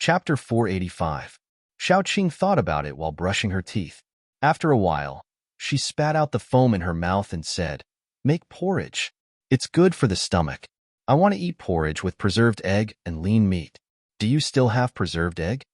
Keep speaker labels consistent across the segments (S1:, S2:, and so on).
S1: Chapter 485. Xiaoqing thought about it while brushing her teeth. After a while, she spat out the foam in her mouth and said, "Make porridge. It's good for the stomach. I want to eat porridge with preserved egg and lean meat. Do you still have preserved egg?"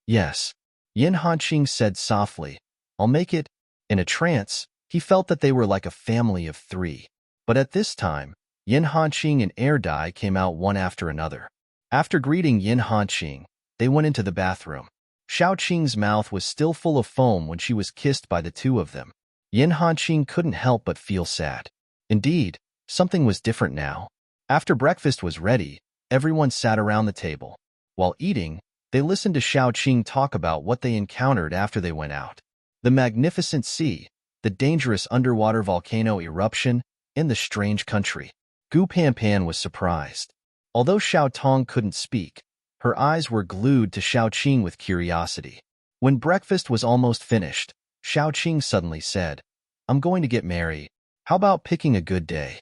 S1: "Yes," Yin Hanqing said softly. "I'll make it." In a trance, he felt that they were like a family of three. But at this time, Yin Hanqing and Air Dai came out one after another. After greeting Yin Hanqing, they went into the bathroom. Xiaoqing's mouth was still full of foam when she was kissed by the two of them. Yin Hanqing couldn't help but feel sad. Indeed, something was different now. After breakfast was ready, everyone sat around the table. While eating, they listened to Xiaoqing talk about what they encountered after they went out. The magnificent sea, the dangerous underwater volcano eruption, and the strange country. Gu Panpan was surprised. Although Xiao Tong couldn't speak, her eyes were glued to Xiaoqing with curiosity. When breakfast was almost finished, Xiaoqing suddenly said, "I'm going to get married. How about picking a good day?"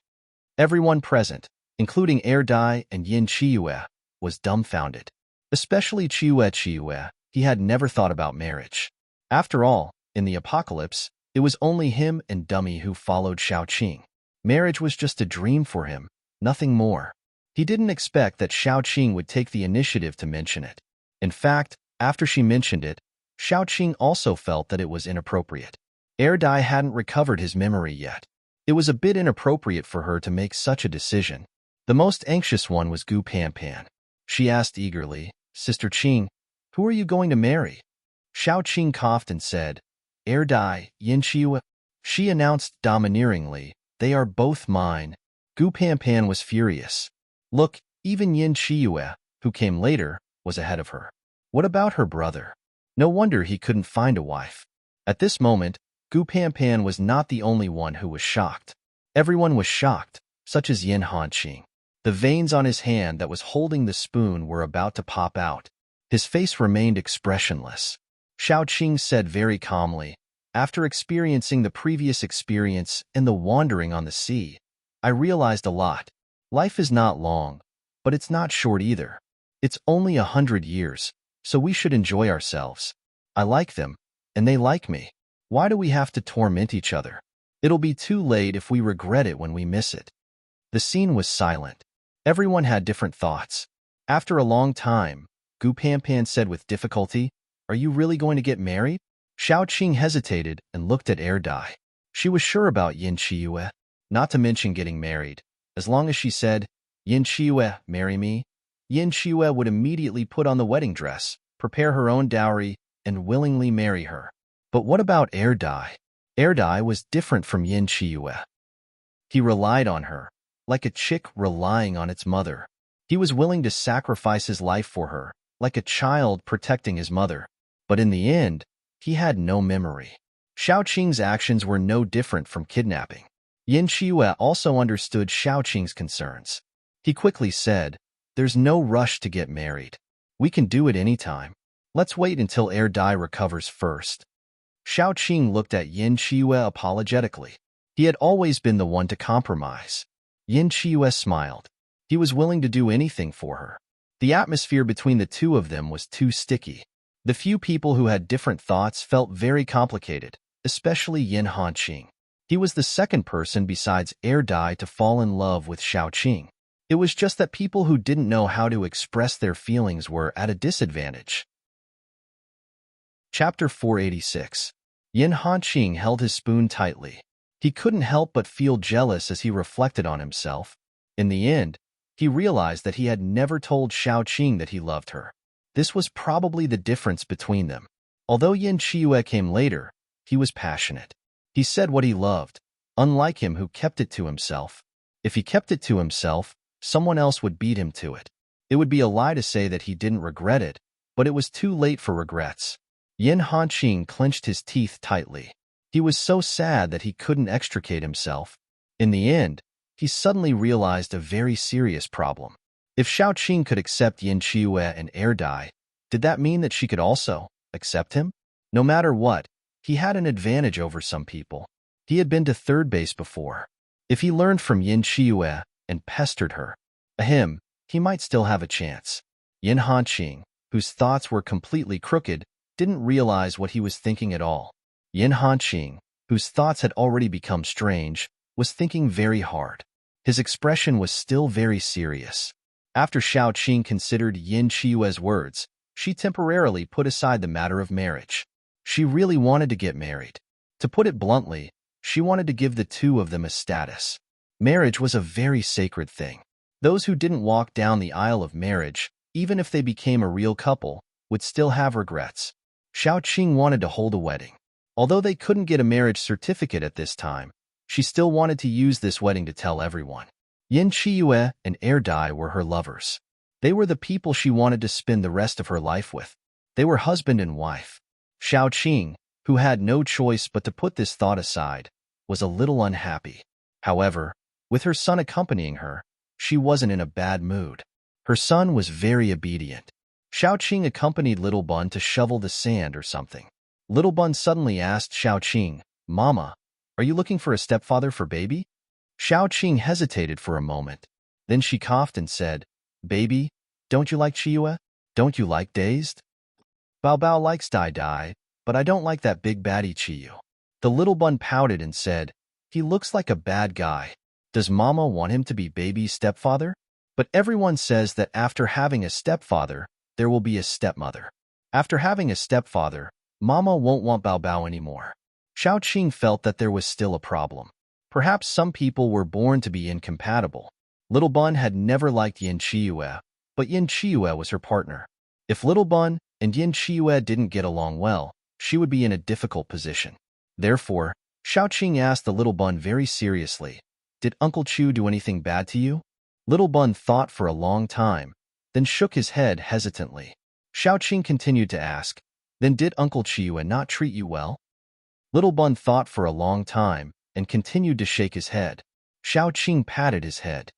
S1: Everyone present, including Air Dai and Yin Chiyue, was dumbfounded. Especially Chiyue, he had never thought about marriage. After all, in the apocalypse, it was only him and Dummy who followed Xiaoqing. Marriage was just a dream for him, nothing more. He didn't expect that Xiaoqing would take the initiative to mention it. In fact, after she mentioned it, Xiaoqing also felt that it was inappropriate. Air Dai hadn't recovered his memory yet. It was a bit inappropriate for her to make such a decision. The most anxious one was Gu Panpan. She asked eagerly, "Sister Qing, who are you going to marry?" Xiaoqing coughed and said, "Air Dai, Yin Chiyue." She announced domineeringly, "They are both mine." Gu Panpan was furious. Look, even Yin Chiyue, who came later, was ahead of her. What about her brother? No wonder he couldn't find a wife. At this moment, Gu Panpan was not the only one who was shocked. Everyone was shocked, such as Yin Hanqing. The veins on his hand that was holding the spoon were about to pop out. His face remained expressionless. Xiaoqing said very calmly, "After experiencing the previous experience and the wandering on the sea, I realized a lot. Life is not long, but it's not short either. It's only 100 years, so we should enjoy ourselves. I like them, and they like me. Why do we have to torment each other? It'll be too late if we regret it when we miss it." The scene was silent. Everyone had different thoughts. After a long time, Gu Panpan said with difficulty, "Are you really going to get married?" Xiaoqing hesitated and looked at Air Dai. She was sure about Yin Chiyue, not to mention getting married. As long as she said, "Yin Chiyue, marry me," Yin Chiyue would immediately put on the wedding dress, prepare her own dowry, and willingly marry her. But what about Air Dai? Air Dai was different from Yin Chiyue. He relied on her, like a chick relying on its mother. He was willing to sacrifice his life for her, like a child protecting his mother. But in the end, he had no memory. Xiaoqing's actions were no different from kidnapping. Yin Chiyue also understood Xiaoqing's concerns. He quickly said, "There's no rush to get married. We can do it anytime. Let's wait until Air Dai recovers first." Xiaoqing looked at Yin Chiyue apologetically. He had always been the one to compromise. Yin Chiyue smiled. He was willing to do anything for her. The atmosphere between the two of them was too sticky. The few people who had different thoughts felt very complicated, especially Yin Hanqing. He was the second person besides Air Dai to fall in love with Xiaoqing. It was just that people who didn't know how to express their feelings were at a disadvantage. Chapter 486. Yin Hanqing held his spoon tightly. He couldn't help but feel jealous as he reflected on himself. In the end, he realized that he had never told Xiaoqing that he loved her. This was probably the difference between them. Although Yin Chiyue came later, he was passionate. He said what he loved, unlike him who kept it to himself. If he kept it to himself, someone else would beat him to it. It would be a lie to say that he didn't regret it, but it was too late for regrets. Yin Hanqing clenched his teeth tightly. He was so sad that he couldn't extricate himself. In the end, he suddenly realized a very serious problem. If Xiaoqing could accept Yin Chiyue and Air Dai, did that mean that she could also accept him? No matter what, he had an advantage over some people. He had been to third base before. If he learned from Yin Chiyue and pestered her, he might still have a chance. Yin Hanqing, whose thoughts were completely crooked, didn't realize what he was thinking at all. Yin Hanqing, whose thoughts had already become strange, was thinking very hard. His expression was still very serious. After Xiao Qing considered Yin Chiyue's words, she temporarily put aside the matter of marriage. She really wanted to get married. To put it bluntly, she wanted to give the two of them a status. Marriage was a very sacred thing. Those who didn't walk down the aisle of marriage, even if they became a real couple, would still have regrets. Xiao Qing wanted to hold a wedding. Although they couldn't get a marriage certificate at this time, she still wanted to use this wedding to tell everyone. Yin Chiyue and Er Dai were her lovers. They were the people she wanted to spend the rest of her life with. They were husband and wife. Xiao Qing, who had no choice but to put this thought aside, was a little unhappy. However, with her son accompanying her, she wasn't in a bad mood. Her son was very obedient. Xiao Qing accompanied Little Bun to shovel the sand or something. Little Bun suddenly asked Xiao Qing, "Mama, are you looking for a stepfather for baby?" Xiao Qing hesitated for a moment. Then she coughed and said, "Baby, don't you like Chiyue? Don't you like Dazed? Bao Bao likes Dai Dai, but I don't like that big baddie Chiyu." The Little Bun pouted and said, "He looks like a bad guy. Does Mama want him to be baby's stepfather? But everyone says that after having a stepfather, there will be a stepmother. After having a stepfather, Mama won't want Bao Bao anymore." Xiao Qing felt that there was still a problem. Perhaps some people were born to be incompatible. Little Bun had never liked Yin Chiyue, but Yin Chiyue was her partner. If Little Bun and Yin Chiyue didn't get along well, she would be in a difficult position. Therefore, Xiao Qing asked the Little Bun very seriously, "Did Uncle Chu do anything bad to you?" Little Bun thought for a long time, then shook his head hesitantly. Xiao Qing continued to ask, "Then did Uncle Chiyue not treat you well?" Little Bun thought for a long time and continued to shake his head. Xiao Qing patted his head.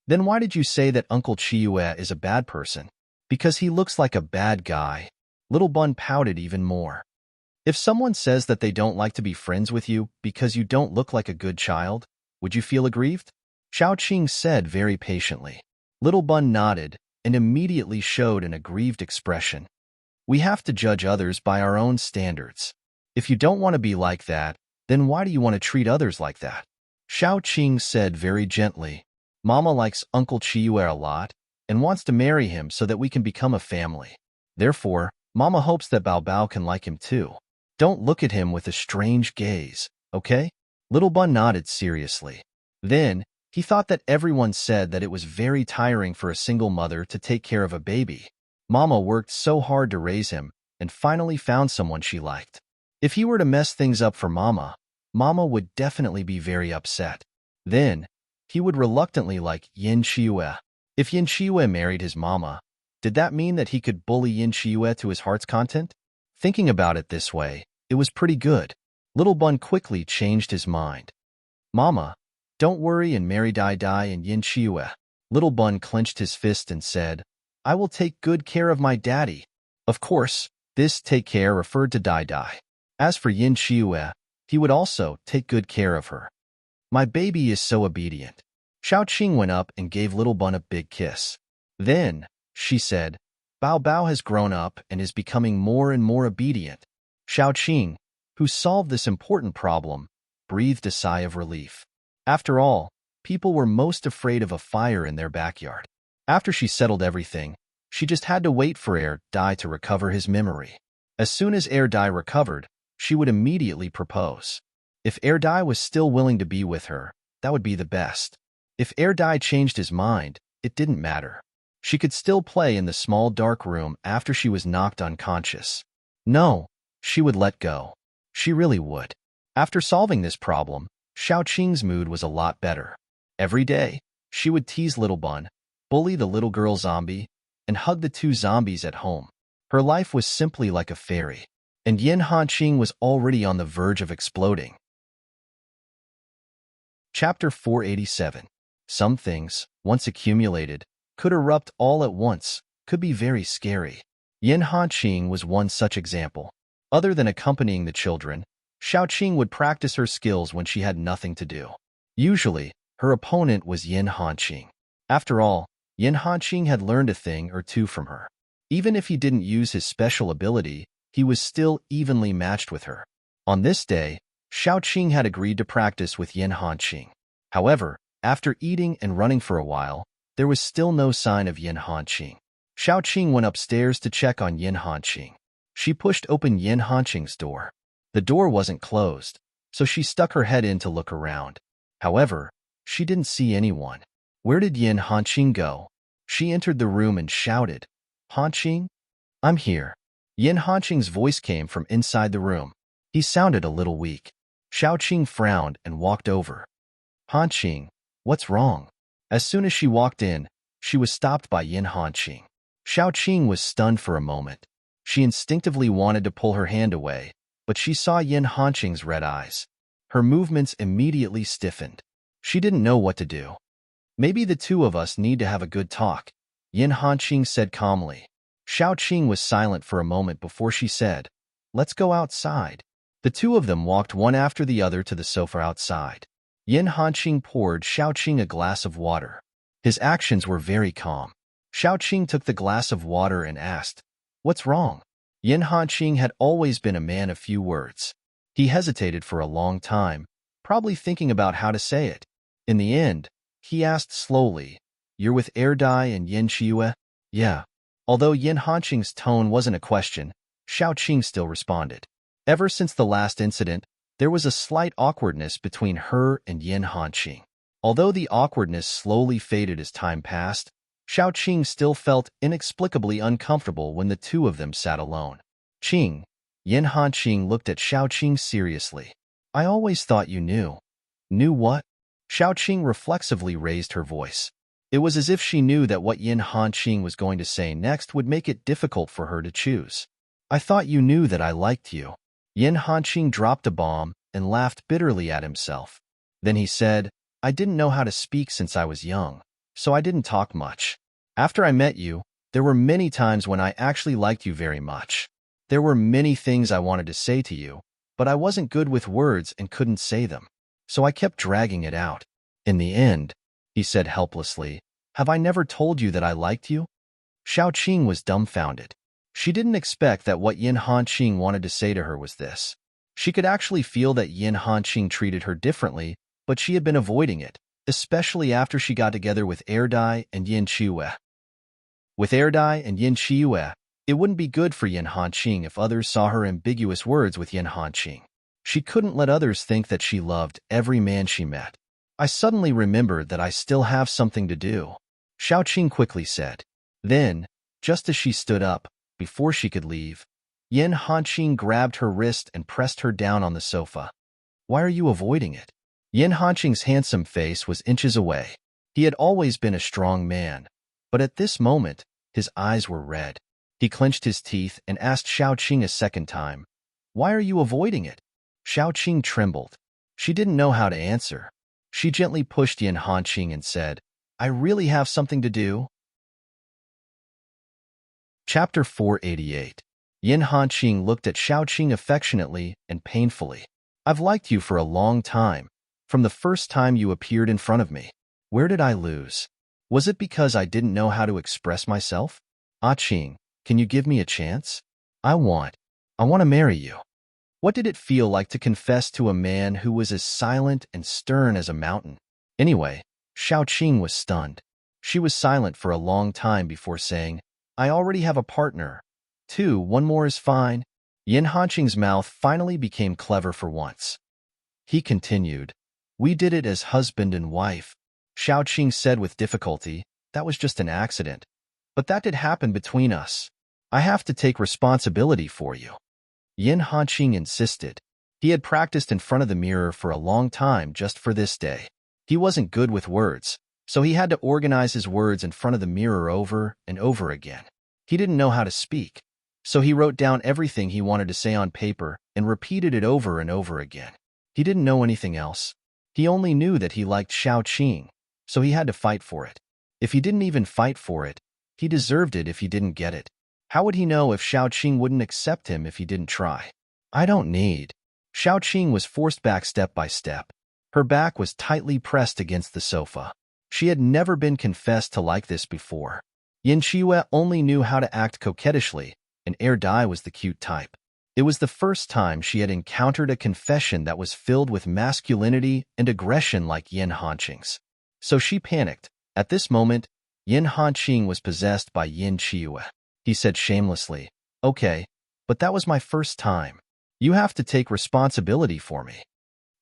S1: "Then why did you say that Uncle Chiyue is a bad person?" "Because he looks like a bad guy." Little Bun pouted even more. "If someone says that they don't like to be friends with you because you don't look like a good child, would you feel aggrieved?" Xiao Qing said very patiently. Little Bun nodded and immediately showed an aggrieved expression. "We have to judge others by our own standards. If you don't want to be like that, then why do you want to treat others like that?" Xiao Qing said very gently, "Mama likes Uncle Chiyue a lot and wants to marry him so that we can become a family. Therefore, Mama hopes that Bao Bao can like him too. Don't look at him with a strange gaze, okay?" Little Bun nodded seriously. Then, he thought that everyone said that it was very tiring for a single mother to take care of a baby. Mama worked so hard to raise him and finally found someone she liked. If he were to mess things up for Mama, Mama would definitely be very upset. Then, he would reluctantly like Yin Chiyue. If Yin Chiyue married his Mama, did that mean that he could bully Yin Chiyue to his heart's content? Thinking about it this way, it was pretty good. Little Bun quickly changed his mind. "Mama, don't worry and marry Dai Dai and Yin Chiyue." Little Bun clenched his fist and said, "I will take good care of my daddy." Of course, this take care referred to Dai Dai. As for Yin Chiyue, he would also take good care of her. "My baby is so obedient." Xiao Qing went up and gave Little Bun a big kiss. Then, she said, "Bao Bao has grown up and is becoming more and more obedient." Xiao Qing, who solved this important problem, breathed a sigh of relief. After all, people were most afraid of a fire in their backyard. After she settled everything, she just had to wait for Er Dai to recover his memory. As soon as Er Dai recovered, she would immediately propose. If Er Dai was still willing to be with her, that would be the best. If Er Dai changed his mind, it didn't matter. She could still play in the small dark room after she was knocked unconscious. No, she would let go. She really would. After solving this problem, Xiao Qing's mood was a lot better. Every day, she would tease Little Bun, bully the little girl zombie, and hug the two zombies at home. Her life was simply like a fairy, and Yin Hanqing was already on the verge of exploding. Chapter 487. Some things, once accumulated, could erupt all at once, could be very scary. Yin Hanqing was one such example. Other than accompanying the children, Xiao Qing would practice her skills when she had nothing to do. Usually, her opponent was Yin Hanqing. After all, Yin Hanqing had learned a thing or two from her. Even if he didn't use his special ability, he was still evenly matched with her. On this day, Xiaoqing had agreed to practice with Yin Hanqing. However, after eating and running for a while, there was still no sign of Yin Hanqing. Xiaoqing went upstairs to check on Yin Hanqing. She pushed open Yin Hanqing's door. The door wasn't closed, so she stuck her head in to look around. However, she didn't see anyone. Where did Yin Hanqing go? She entered the room and shouted, "Hanqing? I'm here." Yin Hanqing's voice came from inside the room. He sounded a little weak. Xiaoqing frowned and walked over. "Hanqing, what's wrong?" As soon as she walked in, she was stopped by Yin Hanqing. Xiaoqing was stunned for a moment. She instinctively wanted to pull her hand away, but she saw Yin Hanqing's red eyes. Her movements immediately stiffened. She didn't know what to do. "Maybe the two of us need to have a good talk," Yin Hanqing said calmly. Xiaoqing was silent for a moment before she said, "Let's go outside." The two of them walked one after the other to the sofa outside. Yin Hanqing poured Xiaoqing a glass of water. His actions were very calm. Xiaoqing took the glass of water and asked, "What's wrong?" Yin Hanqing had always been a man of few words. He hesitated for a long time, probably thinking about how to say it. In the end, he asked slowly, "You're with Erdai and Yin Qiue?" "Yeah." Although Yin Hanqing's tone wasn't a question, Xiaoqing still responded. Ever since the last incident, there was a slight awkwardness between her and Yin Hanqing. Although the awkwardness slowly faded as time passed, Xiaoqing still felt inexplicably uncomfortable when the two of them sat alone. "Qing," Yin Hanqing looked at Xiaoqing seriously. "I always thought you knew." "Knew what?" Xiaoqing reflexively raised her voice. It was as if she knew that what Yin Hanqing was going to say next would make it difficult for her to choose. "I thought you knew that I liked you." Yin Hanqing dropped a bomb and laughed bitterly at himself. Then he said, "I didn't know how to speak since I was young, so I didn't talk much. After I met you, there were many times when I actually liked you very much. There were many things I wanted to say to you, but I wasn't good with words and couldn't say them. So I kept dragging it out. In the end," he said helplessly, "have I never told you that I liked you?" Xiaoqing was dumbfounded. She didn't expect that what Yin Hanqing wanted to say to her was this. She could actually feel that Yin Hanqing treated her differently, but she had been avoiding it, especially after she got together with Erdai and Yin Qiue. With Erdai and Yin Qiue, it wouldn't be good for Yin Hanqing if others saw her ambiguous words with Yin Hanqing. She couldn't let others think that she loved every man she met. "I suddenly remembered that I still have something to do," Xiaoqing quickly said. Then, just as she stood up, before she could leave, Yin Hanqing grabbed her wrist and pressed her down on the sofa. "Why are you avoiding it?" Yin Hanqing's handsome face was inches away. He had always been a strong man, but at this moment, his eyes were red. He clenched his teeth and asked Xiaoqing a second time, "Why are you avoiding it?" Xiaoqing trembled. She didn't know how to answer. She gently pushed Yin Hanqing and said, "I really have something to do." Chapter 488. Yin Hanqing looked at Xiaoqing affectionately and painfully. "I've liked you for a long time, from the first time you appeared in front of me. Where did I lose? Was it because I didn't know how to express myself? Qing, can you give me a chance? I want to marry you." What did it feel like to confess to a man who was as silent and stern as a mountain? Anyway, Xiaoqing was stunned. She was silent for a long time before saying, "I already have a partner. One more is fine." Yin Hanqing's mouth finally became clever for once. He continued, "We did it as husband and wife." Xiaoqing said with difficulty, "That was just an accident. But that did happen between us. I have to take responsibility for you." Yin Hanqing insisted. He had practiced in front of the mirror for a long time just for this day. He wasn't good with words, so he had to organize his words in front of the mirror over and over again. He didn't know how to speak, so he wrote down everything he wanted to say on paper and repeated it over and over again. He didn't know anything else. He only knew that he liked Xiaoqing, so he had to fight for it. If he didn't even fight for it, he deserved it if he didn't get it. How would he know if Xiaoqing wouldn't accept him if he didn't try? "I don't need." Xiaoqing was forced back step by step. Her back was tightly pressed against the sofa. She had never been confessed to like this before. Yin Qiyu only knew how to act coquettishly, and Dai was the cute type. It was the first time she had encountered a confession that was filled with masculinity and aggression like Yin Hanqing's. So she panicked. At this moment, Yin Hanqing was possessed by Yin Qiyu. He said shamelessly, "Okay, but that was my first time. You have to take responsibility for me."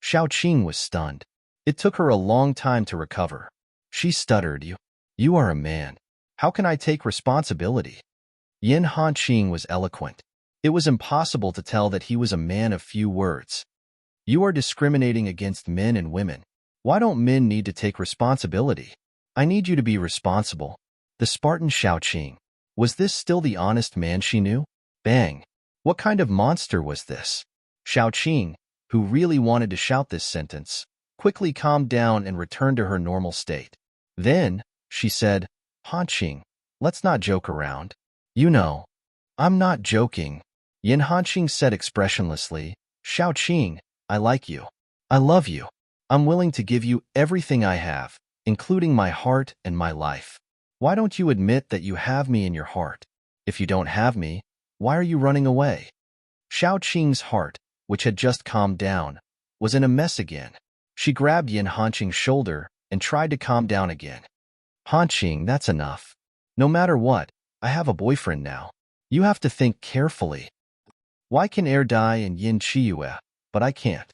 S1: Xiaoqing was stunned. It took her a long time to recover. She stuttered, You are a man. How can I take responsibility?" Yin Hanqing was eloquent. It was impossible to tell that he was a man of few words. "You are discriminating against men and women. Why don't men need to take responsibility? I need you to be responsible." The Spartan Xiaoqing. Was this still the honest man she knew? Bang! What kind of monster was this? Xiaoqing, who really wanted to shout this sentence, quickly calmed down and returned to her normal state. Then, she said, "Hanqing, let's not joke around." "You know, I'm not joking," Yin Hanqing said expressionlessly. "Xiaoqing, I like you. I love you. I'm willing to give you everything I have, including my heart and my life. Why don't you admit that you have me in your heart? If you don't have me, why are you running away?" Xiaoqing's heart, which had just calmed down, was in a mess again. She grabbed Yin Hanqing's shoulder and tried to calm down again. "Hanqing, that's enough. No matter what, I have a boyfriend now. You have to think carefully. Why can Dai and Yin Qiyu, but I can't?"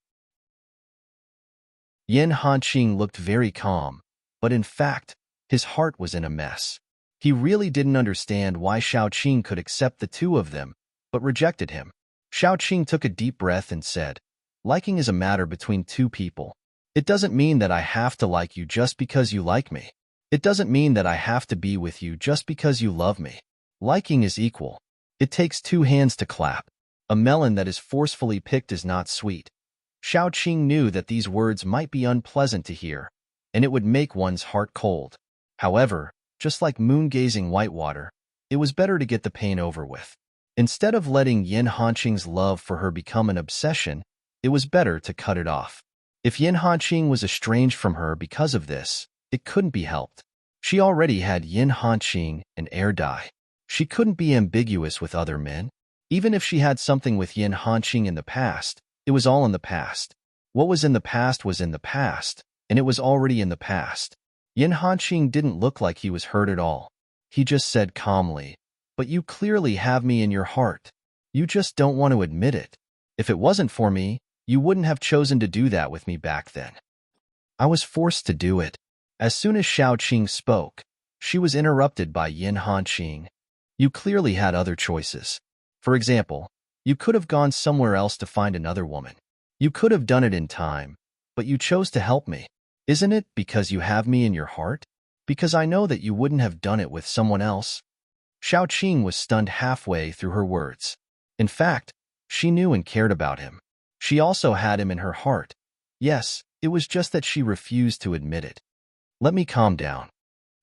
S1: Yin Hanqing looked very calm, but in fact, his heart was in a mess. He really didn't understand why Xiaoqing could accept the two of them, but rejected him. Xiaoqing took a deep breath and said, "Liking is a matter between two people. It doesn't mean that I have to like you just because you like me. It doesn't mean that I have to be with you just because you love me. Liking is equal. It takes two hands to clap. A melon that is forcefully picked is not sweet." Xiaoqing knew that these words might be unpleasant to hear, and it would make one's heart cold. However, just like moon-gazing whitewater, it was better to get the pain over with. Instead of letting Yin Hanqing's love for her become an obsession, it was better to cut it off. If Yin Hanqing was estranged from her because of this, it couldn't be helped. She already had Yin Hanqing and Dai. She couldn't be ambiguous with other men. Even if she had something with Yin Hanqing in the past, it was all in the past. What was in the past was in the past, and it was already in the past. Yin Hanqing didn't look like he was hurt at all. He just said calmly, "But you clearly have me in your heart. You just don't want to admit it. If it wasn't for me, you wouldn't have chosen to do that with me back then. I was forced to do it." As soon as Xiaoqing spoke, she was interrupted by Yin Hanqing. "You clearly had other choices. For example, you could have gone somewhere else to find another woman. You could have done it in time, but you chose to help me. Isn't it because you have me in your heart? Because I know that you wouldn't have done it with someone else?" Xiaoqing was stunned halfway through her words. In fact, she knew and cared about him. She also had him in her heart. Yes, it was just that she refused to admit it. "Let me calm down."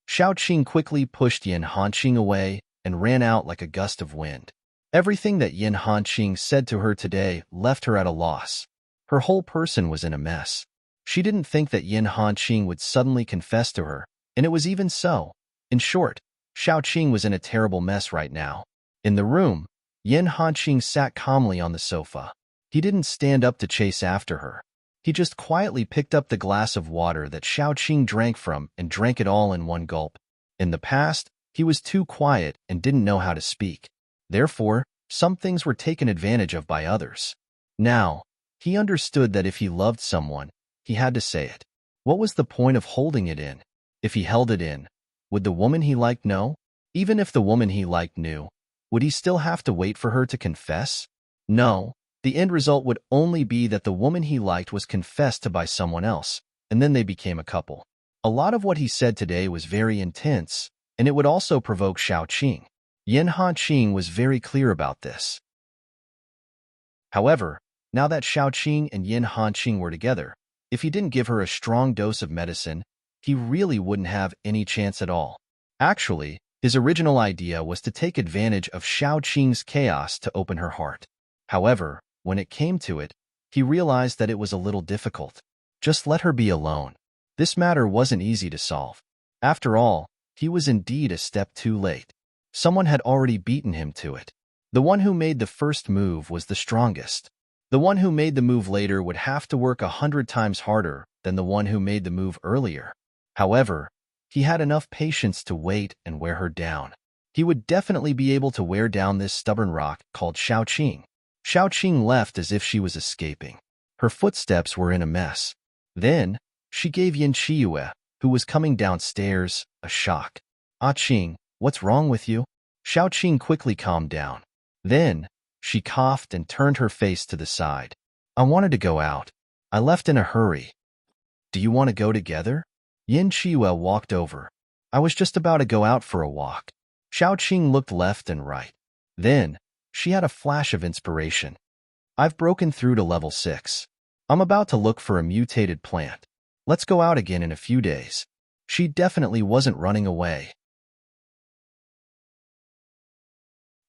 S1: Xiaoqing quickly pushed Yin Hanqing away and ran out like a gust of wind. Everything that Yin Hanqing said to her today left her at a loss. Her whole person was in a mess. She didn't think that Yin Hanqing would suddenly confess to her, and it was even so. In short, Xiaoqing was in a terrible mess right now. In the room, Yin Hanqing sat calmly on the sofa. He didn't stand up to chase after her. He just quietly picked up the glass of water that Xiaoqing drank from and drank it all in one gulp. In the past, he was too quiet and didn't know how to speak. Therefore, some things were taken advantage of by others. Now, he understood that if he loved someone, he had to say it. What was the point of holding it in? If he held it in, would the woman he liked know? Even if the woman he liked knew, would he still have to wait for her to confess? No, the end result would only be that the woman he liked was confessed to by someone else, and then they became a couple. A lot of what he said today was very intense, and it would also provoke Xiaoqing. Yin Hanqing was very clear about this. However, now that Xiaoqing and Yin Hanqing were together, if he didn't give her a strong dose of medicine, he really wouldn't have any chance at all. Actually, his original idea was to take advantage of Xiaoqing's chaos to open her heart. However, when it came to it, he realized that it was a little difficult. Just let her be alone. This matter wasn't easy to solve. After all, he was indeed a step too late. Someone had already beaten him to it. The one who made the first move was the strongest. The one who made the move later would have to work 100 times harder than the one who made the move earlier. However, he had enough patience to wait and wear her down. He would definitely be able to wear down this stubborn rock called Xiaoqing. Xiaoqing left as if she was escaping. Her footsteps were in a mess. Then, she gave Yin Chiyue, who was coming downstairs, a shock. "Ah Qing, what's wrong with you?" Xiaoqing quickly calmed down. Then, she coughed and turned her face to the side. "I wanted to go out. I left in a hurry." "Do you want to go together?" Yin Chiyue walked over. "I was just about to go out for a walk." Xiaoqing looked left and right. Then, she had a flash of inspiration. "I've broken through to level 6. I'm about to look for a mutated plant. Let's go out again in a few days." She definitely wasn't running away.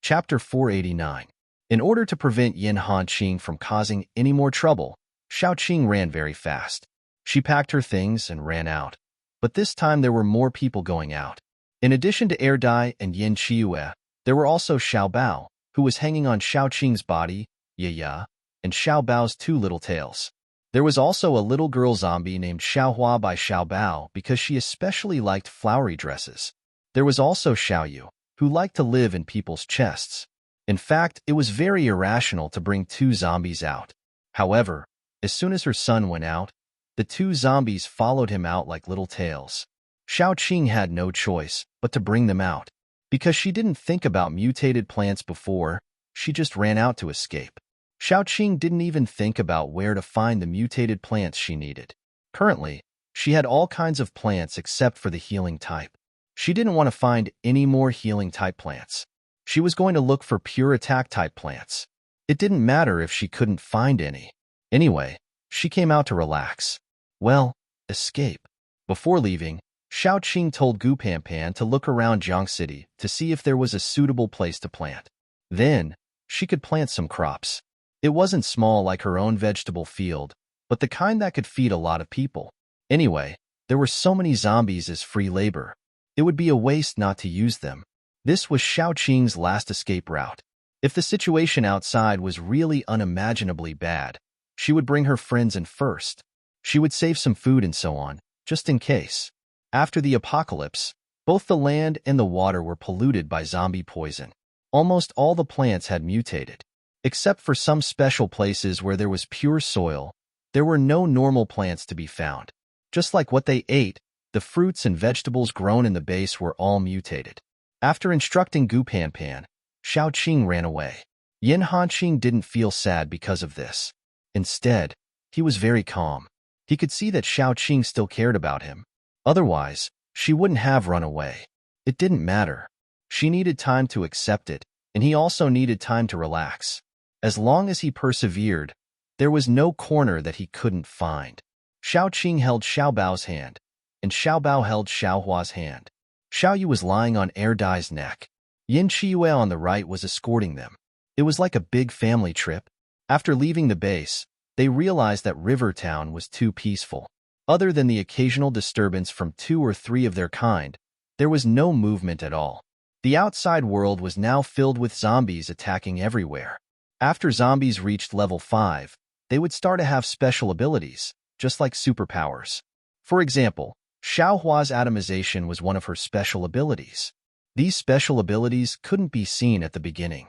S1: Chapter 489. In order to prevent Yin Hanqing from causing any more trouble, Xiaoqing ran very fast. She packed her things and ran out. But this time there were more people going out. In addition to Erdai and Yin Chiyue, there were also Xiao Bao, who was hanging on Xiaoqing's body, Ya, and Xiao Bao's 2 little tails. There was also a little girl zombie named Xiaohua by Xiao Bao because she especially liked flowery dresses. There was also Xiaoyu, who liked to live in people's chests. In fact, it was very irrational to bring 2 zombies out. However, as soon as her son went out, the 2 zombies followed him out like little tails. Xiaoqing had no choice but to bring them out. Because she didn't think about mutated plants before, she just ran out to escape. Xiaoqing didn't even think about where to find the mutated plants she needed. Currently, she had all kinds of plants except for the healing type. She didn't want to find any more healing type plants. She was going to look for pure attack type plants. It didn't matter if she couldn't find any. Anyway, she came out to relax. Well, escape. Before leaving, Xiaoqing told Gu Panpan to look around Jiang City to see if there was a suitable place to plant. Then, she could plant some crops. It wasn't small like her own vegetable field, but the kind that could feed a lot of people. Anyway, there were so many zombies as free labor. It would be a waste not to use them. This was Xiaoqing's last escape route. If the situation outside was really unimaginably bad, she would bring her friends in first. She would save some food and so on, just in case. After the apocalypse, both the land and the water were polluted by zombie poison. Almost all the plants had mutated. Except for some special places where there was pure soil, there were no normal plants to be found. Just like what they ate, the fruits and vegetables grown in the base were all mutated. After instructing Gu Panpan, Xiaoqing ran away. Yin Hanqing didn't feel sad because of this. Instead, he was very calm. He could see that Xiaoqing still cared about him. Otherwise, she wouldn't have run away. It didn't matter. She needed time to accept it, and he also needed time to relax. As long as he persevered, there was no corner that he couldn't find. Xiaoqing held Xiao Bao's hand, and Xiao Bao held Xiaohua's hand. Xiaoyu was lying on Erdai's neck. Yin Chiyue on the right was escorting them. It was like a big family trip. After leaving the base, they realized that River Town was too peaceful. Other than the occasional disturbance from 2 or 3 of their kind, there was no movement at all. The outside world was now filled with zombies attacking everywhere. After zombies reached level 5, they would start to have special abilities, just like superpowers. For example, Xiaohua's atomization was one of her special abilities. These special abilities couldn't be seen at the beginning.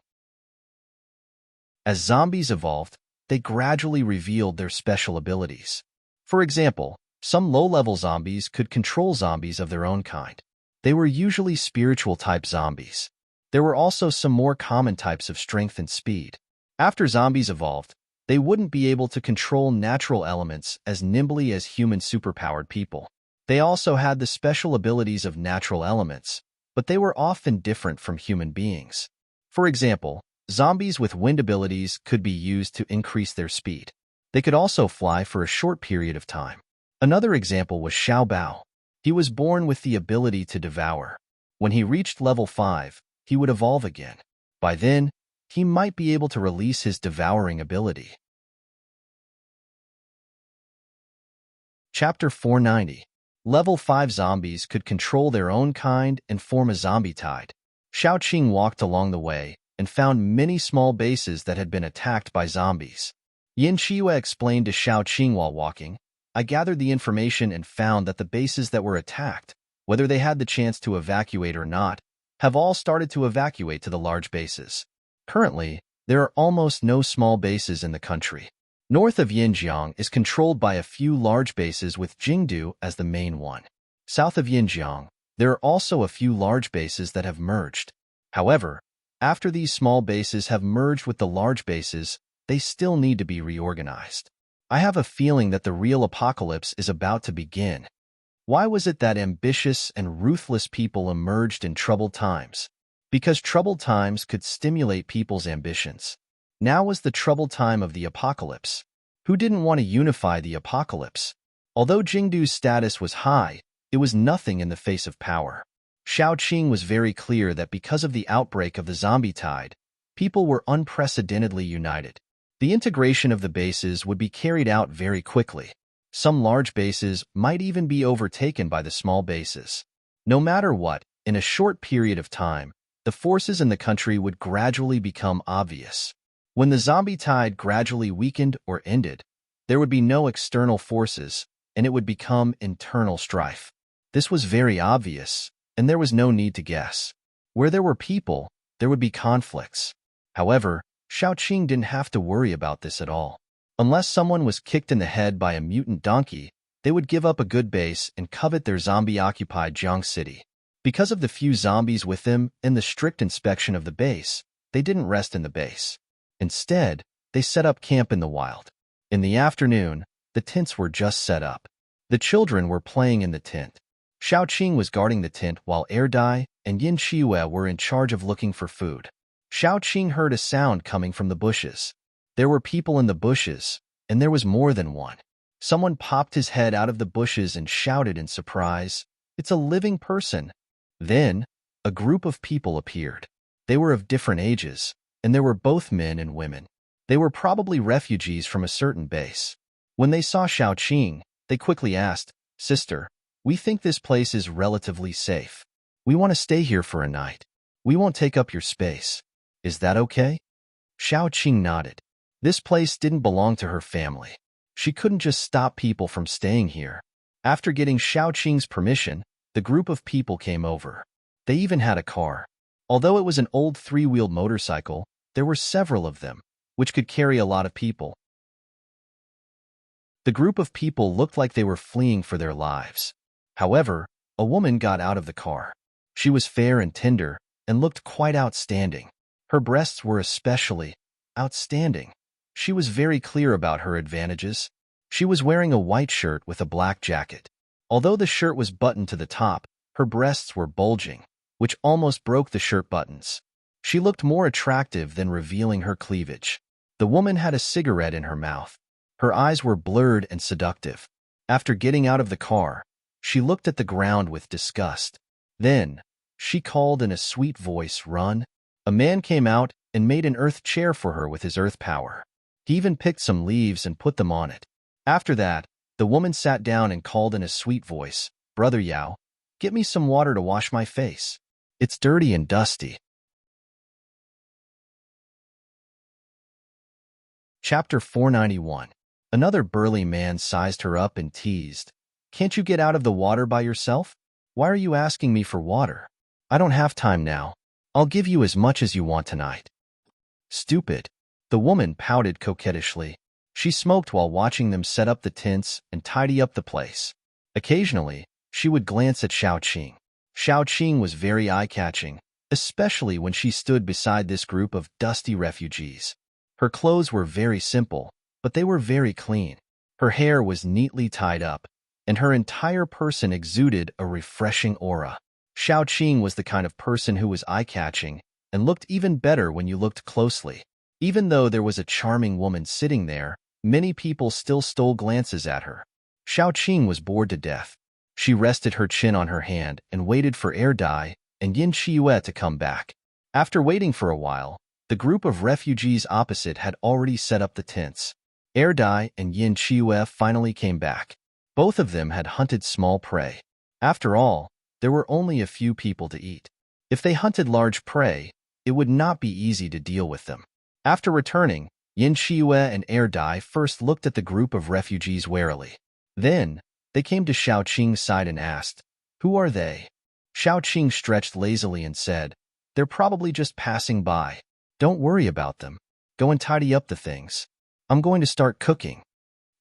S1: As zombies evolved, they gradually revealed their special abilities. For example, some low-level zombies could control zombies of their own kind. They were usually spiritual-type zombies. There were also some more common types of strength and speed. After zombies evolved, they wouldn't be able to control natural elements as nimbly as human superpowered people. They also had the special abilities of natural elements, but they were often different from human beings. For example, zombies with wind abilities could be used to increase their speed. They could also fly for a short period of time. Another example was Xiao Bao. He was born with the ability to devour. When he reached level 5, he would evolve again. By then, he might be able to release his devouring ability. Chapter 490. Level 5 zombies could control their own kind and form a zombie tide. Xiaoqing walked along the way and found many small bases that had been attacked by zombies. Yin Qiyu explained to Xiaoqing while walking, I gathered the information and found that the bases that were attacked, whether they had the chance to evacuate or not, have all started to evacuate to the large bases. Currently, there are almost no small bases in the country. North of Yinjiang is controlled by a few large bases with Jingdu as the main one. South of Yinjiang, there are also a few large bases that have merged. However, after these small bases have merged with the large bases, they still need to be reorganized. I have a feeling that the real apocalypse is about to begin. Why was it that ambitious and ruthless people emerged in troubled times? Because troubled times could stimulate people's ambitions. Now was the troubled time of the apocalypse. Who didn't want to unify the apocalypse? Although Jingdu's status was high, it was nothing in the face of power. Xiaoqing was very clear that because of the outbreak of the zombie tide, people were unprecedentedly united. The integration of the bases would be carried out very quickly. Some large bases might even be overtaken by the small bases. No matter what, in a short period of time, the forces in the country would gradually become obvious. When the zombie tide gradually weakened or ended, there would be no external forces, and it would become internal strife. This was very obvious, and there was no need to guess. Where there were people, there would be conflicts. However, Xiaoqing didn't have to worry about this at all. Unless someone was kicked in the head by a mutant donkey, they would give up a good base and covet their zombie-occupied Jiang City. Because of the few zombies with them and the strict inspection of the base, they didn't rest in the base. Instead, they set up camp in the wild. In the afternoon, the tents were just set up. The children were playing in the tent. Xiaoqing was guarding the tent while Erdai and Yin Qiyu were in charge of looking for food. Xiaoqing heard a sound coming from the bushes. There were people in the bushes, and there was more than one. Someone popped his head out of the bushes and shouted in surprise, "It's a living person!" Then, a group of people appeared. They were of different ages, and there were both men and women. They were probably refugees from a certain base. When they saw Xiaoqing, they quickly asked, "Sister, we think this place is relatively safe. We want to stay here for a night. We won't take up your space. Is that okay?" Xiaoqing nodded. This place didn't belong to her family. She couldn't just stop people from staying here. After getting Xiaoqing's permission, the group of people came over. They even had a car. Although it was an old three-wheeled motorcycle, there were several of them, which could carry a lot of people. The group of people looked like they were fleeing for their lives. However, a woman got out of the car. She was fair and tender and looked quite outstanding. Her breasts were especially outstanding. She was very clear about her advantages. She was wearing a white shirt with a black jacket. Although the shirt was buttoned to the top, her breasts were bulging, which almost broke the shirt buttons. She looked more attractive than revealing her cleavage. The woman had a cigarette in her mouth. Her eyes were blurred and seductive. After getting out of the car, she looked at the ground with disgust. Then, she called in a sweet voice, "Run." A man came out and made an earth chair for her with his earth power. He even picked some leaves and put them on it. After that, the woman sat down and called in a sweet voice, "Brother Yao, get me some water to wash my face. It's dirty and dusty." Chapter 491. Another burly man sized her up and teased, "Can't you get out of the water by yourself? Why are you asking me for water? I don't have time now. I'll give you as much as you want tonight." Stupid. The woman pouted coquettishly. She smoked while watching them set up the tents and tidy up the place. Occasionally, she would glance at Xiaoqing. Xiaoqing was very eye-catching, especially when she stood beside this group of dusty refugees. Her clothes were very simple, but they were very clean. Her hair was neatly tied up, and her entire person exuded a refreshing aura. Xiaoqing was the kind of person who was eye-catching and looked even better when you looked closely. Even though there was a charming woman sitting there, many people still stole glances at her. Xiaoqing was bored to death. She rested her chin on her hand and waited for Erdai and Yin Qiyu to come back. After waiting for a while, the group of refugees opposite had already set up the tents. Erdai and Yin Qiyu finally came back. Both of them had hunted small prey. After all, there were only a few people to eat. If they hunted large prey, it would not be easy to deal with them. After returning, Yin Xiue and Air Dai first looked at the group of refugees warily. Then, they came to Shao Qing's side and asked, "Who are they?" Shao Qing stretched lazily and said, "They're probably just passing by. Don't worry about them. Go and tidy up the things. I'm going to start cooking."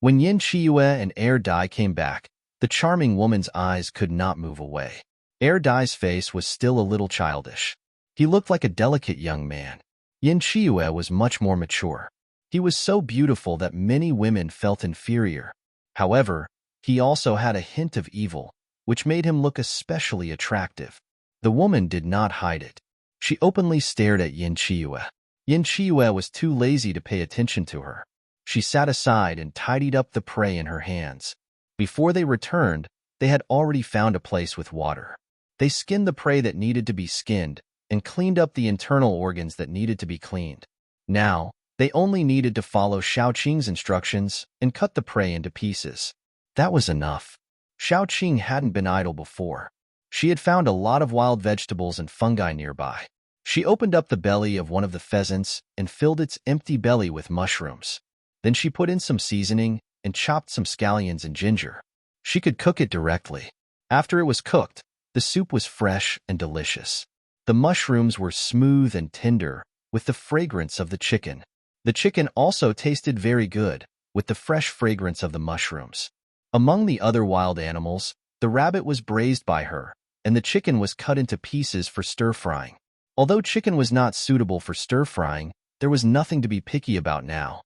S1: When Yin Xiue and Air Dai came back, the charming woman's eyes could not move away. Air Dai's face was still a little childish. He looked like a delicate young man. Yin Xiue was much more mature. He was so beautiful that many women felt inferior. However, he also had a hint of evil, which made him look especially attractive. The woman did not hide it. She openly stared at Yin Xiue. Yin Xiue was too lazy to pay attention to her. She sat aside and tidied up the prey in her hands. Before they returned, they had already found a place with water. They skinned the prey that needed to be skinned and cleaned up the internal organs that needed to be cleaned. Now, they only needed to follow Shao Qing's instructions and cut the prey into pieces. That was enough. Shao Qing hadn't been idle before. She had found a lot of wild vegetables and fungi nearby. She opened up the belly of one of the pheasants and filled its empty belly with mushrooms. Then she put in some seasoning and chopped some scallions and ginger. She could cook it directly. After it was cooked, the soup was fresh and delicious. The mushrooms were smooth and tender, with the fragrance of the chicken. The chicken also tasted very good, with the fresh fragrance of the mushrooms. Among the other wild animals, the rabbit was braised by her, and the chicken was cut into pieces for stir-frying. Although chicken was not suitable for stir-frying, there was nothing to be picky about now.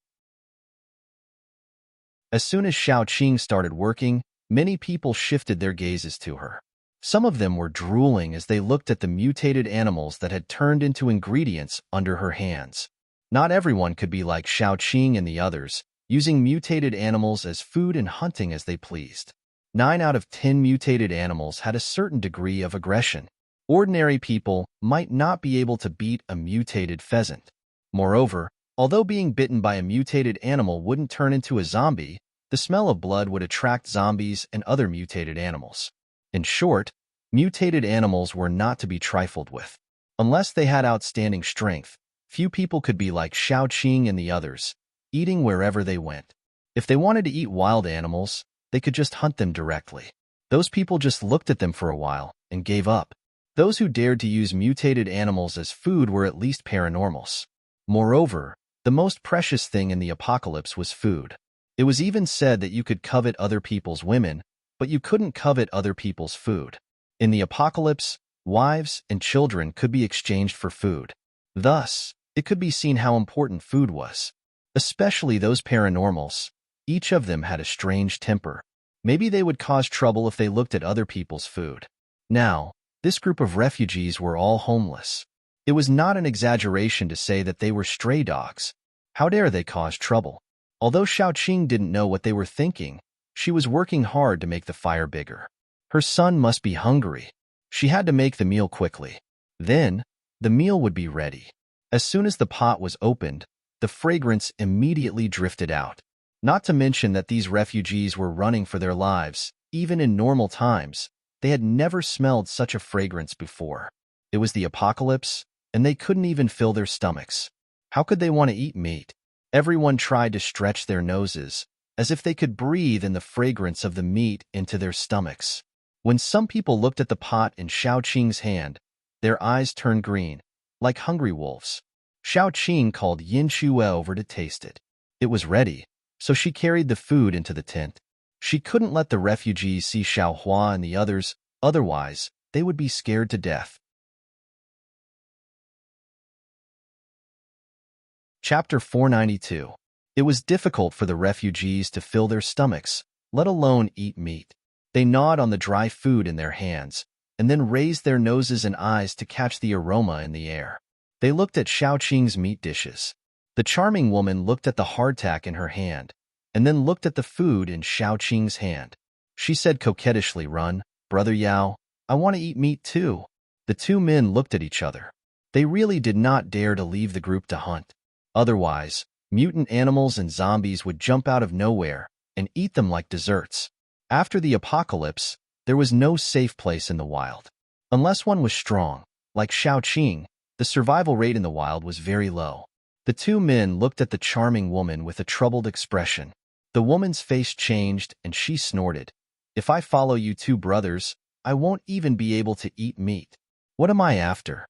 S1: As soon as Shao Qing started working, many people shifted their gazes to her. Some of them were drooling as they looked at the mutated animals that had turned into ingredients under her hands. Not everyone could be like Shao Qing and the others, using mutated animals as food and hunting as they pleased. 9 out of 10 mutated animals had a certain degree of aggression. Ordinary people might not be able to beat a mutated pheasant. Moreover, although being bitten by a mutated animal wouldn't turn into a zombie, the smell of blood would attract zombies and other mutated animals. In short, mutated animals were not to be trifled with. Unless they had outstanding strength, few people could be like Shao Qing and the others, eating wherever they went. If they wanted to eat wild animals, they could just hunt them directly. Those people just looked at them for a while and gave up. Those who dared to use mutated animals as food were at least paranormals. Moreover, the most precious thing in the apocalypse was food. It was even said that you could covet other people's women, but you couldn't covet other people's food. In the apocalypse, wives and children could be exchanged for food. Thus, it could be seen how important food was. Especially those paranormals. Each of them had a strange temper. Maybe they would cause trouble if they looked at other people's food. Now, this group of refugees were all homeless. It was not an exaggeration to say that they were stray dogs. How dare they cause trouble? Although Shao Qing didn't know what they were thinking, she was working hard to make the fire bigger. Her son must be hungry. She had to make the meal quickly. Then, the meal would be ready. As soon as the pot was opened, the fragrance immediately drifted out. Not to mention that these refugees were running for their lives. Even in normal times, they had never smelled such a fragrance before. It was the apocalypse, and they couldn't even fill their stomachs. How could they want to eat meat? Everyone tried to stretch their noses, as if they could breathe in the fragrance of the meat into their stomachs. When some people looked at the pot in Shao Qing's hand, their eyes turned green, like hungry wolves. Shao Qing called Yin Xiue over to taste it. It was ready, so she carried the food into the tent. She couldn't let the refugees see Xiao Hua and the others, otherwise they would be scared to death. Chapter 492. It was difficult for the refugees to fill their stomachs, let alone eat meat. They gnawed on the dry food in their hands, and then raised their noses and eyes to catch the aroma in the air. They looked at Shao Qing's meat dishes. The charming woman looked at the hardtack in her hand, and then looked at the food in Shao Qing's hand. She said coquettishly, "Run, Brother Yao, I want to eat meat too." The two men looked at each other. They really did not dare to leave the group to hunt. Otherwise, mutant animals and zombies would jump out of nowhere and eat them like desserts. After the apocalypse, there was no safe place in the wild. Unless one was strong, like Xiaoqing, the survival rate in the wild was very low. The two men looked at the charming woman with a troubled expression. The woman's face changed and she snorted. "If I follow you two brothers, I won't even be able to eat meat. What am I after?"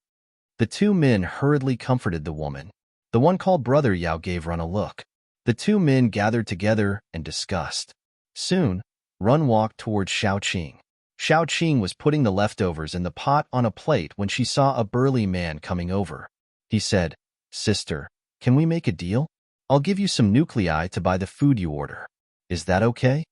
S1: The two men hurriedly comforted the woman. The one called Brother Yao gave Run a look. The two men gathered together and discussed. Soon, Run walked towards Xiaoqing. Xiaoqing was putting the leftovers in the pot on a plate when she saw a burly man coming over. He said, "Sister, can we make a deal? I'll give you some nuclei to buy the food you order. Is that okay?"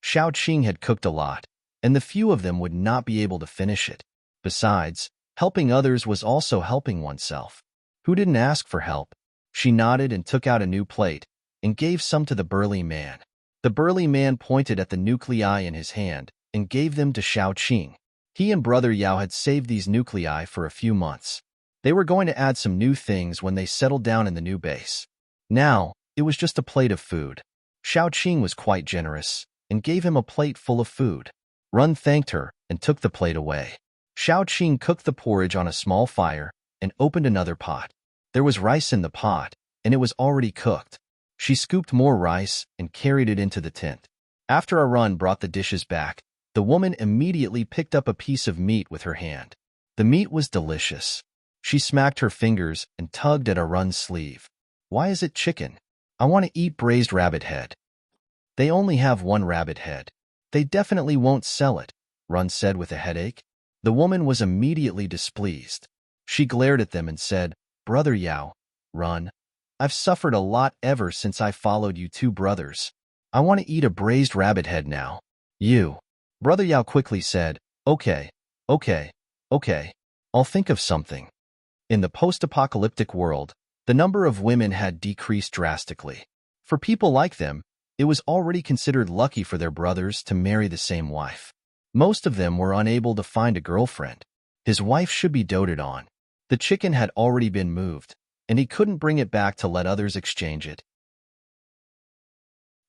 S1: Xiaoqing had cooked a lot, and the few of them would not be able to finish it. Besides, helping others was also helping oneself. Who didn't ask for help? She nodded and took out a new plate and gave some to the burly man. The burly man pointed at the nuclei in his hand and gave them to Xiaoqing. He and Brother Yao had saved these nuclei for a few months. They were going to add some new things when they settled down in the new base. Now, it was just a plate of food. Xiaoqing was quite generous and gave him a plate full of food. Run thanked her and took the plate away. Xiaoqing cooked the porridge on a small fire and opened another pot. There was rice in the pot, and it was already cooked. She scooped more rice and carried it into the tent. After Run brought the dishes back, the woman immediately picked up a piece of meat with her hand. The meat was delicious. She smacked her fingers and tugged at Run's sleeve. "Why is it chicken? I want to eat braised rabbit head." "They only have one rabbit head. They definitely won't sell it," Run said with a headache. The woman was immediately displeased. She glared at them and said, "Brother Yao, Run, I've suffered a lot ever since I followed you two brothers. I want to eat a braised rabbit head now." "You." Brother Yao quickly said, Okay, I'll think of something." In the post-apocalyptic world, the number of women had decreased drastically. For people like them, it was already considered lucky for their brothers to marry the same wife. Most of them were unable to find a girlfriend. His wife should be doted on. The chicken had already been moved, and he couldn't bring it back to let others exchange it.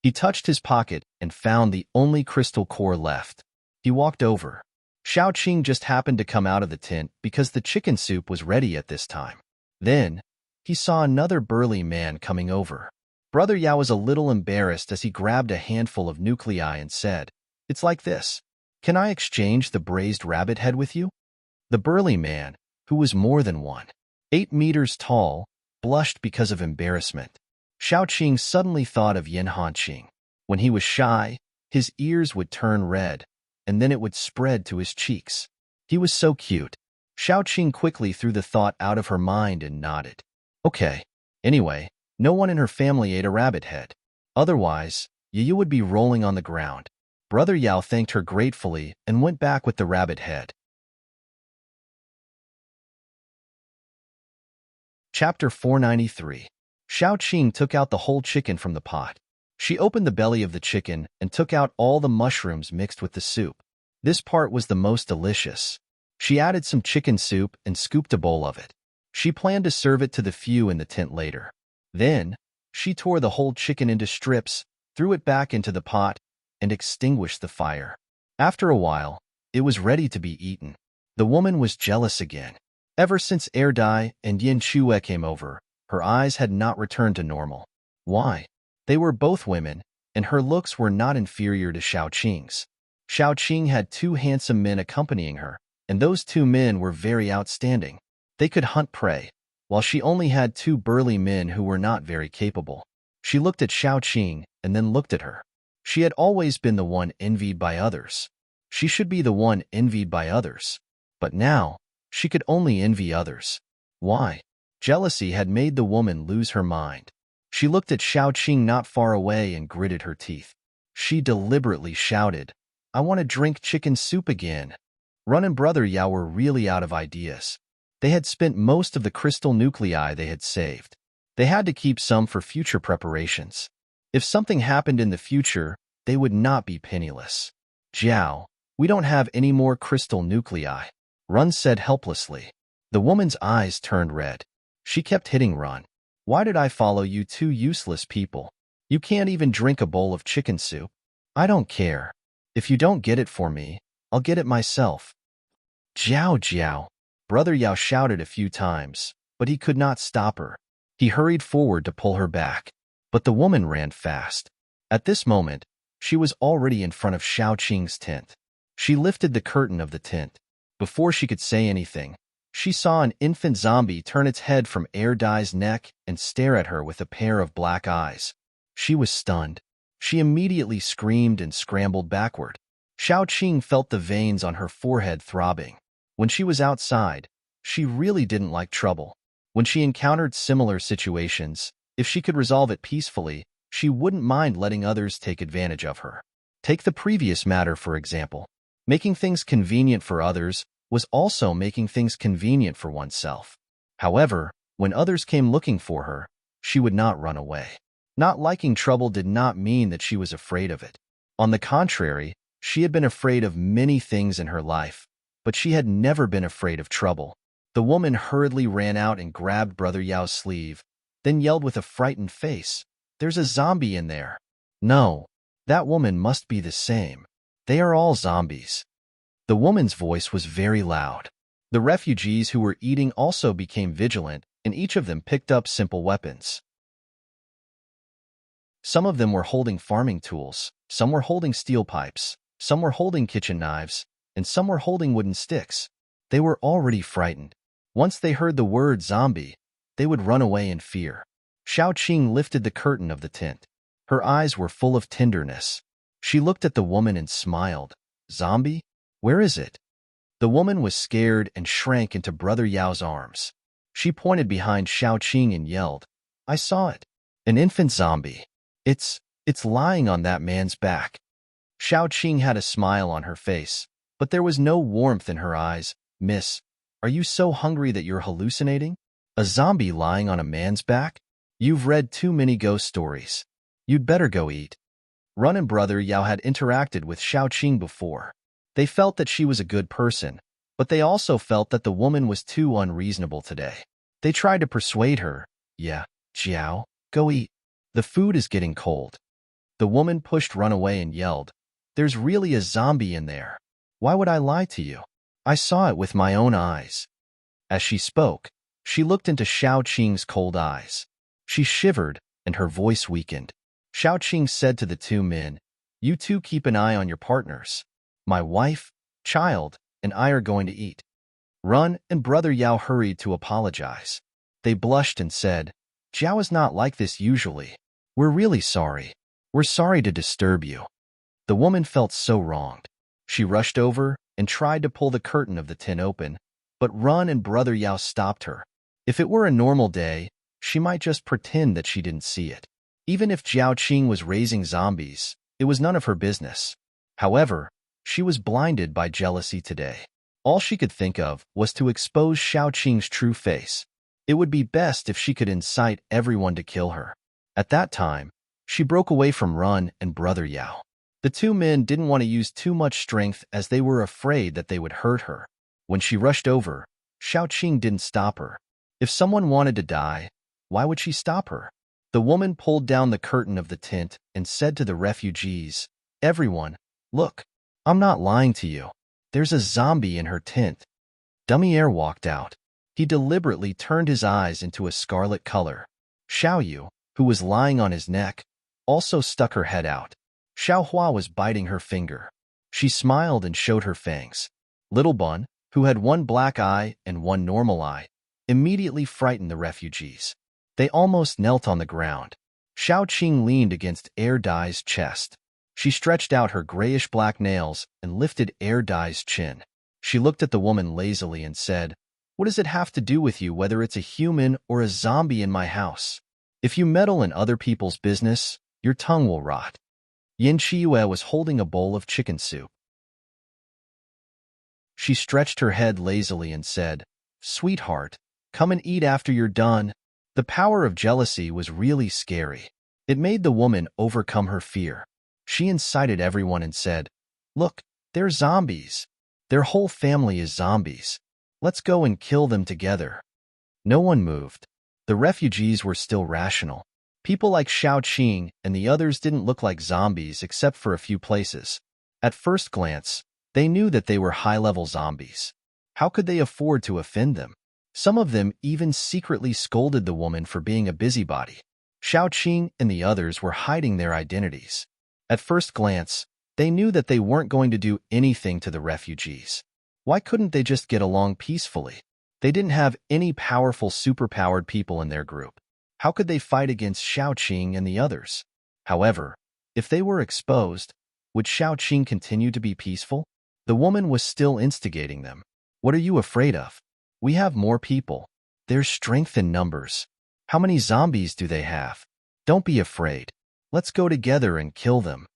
S1: He touched his pocket and found the only crystal core left. He walked over. Xiaoqing just happened to come out of the tent because the chicken soup was ready at this time. Then, he saw another burly man coming over. Brother Yao was a little embarrassed as he grabbed a handful of nuclei and said, "It's like this. Can I exchange the braised rabbit head with you?" The burly man, who was more than 1.8 meters tall, blushed because of embarrassment. Xiaoqing suddenly thought of Yan Hanqing. When he was shy, his ears would turn red, and then it would spread to his cheeks. He was so cute. Xiaoqing quickly threw the thought out of her mind and nodded. Okay. Anyway, no one in her family ate a rabbit head. Otherwise, Yu would be rolling on the ground. Brother Yao thanked her gratefully and went back with the rabbit head. Chapter 493. Xiaoqing took out the whole chicken from the pot. She opened the belly of the chicken and took out all the mushrooms mixed with the soup. This part was the most delicious. She added some chicken soup and scooped a bowl of it. She planned to serve it to the few in the tent later. Then, she tore the whole chicken into strips, threw it back into the pot, and extinguished the fire. After a while, it was ready to be eaten. The woman was jealous again. Ever since Erdai and Yin Chue came over, her eyes had not returned to normal. Why? They were both women, and her looks were not inferior to Xiaoqing's. Xiaoqing had two handsome men accompanying her, and those two men were very outstanding. They could hunt prey, while she only had two burly men who were not very capable. She looked at Xiaoqing and then looked at her. She had always been the one envied by others. She should be the one envied by others. But now, she could only envy others. Why? Jealousy had made the woman lose her mind. She looked at Xiaoqing not far away and gritted her teeth. She deliberately shouted, "I want to drink chicken soup again." Run and Brother Yao were really out of ideas. They had spent most of the crystal nuclei they had saved. They had to keep some for future preparations. If something happened in the future, they would not be penniless. "Jiao, we don't have any more crystal nuclei," Run said helplessly. The woman's eyes turned red. She kept hitting Run. "Why did I follow you two useless people? You can't even drink a bowl of chicken soup." "I don't care. If you don't get it for me, I'll get it myself. Jiao Jiao. Brother Yao shouted a few times, but he could not stop her. He hurried forward to pull her back, but the woman ran fast. At this moment, she was already in front of Xiaoqing's tent. She lifted the curtain of the tent. Before she could say anything, she saw an infant zombie turn its head from Dai's neck and stare at her with a pair of black eyes. She was stunned. She immediately screamed and scrambled backward. Xiaoqing felt the veins on her forehead throbbing. When she was outside, she really didn't like trouble. When she encountered similar situations, if she could resolve it peacefully, she wouldn't mind letting others take advantage of her. Take the previous matter, for example. Making things convenient for others was also making things convenient for oneself. However, when others came looking for her, she would not run away. Not liking trouble did not mean that she was afraid of it. On the contrary, she had been afraid of many things in her life, but she had never been afraid of trouble. The woman hurriedly ran out and grabbed Brother Yao's sleeve, then yelled with a frightened face, "There's a zombie in there." No, that woman must be the same. They are all zombies. The woman's voice was very loud. The refugees who were eating also became vigilant, and each of them picked up simple weapons. Some of them were holding farming tools, some were holding steel pipes, some were holding kitchen knives, and some were holding wooden sticks. They were already frightened. Once they heard the word zombie, they would run away in fear. Xiaoqing lifted the curtain of the tent. Her eyes were full of tenderness. She looked at the woman and smiled. "Zombie? Where is it?" The woman was scared and shrank into Brother Yao's arms. She pointed behind Xiaoqing and yelled, "I saw it. An infant zombie. It's lying on that man's back." Xiaoqing had a smile on her face, but there was no warmth in her eyes. "Miss, are you so hungry that you're hallucinating? A zombie lying on a man's back? You've read too many ghost stories. You'd better go eat." Run and Brother Yao had interacted with Xiaoqing before. They felt that she was a good person, but they also felt that the woman was too unreasonable today. They tried to persuade her. "Yeah, Jiao, go eat. The food is getting cold." The woman pushed Run away and yelled, "There's really a zombie in there. Why would I lie to you? I saw it with my own eyes." As she spoke, she looked into Xiaoqing's cold eyes. She shivered, and her voice weakened. Xiaoqing said to the two men, "You two keep an eye on your partners. My wife, child, and I are going to eat." Run and Brother Yao hurried to apologize. They blushed and said, "Jiao is not like this usually. We're really sorry. We're sorry to disturb you." The woman felt so wronged. She rushed over and tried to pull the curtain of the tent open, but Run and Brother Yao stopped her. If it were a normal day, she might just pretend that she didn't see it. Even if Xiaoqing was raising zombies, it was none of her business. However, she was blinded by jealousy today. All she could think of was to expose Xiaoqing's true face. It would be best if she could incite everyone to kill her. At that time, she broke away from Run and Brother Yao. The two men didn't want to use too much strength as they were afraid that they would hurt her. When she rushed over, Xiaoqing didn't stop her. If someone wanted to die, why would she stop her? The woman pulled down the curtain of the tent and said to the refugees, "Everyone, look, I'm not lying to you. There's a zombie in her tent." Dumier walked out. He deliberately turned his eyes into a scarlet color. Xiaoyu, who was lying on his neck, also stuck her head out. Xiaohua was biting her finger. She smiled and showed her fangs. Little Bun, who had one black eye and one normal eye, immediately frightened the refugees. They almost knelt on the ground. Xiaoqing leaned against Dai's chest. She stretched out her grayish-black nails and lifted Dai's chin. She looked at the woman lazily and said, "What does it have to do with you whether it's a human or a zombie in my house? If you meddle in other people's business, your tongue will rot." Yin Chiyue was holding a bowl of chicken soup. She stretched her head lazily and said, "Sweetheart, come and eat after you're done." The power of jealousy was really scary. It made the woman overcome her fear. She incited everyone and said, "Look, they're zombies. Their whole family is zombies. Let's go and kill them together." No one moved. The refugees were still rational. People like Xiaoqing and the others didn't look like zombies except for a few places. At first glance, they knew that they were high-level zombies. How could they afford to offend them? Some of them even secretly scolded the woman for being a busybody. Xiaoqing and the others were hiding their identities. At first glance, they knew that they weren't going to do anything to the refugees. Why couldn't they just get along peacefully? They didn't have any powerful, superpowered people in their group. How could they fight against Xiaoqing and the others? However, if they were exposed, would Xiaoqing continue to be peaceful? The woman was still instigating them. What are you afraid of? We have more people. There's strength in numbers. How many zombies do they have? Don't be afraid. Let's go together and kill them.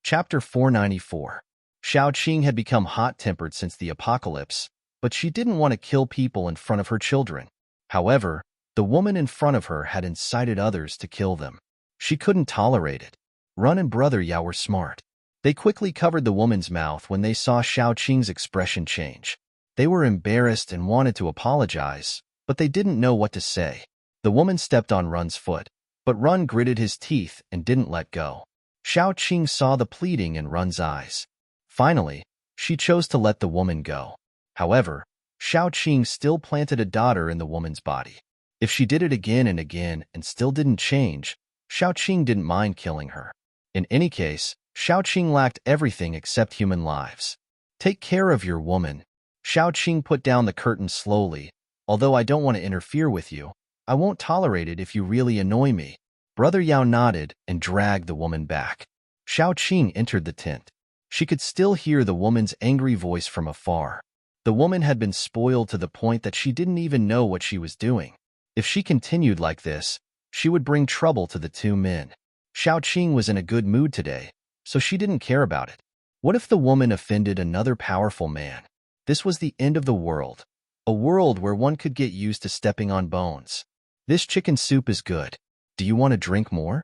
S1: Chapter 494. Xiaoqing had become hot-tempered since the apocalypse, but she didn't want to kill people in front of her children. However, the woman in front of her had incited others to kill them. She couldn't tolerate it. Run and Brother Yao were smart. They quickly covered the woman's mouth when they saw Xiaoqing's expression change. They were embarrassed and wanted to apologize, but they didn't know what to say. The woman stepped on Run's foot, but Run gritted his teeth and didn't let go. Xiaoqing saw the pleading in Run's eyes. Finally, she chose to let the woman go. However, Xiaoqing still planted a daughter in the woman's body. If she did it again and again and still didn't change, Xiaoqing didn't mind killing her. In any case, Xiaoqing lacked everything except human lives. Take care of your woman. Xiaoqing put down the curtain slowly. Although I don't want to interfere with you, I won't tolerate it if you really annoy me. Brother Yao nodded and dragged the woman back. Xiaoqing entered the tent. She could still hear the woman's angry voice from afar. The woman had been spoiled to the point that she didn't even know what she was doing. If she continued like this, she would bring trouble to the two men. Xiaoqing was in a good mood today, so she didn't care about it. What if the woman offended another powerful man? This was the end of the world, a world where one could get used to stepping on bones. This chicken soup is good. Do you want to drink more?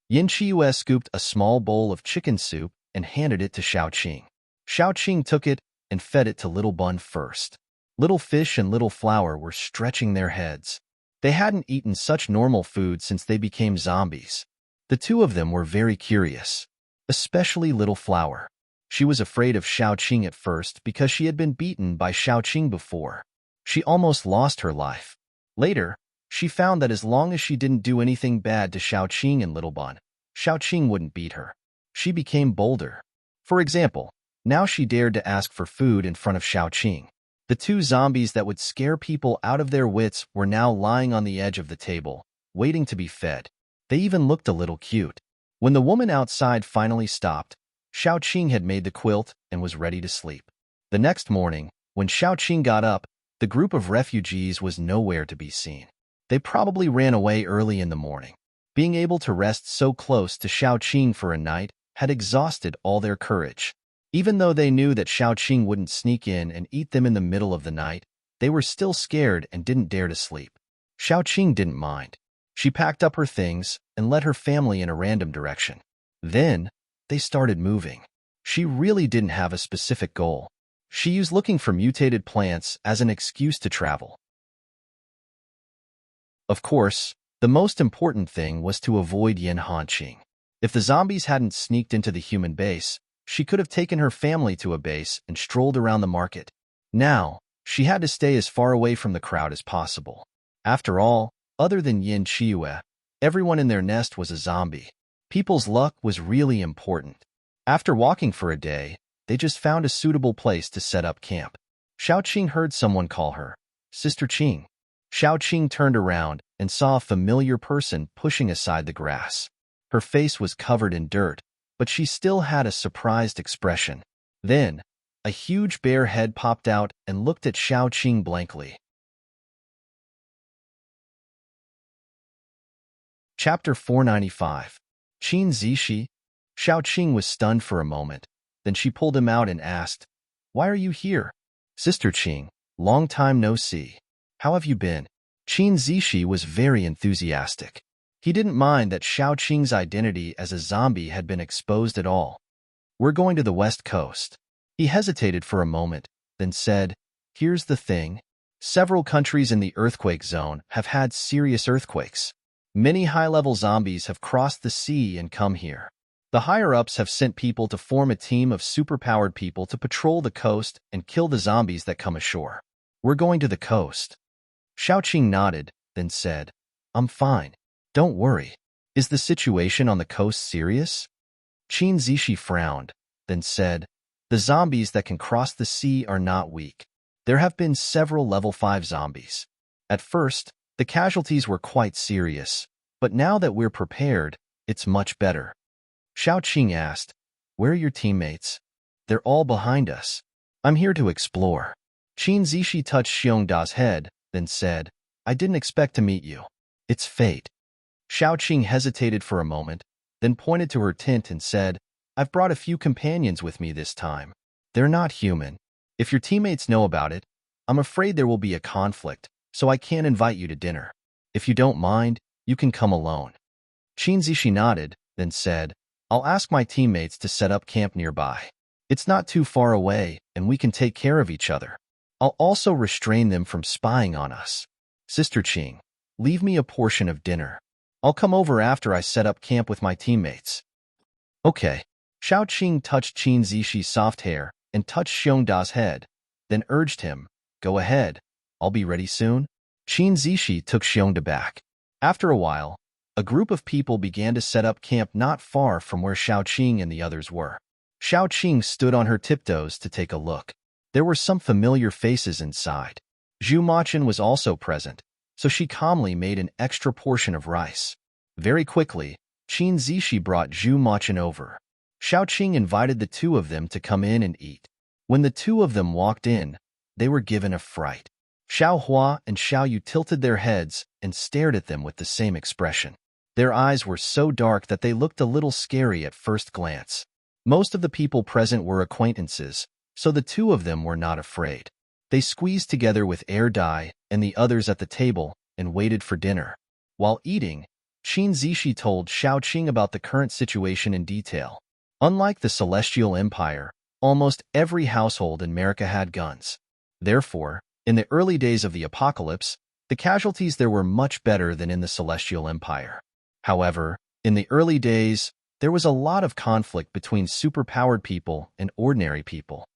S1: Yin Qiue scooped a small bowl of chicken soup and handed it to Xiaoqing. Xiaoqing took it and fed it to Little Bun first. Little Fish and Little Flower were stretching their heads. They hadn't eaten such normal food since they became zombies. The two of them were very curious, especially Little Flower. She was afraid of Xiaoqing at first because she had been beaten by Xiaoqing before. She almost lost her life. Later, she found that as long as she didn't do anything bad to Xiaoqing and Little Bun, Xiaoqing wouldn't beat her. She became bolder. For example, now she dared to ask for food in front of Xiaoqing. The two zombies that would scare people out of their wits were now lying on the edge of the table, waiting to be fed. They even looked a little cute. When the woman outside finally stopped, Xiaoqing had made the quilt and was ready to sleep. The next morning, when Xiaoqing got up, the group of refugees was nowhere to be seen. They probably ran away early in the morning. Being able to rest so close to Xiaoqing for a night had exhausted all their courage. Even though they knew that Xiaoqing wouldn't sneak in and eat them in the middle of the night, they were still scared and didn't dare to sleep. Xiaoqing didn't mind. She packed up her things and led her family in a random direction. Then, they started moving. She really didn't have a specific goal. She used looking for mutated plants as an excuse to travel. Of course, the most important thing was to avoid Yin Hanqing. If the zombies hadn't sneaked into the human base, she could have taken her family to a base and strolled around the market. Now, she had to stay as far away from the crowd as possible. After all, other than Yin Qiue, everyone in their nest was a zombie. People's luck was really important. After walking for a day, they just found a suitable place to set up camp. Xiaoqing heard someone call her, Sister Qing. Xiaoqing turned around and saw a familiar person pushing aside the grass. Her face was covered in dirt, but she still had a surprised expression. Then, a huge bear head popped out and looked at Xiaoqing blankly. Chapter 495. Qin Zishi. Xiaoqing was stunned for a moment. Then she pulled him out and asked, "Why are you here?" "Sister Qing, long time no see. How have you been?" Qin Zishi was very enthusiastic. He didn't mind that Xiaoqing's identity as a zombie had been exposed at all. "We're going to the West Coast." He hesitated for a moment, then said, "Here's the thing. Several countries in the earthquake zone have had serious earthquakes. Many high-level zombies have crossed the sea and come here. The higher-ups have sent people to form a team of superpowered people to patrol the coast and kill the zombies that come ashore. We're going to the coast. Xiaoqing nodded, then said, I'm fine. Don't worry. Is the situation on the coast serious? Qin Zishi frowned, then said, the zombies that can cross the sea are not weak. There have been several level 5 zombies. At first, the casualties were quite serious, but now that we're prepared, it's much better. Xiaoqing asked, where are your teammates? They're all behind us. I'm here to explore. Qin Zishi touched Xiongda's head, then said, I didn't expect to meet you. It's fate. Xiaoqing hesitated for a moment, then pointed to her tent and said, I've brought a few companions with me this time. They're not human. If your teammates know about it, I'm afraid there will be a conflict, so I can't invite you to dinner. If you don't mind, you can come alone. Qin Zishi nodded, then said, I'll ask my teammates to set up camp nearby. It's not too far away, and we can take care of each other. I'll also restrain them from spying on us. Sister Qing, leave me a portion of dinner. I'll come over after I set up camp with my teammates. Okay. Xiaoqing touched Qin Zishi's soft hair and touched Xiongda's head, then urged him, Go ahead. I'll be ready soon. Qin Zishi took Xiongda back. After a while, a group of people began to set up camp not far from where Xiaoqing and the others were. Xiaoqing stood on her tiptoes to take a look. There were some familiar faces inside. Zhu Machin was also present, so she calmly made an extra portion of rice. Very quickly, Qin Zishi brought Zhu Machin over. Xiaoqing invited the two of them to come in and eat. When the two of them walked in, they were given a fright. Xiao Hua and Xiao Yu tilted their heads and stared at them with the same expression. Their eyes were so dark that they looked a little scary at first glance. Most of the people present were acquaintances, so the two of them were not afraid. They squeezed together with Air Dai and the others at the table and waited for dinner. While eating, Qin Zishi told Xiaoqing about the current situation in detail. Unlike the Celestial Empire, almost every household in America had guns. Therefore, in the early days of the apocalypse, the casualties there were much better than in the Celestial Empire. However, in the early days, there was a lot of conflict between superpowered people and ordinary people.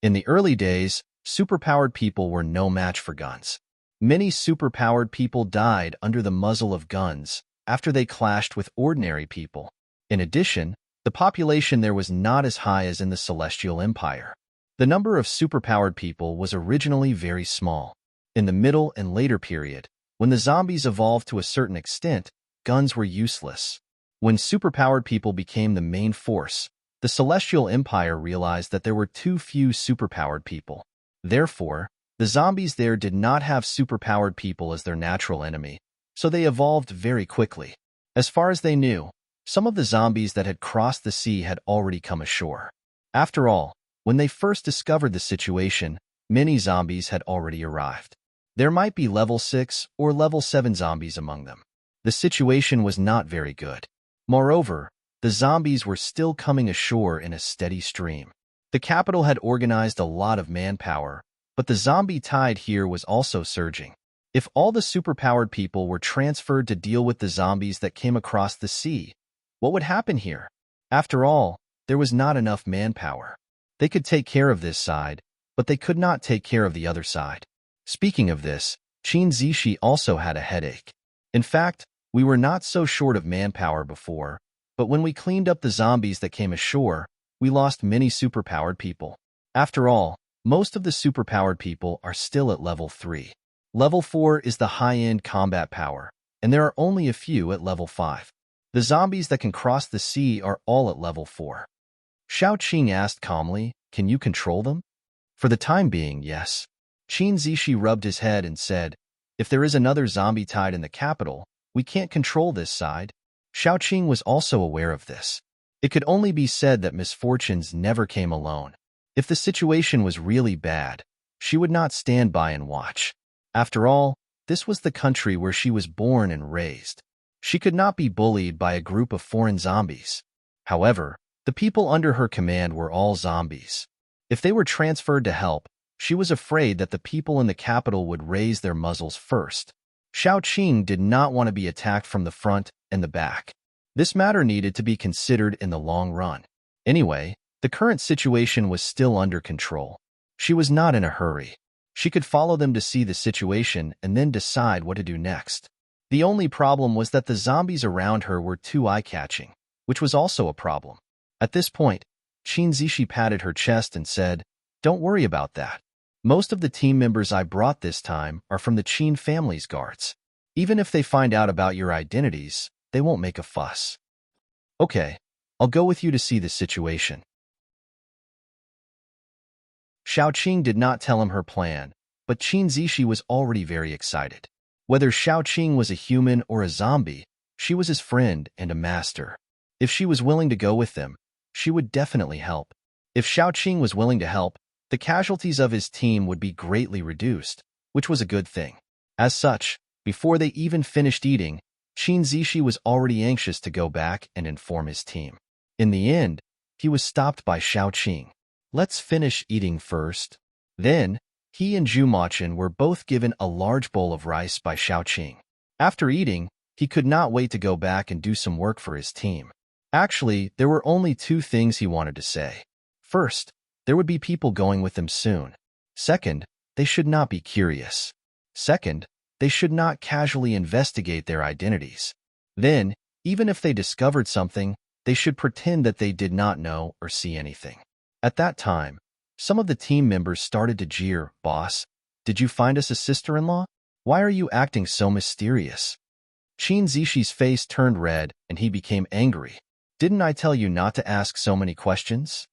S1: In the early days, superpowered people were no match for guns. Many superpowered people died under the muzzle of guns after they clashed with ordinary people. In addition, the population there was not as high as in the Celestial Empire. The number of superpowered people was originally very small. In the middle and later period, when the zombies evolved to a certain extent, guns were useless. When superpowered people became the main force, the Celestial Empire realized that there were too few superpowered people. Therefore, the zombies there did not have superpowered people as their natural enemy, so they evolved very quickly. As far as they knew, some of the zombies that had crossed the sea had already come ashore. After all, when they first discovered the situation, many zombies had already arrived. There might be level 6 or level 7 zombies among them. The situation was not very good. Moreover, the zombies were still coming ashore in a steady stream. The capital had organized a lot of manpower, but the zombie tide here was also surging. If all the superpowered people were transferred to deal with the zombies that came across the sea, what would happen here? After all, there was not enough manpower. They could take care of this side, but they could not take care of the other side. Speaking of this, Qin Zishi also had a headache. In fact, we were not so short of manpower before, but when we cleaned up the zombies that came ashore, we lost many superpowered people. After all, most of the superpowered people are still at level 3. Level 4 is the high-end combat power, and there are only a few at level 5. The zombies that can cross the sea are all at level 4. Xiaoqing asked calmly, Can you control them? For the time being, yes. Qin Zishi rubbed his head and said, If there is another zombie tide in the capital, we can't control this side. Xiaoqing was also aware of this. It could only be said that misfortunes never came alone. If the situation was really bad, she would not stand by and watch. After all, this was the country where she was born and raised. She could not be bullied by a group of foreign zombies. However, the people under her command were all zombies. If they were transferred to help, she was afraid that the people in the capital would raise their muzzles first. Xiaoqing did not want to be attacked from the front and the back. This matter needed to be considered in the long run. Anyway, the current situation was still under control. She was not in a hurry. She could follow them to see the situation and then decide what to do next. The only problem was that the zombies around her were too eye-catching, which was also a problem. At this point, Qin Zishi patted her chest and said, "Don't worry about that. Most of the team members I brought this time are from the Qin family's guards. Even if they find out about your identities, they won't make a fuss. Okay, I'll go with you to see the situation." Xiaoqing did not tell him her plan, but Qin Zishi was already very excited. Whether Xiaoqing was a human or a zombie, she was his friend and a master. If she was willing to go with them, she would definitely help. If Xiaoqing was willing to help, the casualties of his team would be greatly reduced, which was a good thing. As such, before they even finished eating, Qin Zishi was already anxious to go back and inform his team. In the end, he was stopped by Xiaoqing. "Let's finish eating first." Then, he and Zhumachin were both given a large bowl of rice by Xiaoqing. After eating, he could not wait to go back and do some work for his team. Actually, there were only two things he wanted to say. First, there would be people going with them soon. Second, they should not be curious. Second, they should not casually investigate their identities. Then, even if they discovered something, they should pretend that they did not know or see anything. At that time, some of the team members started to jeer, "Boss, did you find us a sister-in-law? Why are you acting so mysterious?" Qin Zishi's face turned red and he became angry. "Didn't I tell you not to ask so many questions?"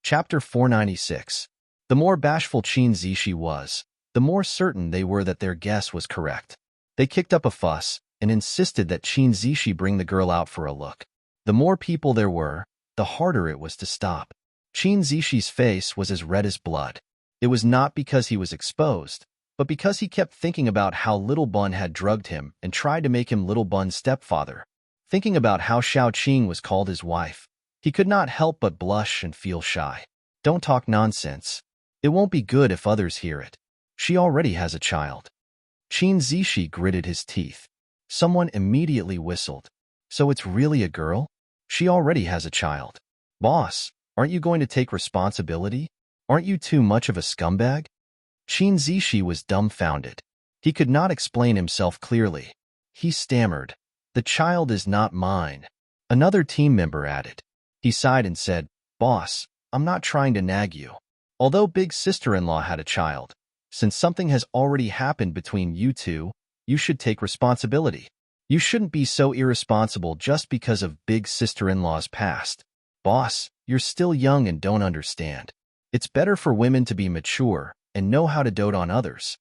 S1: Chapter 496. The more bashful Qin Zishi was, the more certain they were that their guess was correct. They kicked up a fuss and insisted that Qin Zishi bring the girl out for a look. The more people there were, the harder it was to stop. Qin Zishi's face was as red as blood. It was not because he was exposed, but because he kept thinking about how Little Bun had drugged him and tried to make him Little Bun's stepfather. Thinking about how Xiaoqing was called his wife, he could not help but blush and feel shy. "Don't talk nonsense. It won't be good if others hear it. She already has a child." Qin Zishi gritted his teeth. Someone immediately whistled. "So it's really a girl? She already has a child. Boss, aren't you going to take responsibility? Aren't you too much of a scumbag?" Qin Zishi was dumbfounded. He could not explain himself clearly. He stammered, "The child is not mine." Another team member added. He sighed and said, "Boss, I'm not trying to nag you. Although big sister-in-law had a child, since something has already happened between you two, you should take responsibility. You shouldn't be so irresponsible just because of big sister-in-law's past. Boss, you're still young and don't understand. It's better for women to be mature and know how to dote on others."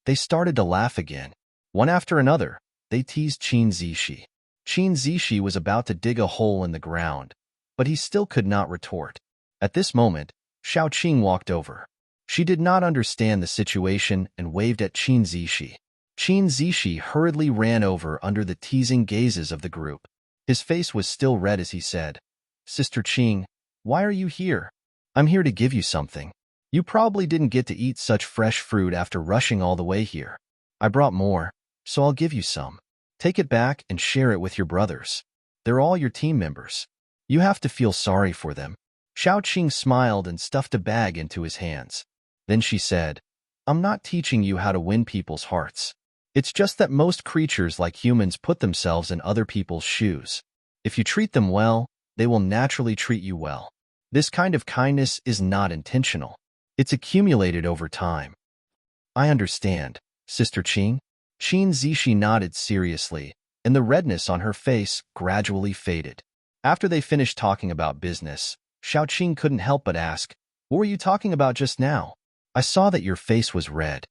S1: They started to laugh again. One after another, they teased Qin Zishi. Qin Zishi was about to dig a hole in the ground, but he still could not retort. At this moment, Xiaoqing walked over. She did not understand the situation and waved at Qin Zishi. Qin Zishi hurriedly ran over under the teasing gazes of the group. His face was still red as he said, "Sister Qing, why are you here? I'm here to give you something. You probably didn't get to eat such fresh fruit after rushing all the way here. I brought more, so I'll give you some. Take it back and share it with your brothers. They're all your team members. You have to feel sorry for them." Xiaoqing smiled and stuffed a bag into his hands. Then she said, "I'm not teaching you how to win people's hearts. It's just that most creatures like humans put themselves in other people's shoes. If you treat them well, they will naturally treat you well. This kind of kindness is not intentional. It's accumulated over time." "I understand, Sister Qing." Qin Zishi nodded seriously, and the redness on her face gradually faded. After they finished talking about business, Xiaoqing couldn't help but ask, "What were you talking about just now? I saw that your face was red."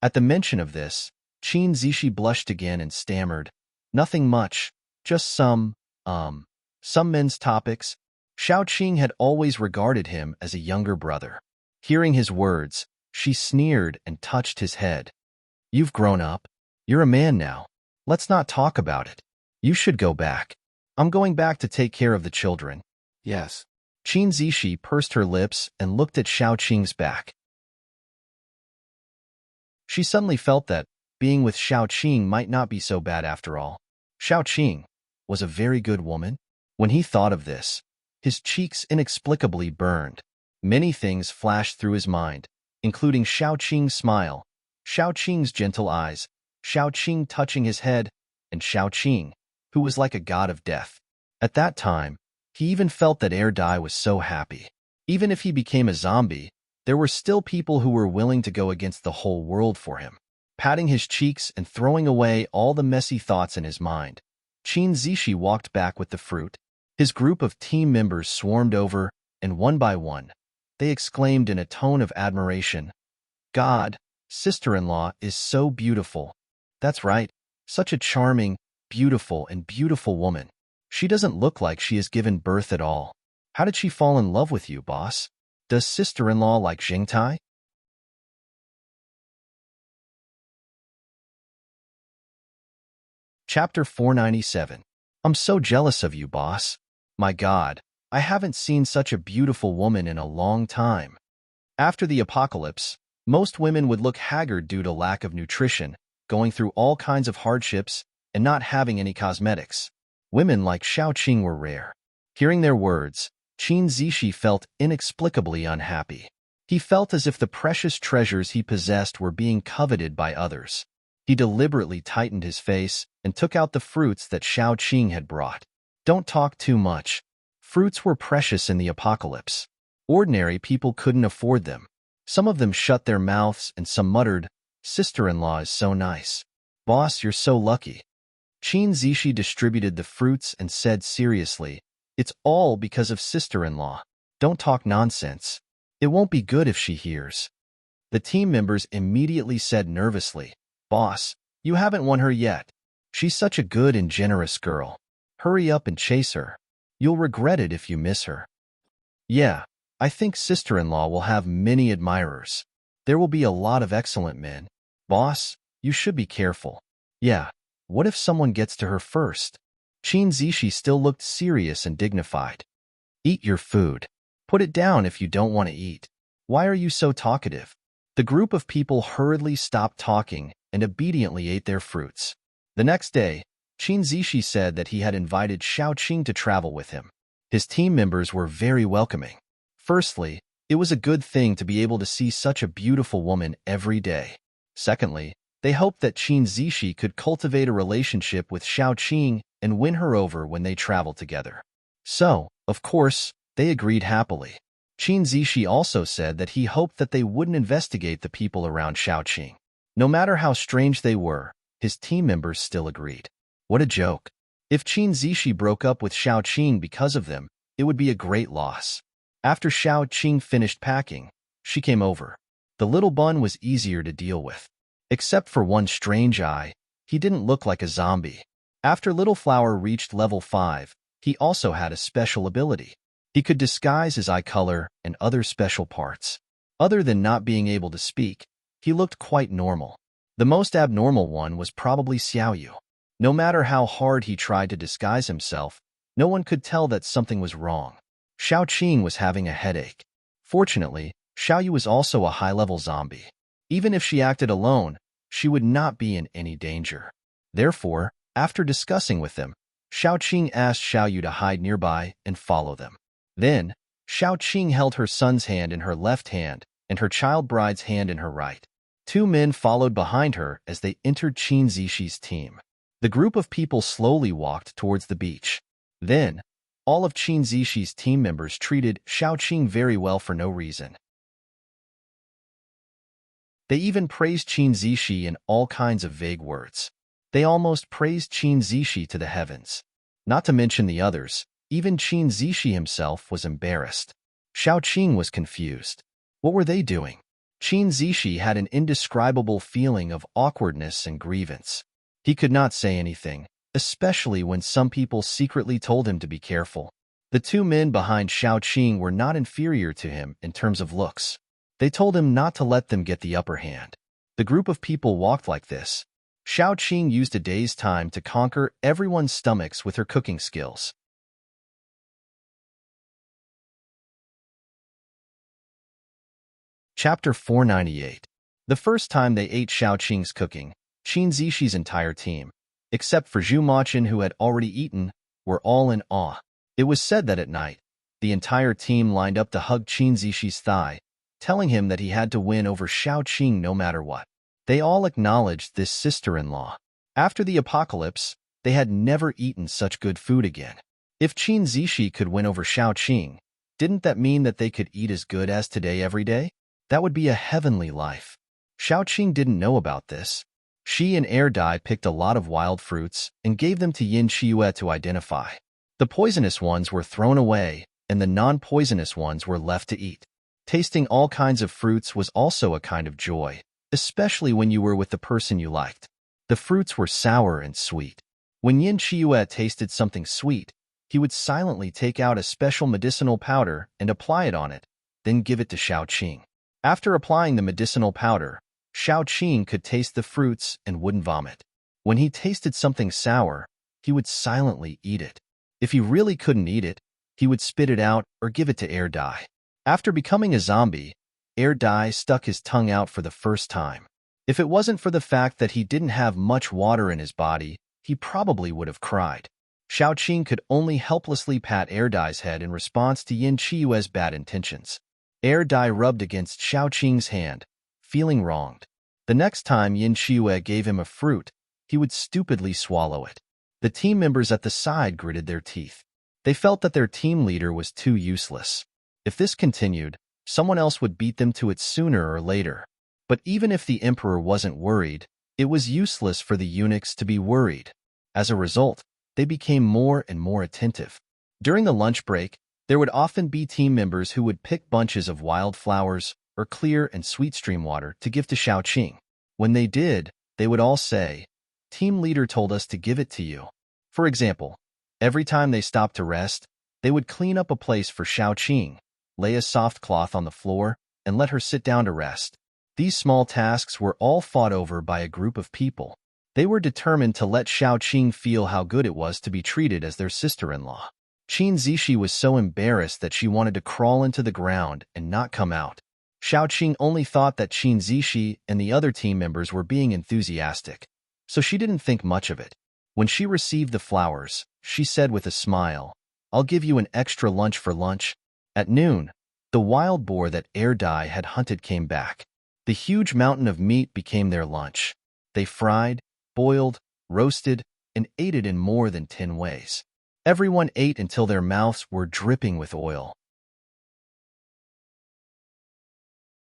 S1: At the mention of this, Qin Zishi blushed again and stammered, "Nothing much, just some men's topics." Xiaoqing had always regarded him as a younger brother. Hearing his words, she sneered and touched his head. "You've grown up. You're a man now. Let's not talk about it. You should go back. I'm going back to take care of the children."
S2: Yes.
S1: Qin Zishi pursed her lips and looked at Xiaoqing's back. She suddenly felt that being with Xiaoqing might not be so bad after all. Xiaoqing was a very good woman. When he thought of this, his cheeks inexplicably burned. Many things flashed through his mind, including Xiaoqing's smile, Xiaoqing's gentle eyes, Xiaoqing touching his head, and Xiaoqing, who was like a god of death. At that time, he even felt that Dai was so happy. Even if he became a zombie, there were still people who were willing to go against the whole world for him. Patting his cheeks and throwing away all the messy thoughts in his mind, Qin Zishi walked back with the fruit. His group of team members swarmed over, and one by one, they exclaimed in a tone of admiration, "God, sister-in-law is so beautiful." That's right, such a charming, beautiful woman. She doesn't look like she has given birth at all. How did she fall in love with you, boss? Does sister-in-law like Jingtai? Chapter 497. I'm so jealous of you, boss. My God, I haven't seen such a beautiful woman in a long time. After the apocalypse, most women would look haggard due to lack of nutrition, going through all kinds of hardships, and not having any cosmetics. Women like Xiaoqing were rare. Hearing their words, Qin Zishi felt inexplicably unhappy. He felt as if the precious treasures he possessed were being coveted by others. He deliberately tightened his face and took out the fruits that Xiaoqing had brought. Don't talk too much. Fruits were precious in the apocalypse. Ordinary people couldn't afford them. Some of them shut their mouths and some muttered, "Sister-in-law is so nice. Boss, you're so lucky." Qin Zishi distributed the fruits and said seriously, "It's all because of sister-in-law. Don't talk nonsense. It won't be good if she hears." The team members immediately said nervously, "Boss, you haven't won her yet. She's such a good and generous girl. Hurry up and chase her. You'll regret it if you miss her." "Yeah, I think sister-in-law will have many admirers. There will be a lot of excellent men. Boss, you should be careful. Yeah, what if someone gets to her first?" Qin Zishi still looked serious and dignified. "Eat your food. Put it down if you don't want to eat. Why are you so talkative?" The group of people hurriedly stopped talking and obediently ate their fruits. The next day, Qin Zishi said that he had invited Xiaoqing to travel with him. His team members were very welcoming. Firstly, it was a good thing to be able to see such a beautiful woman every day. Secondly, they hoped that Qin Zishi could cultivate a relationship with Xiaoqing and win her over when they traveled together. So, of course, they agreed happily. Qin Zishi also said that he hoped that they wouldn't investigate the people around Xiaoqing. No matter how strange they were, his team members still agreed. What a joke. If Qin Zishi broke up with Xiaoqing because of them, it would be a great loss. After Xiaoqing finished packing, she came over. The little bun was easier to deal with. Except for one strange eye, he didn't look like a zombie. After Little Flower reached level 5, he also had a special ability. He could disguise his eye color and other special parts. Other than not being able to speak, he looked quite normal. The most abnormal one was probably Xiaoyu. No matter how hard he tried to disguise himself, no one could tell that something was wrong. Xiaoqing was having a headache. Fortunately, Xiaoyu was also a high-level zombie. Even if she acted alone, she would not be in any danger. Therefore, after discussing with them, Xiaoqing asked Xiaoyu to hide nearby and follow them. Then, Xiaoqing held her son's hand in her left hand and her child bride's hand in her right. Two men followed behind her as they entered Qin Zishi's team. The group of people slowly walked towards the beach. Then, all of Qin Zishi's team members treated Xiaoqing very well for no reason. They even praised Qin Zishi in all kinds of vague words. They almost praised Qin Zishi to the heavens. Not to mention the others, even Qin Zishi himself was embarrassed. Xiaoqing was confused. What were they doing? Qin Zishi had an indescribable feeling of awkwardness and grievance. He could not say anything, especially when some people secretly told him to be careful. The two men behind Xiaoqing were not inferior to him in terms of looks. They told him not to let them get the upper hand. The group of people walked like this. Xiaoqing used a day's time to conquer everyone's stomachs with her cooking skills. Chapter 498. The first time they ate Xiaoqing's cooking, Qin Zixi entire team, except for Zhu Maqin who had already eaten, were all in awe. It was said that at night, the entire team lined up to hug Qin Zixi's thigh, telling him that he had to win over Xiaoqing no matter what. They all acknowledged this sister-in-law. After the apocalypse, they had never eaten such good food again. If Qin Zixi could win over Xiaoqing, didn't that mean that they could eat as good as today every day? That would be a heavenly life. Xiaoqing didn't know about this. She and Air Dai picked a lot of wild fruits and gave them to Yin Qiue to identify. The poisonous ones were thrown away, and the non-poisonous ones were left to eat. Tasting all kinds of fruits was also a kind of joy, especially when you were with the person you liked. The fruits were sour and sweet. When Yin Qiue tasted something sweet, he would silently take out a special medicinal powder and apply it on it, then give it to Xiaoqing. After applying the medicinal powder, Xiaoqing could taste the fruits and wouldn't vomit. When he tasted something sour, he would silently eat it. If he really couldn't eat it, he would spit it out or give it to Air Dai. After becoming a zombie, Air Dai stuck his tongue out for the first time. If it wasn't for the fact that he didn't have much water in his body, he probably would have cried. Xiaoqing could only helplessly pat Air Dai's head in response to Yin Qiue's bad intentions. Air Dai rubbed against Xiaoqing's hand, feeling wronged. The next time Yin Qiue gave him a fruit, he would stupidly swallow it. The team members at the side gritted their teeth. They felt that their team leader was too useless. If this continued, someone else would beat them to it sooner or later. But even if the emperor wasn't worried, it was useless for the eunuchs to be worried. As a result, they became more and more attentive. During the lunch break, there would often be team members who would pick bunches of wild flowers or clear and sweet stream water to give to Xiaoqing. When they did, they would all say, "Team leader told us to give it to you." For example, every time they stopped to rest, they would clean up a place for Xiaoqing, lay a soft cloth on the floor, and let her sit down to rest. These small tasks were all fought over by a group of people. They were determined to let Xiaoqing feel how good it was to be treated as their sister-in-law. Qin Zixi was so embarrassed that she wanted to crawl into the ground and not come out. Xiaoqing only thought that Qin Zixi and the other team members were being enthusiastic, so she didn't think much of it. When she received the flowers, she said with a smile, "I'll give you an extra lunch for lunch." At noon, the wild boar that Air Dai had hunted came back. The huge mountain of meat became their lunch. They fried, boiled, roasted, and ate it in more than 10 ways. Everyone ate until their mouths were dripping with oil.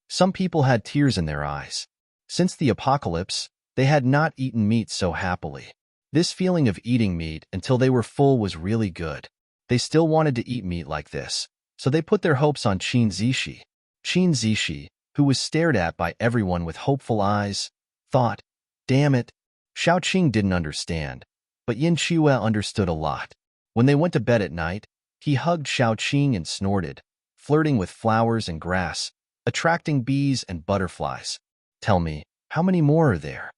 S1: Some people had tears in their eyes. Since the apocalypse, they had not eaten meat so happily. This feeling of eating meat until they were full was really good. They still wanted to eat meat like this, so they put their hopes on Qin Zixi. Qin Zixi, who was stared at by everyone with hopeful eyes, thought, "Damn it." Xiaoqing didn't understand, but Yin Qiue understood a lot. When they went to bed at night, he hugged Xiaoqing and snorted, flirting with flowers and grass, attracting bees and butterflies. "Tell me, how many more are there?"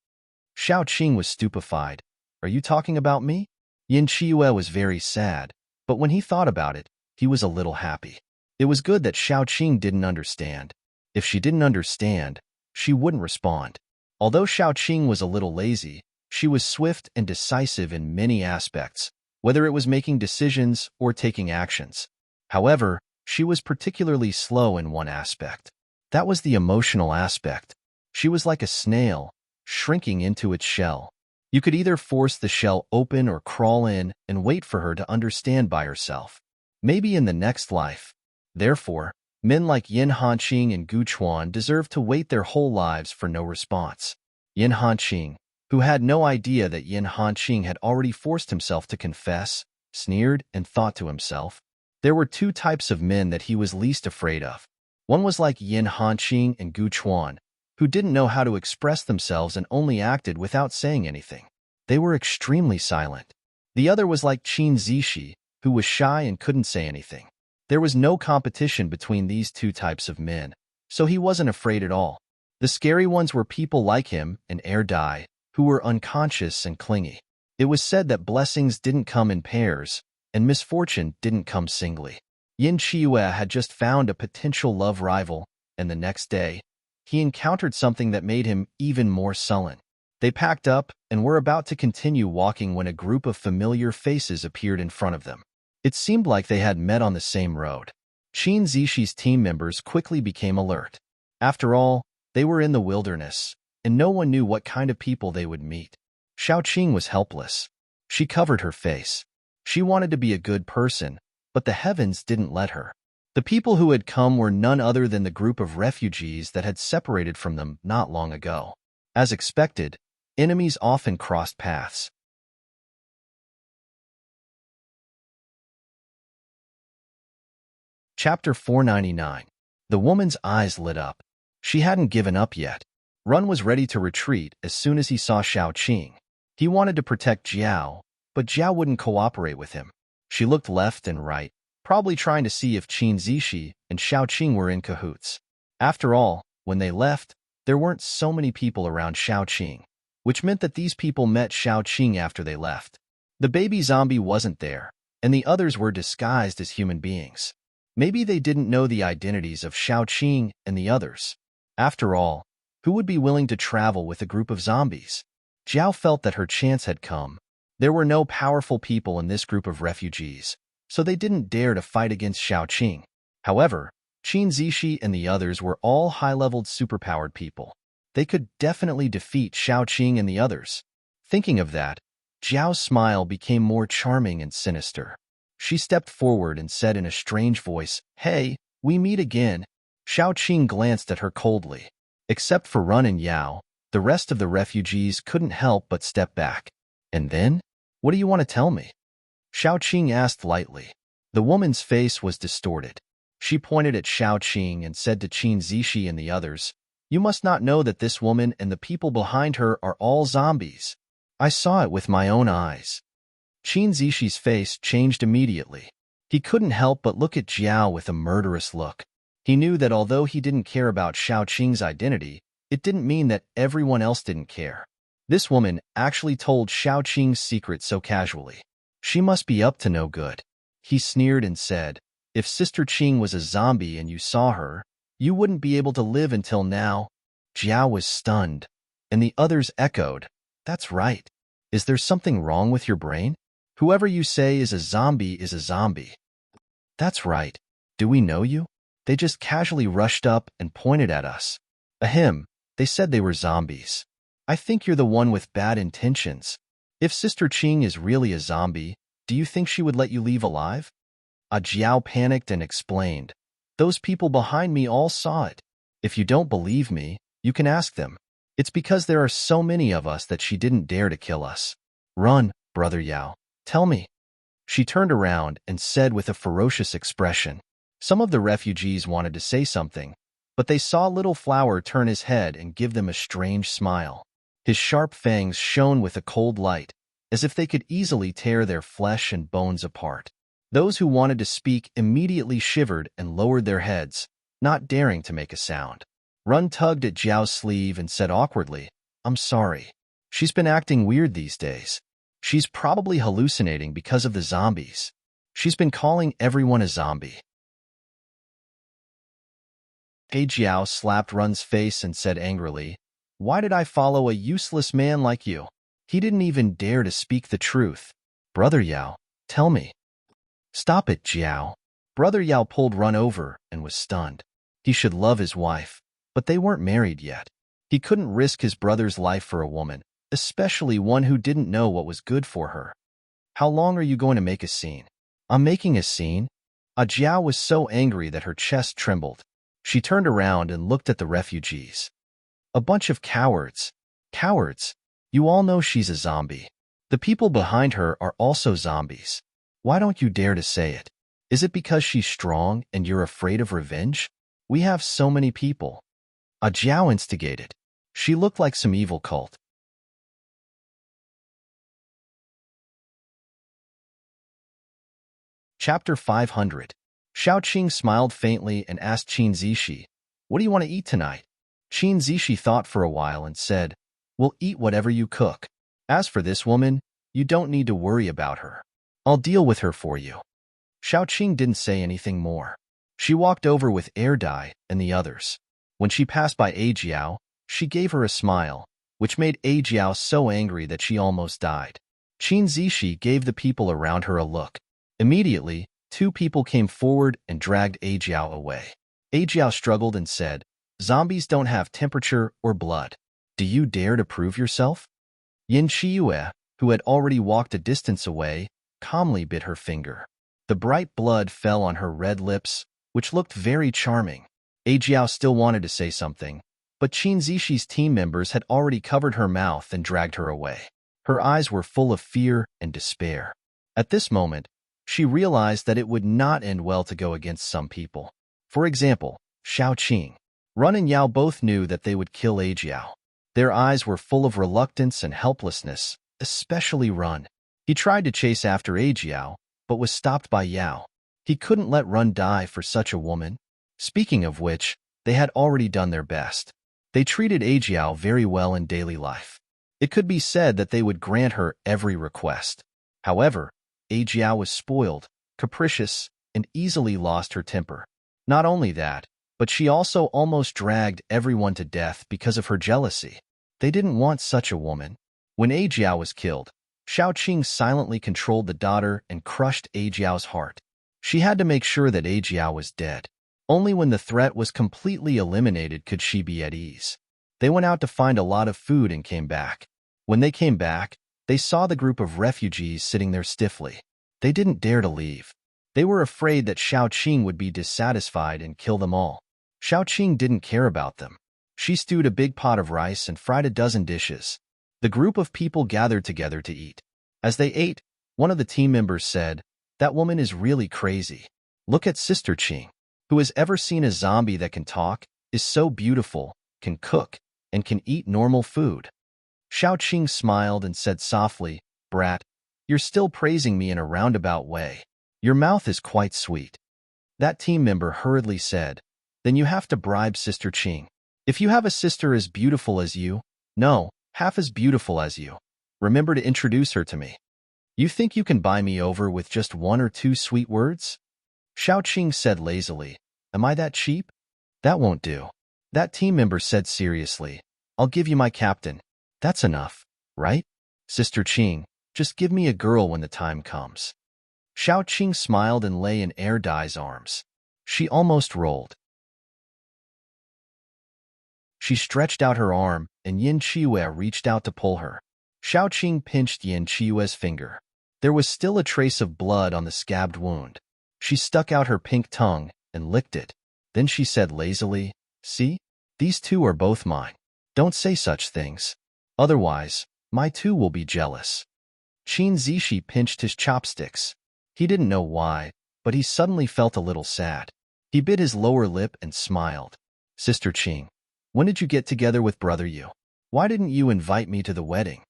S1: Xiaoqing was stupefied. "Are you talking about me?" Yin Qiue was very sad, but when he thought about it, he was a little happy. It was good that Xiaoqing didn't understand. If she didn't understand, she wouldn't respond. Although Xiaoqing was a little lazy, she was swift and decisive in many aspects, whether it was making decisions or taking actions. However, she was particularly slow in one aspect. That was the emotional aspect. She was like a snail, shrinking into its shell. You could either force the shell open or crawl in and wait for her to understand by herself. Maybe in the next life. Therefore, men like Yin Hanqing and Gu Chuan deserved to wait their whole lives for no response. Yin Hanqing, who had no idea that Yin Hanqing had already forced himself to confess, sneered and thought to himself. There were 2 types of men that he was least afraid of. One was like Yin Hanqing and Gu Chuan, who didn't know how to express themselves and only acted without saying anything. They were extremely silent. The other was like Qin Zixi, who was shy and couldn't say anything. There was no competition between these 2 types of men, so he wasn't afraid at all. The scary ones were people like him and Air Dai, who were unconscious and clingy. It was said that blessings didn't come in pairs, and misfortune didn't come singly. Yin Qiue had just found a potential love rival, and the next day, he encountered something that made him even more sullen. They packed up and were about to continue walking when a group of familiar faces appeared in front of them. It seemed like they had met on the same road. Qin Zishi's team members quickly became alert. After all, they were in the wilderness, and no one knew what kind of people they would meet. Xiaoqing was helpless. She covered her face. She wanted to be a good person, but the heavens didn't let her. The people who had come were none other than the group of refugees that had separated from them not long ago. As expected, enemies often crossed paths. Chapter 499. The woman's eyes lit up. She hadn't given up yet. Run was ready to retreat as soon as he saw Xiaoqing. He wanted to protect Jiao, but Jiao wouldn't cooperate with him. She looked left and right, probably trying to see if Qin Zishi and Xiaoqing were in cahoots. After all, when they left, there weren't so many people around Xiaoqing, which meant that these people met Xiaoqing after they left. The baby zombie wasn't there, and the others were disguised as human beings. Maybe they didn't know the identities of Xiaoqing and the others. After all, who would be willing to travel with a group of zombies? Jiao felt that her chance had come. There were no powerful people in this group of refugees, so they didn't dare to fight against Xiaoqing. However, Qin Zishi and the others were all high-leveled superpowered people. They could definitely defeat Xiaoqing and the others. Thinking of that, Jiao's smile became more charming and sinister. She stepped forward and said in a strange voice, "Hey, we meet again." Xiaoqing glanced at her coldly. Except for Run and Yao, the rest of the refugees couldn't help but step back. "And then? What do you want to tell me?" Xiaoqing asked lightly. The woman's face was distorted. She pointed at Xiaoqing and said to Qin Zishi and the others, "You must not know that this woman and the people behind her are all zombies. I saw it with my own eyes." Qin Zishi's face changed immediately. He couldn't help but look at Jiao with a murderous look. He knew that although he didn't care about Xiaoqing's identity, it didn't mean that everyone else didn't care. This woman actually told Xiaoqing's secret so casually. She must be up to no good. He sneered and said, "If Sister Qing was a zombie and you saw her, you wouldn't be able to live until now." Jiao was stunned, and the others echoed, "That's right. Is there something wrong with your brain? Whoever you say is a zombie is a zombie." "That's right. Do we know you? They just casually rushed up and pointed at us. Ahem, they said they were zombies. I think you're the one with bad intentions. If Sister Qing is really a zombie, do you think she would let you leave alive?" Jiao panicked and explained, "Those people behind me all saw it. If you don't believe me, you can ask them. It's because there are so many of us that she didn't dare to kill us. Run, Brother Yao. Tell me." She turned around and said with a ferocious expression. Some of the refugees wanted to say something, but they saw Little Flower turn his head and give them a strange smile. His sharp fangs shone with a cold light, as if they could easily tear their flesh and bones apart. Those who wanted to speak immediately shivered and lowered their heads, not daring to make a sound. Run tugged at Jiao's sleeve and said awkwardly, "I'm sorry. She's been acting weird these days. She's probably hallucinating because of the zombies. She's been calling everyone a zombie." Jiao slapped Run's face and said angrily, "Why did I follow a useless man like you? He didn't even dare to speak the truth. Brother Yao, tell me." "Stop it, Jiao." Brother Yao pulled Run over and was stunned. He should love his wife, but they weren't married yet. He couldn't risk his brother's life for a woman, especially one who didn't know what was good for her. "How long are you going to make a scene?" "I'm making a scene?" Jiao was so angry that her chest trembled. She turned around and looked at the refugees. "A bunch of cowards. Cowards. You all know she's a zombie. The people behind her are also zombies. Why don't you dare to say it? Is it because she's strong and you're afraid of revenge? We have so many people." Jiao instigated. She looked like some evil cult. Chapter 500. Xiaoqing smiled faintly and asked Qin Zishi, "What do you want to eat tonight?" Qin Zishi thought for a while and said, "We'll eat whatever you cook. As for this woman, you don't need to worry about her. I'll deal with her for you." Xiaoqing didn't say anything more. She walked over with Air Dye and the others. When she passed by Ajiao, she gave her a smile, which made Ajiao so angry that she almost died. Qin Zishi gave the people around her a look. Immediately, two people came forward and dragged Ajiao away. Ajiao struggled and said, "Zombies don't have temperature or blood. Do you dare to prove yourself?" Yin Chiyue, who had already walked a distance away, calmly bit her finger. The bright blood fell on her red lips, which looked very charming. Ajiao still wanted to say something, but Qin Zishi's team members had already covered her mouth and dragged her away. Her eyes were full of fear and despair. At this moment, she realized that it would not end well to go against some people. For example, Xiaoqing. Run and Yao both knew that they would kill Ajiao. Their eyes were full of reluctance and helplessness, especially Run. He tried to chase after Ajiao, but was stopped by Yao. He couldn't let Run die for such a woman. Speaking of which, they had already done their best. They treated Ajiao very well in daily life. It could be said that they would grant her every request. However, Ajiao was spoiled, capricious, and easily lost her temper. Not only that, but she also almost dragged everyone to death because of her jealousy. They didn't want such a woman. When Ajiao was killed, Xiaoqing silently controlled the daughter and crushed Ajiao's heart. She had to make sure that Ajiao was dead. Only when the threat was completely eliminated could she be at ease. They went out to find a lot of food and came back. When they came back, they saw the group of refugees sitting there stiffly. They didn't dare to leave. They were afraid that Xiaoqing would be dissatisfied and kill them all. Xiaoqing didn't care about them. She stewed a big pot of rice and fried a dozen dishes. The group of people gathered together to eat. As they ate, one of the team members said, "That woman is really crazy. Look at Sister Qing. Who has ever seen a zombie that can talk, is so beautiful, can cook, and can eat normal food?" Xiaoqing smiled and said softly, "Brat, you're still praising me in a roundabout way. Your mouth is quite sweet." That team member hurriedly said, "Then you have to bribe Sister Qing. If you have a sister as beautiful as you, no, half as beautiful as you, remember to introduce her to me. You think you can buy me over with just one or two sweet words?" Xiaoqing said lazily, "Am I that cheap? That won't do." That team member said seriously, "I'll give you my captain. That's enough, right? Sister Qing, just give me a girl when the time comes." Xiaoqing smiled and lay in Dai's arms. She almost rolled. She stretched out her arm, and Yin Chiyue reached out to pull her. Xiaoqing pinched Yin Chiyue's finger. There was still a trace of blood on the scabbed wound. She stuck out her pink tongue and licked it. Then she said lazily, "See? These two are both mine. Don't say such things. Otherwise, my two will be jealous." Qin Zishi pinched his chopsticks. He didn't know why, but he suddenly felt a little sad. He bit his lower lip and smiled. "Sister Qing, when did you get together with Brother Yu? Why didn't you invite me to the wedding?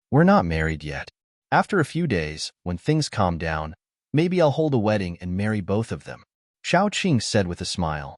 S1: We're not married yet. After a few days, when things calm down, maybe I'll hold a wedding and marry both of them," Xiaoqing said with a smile.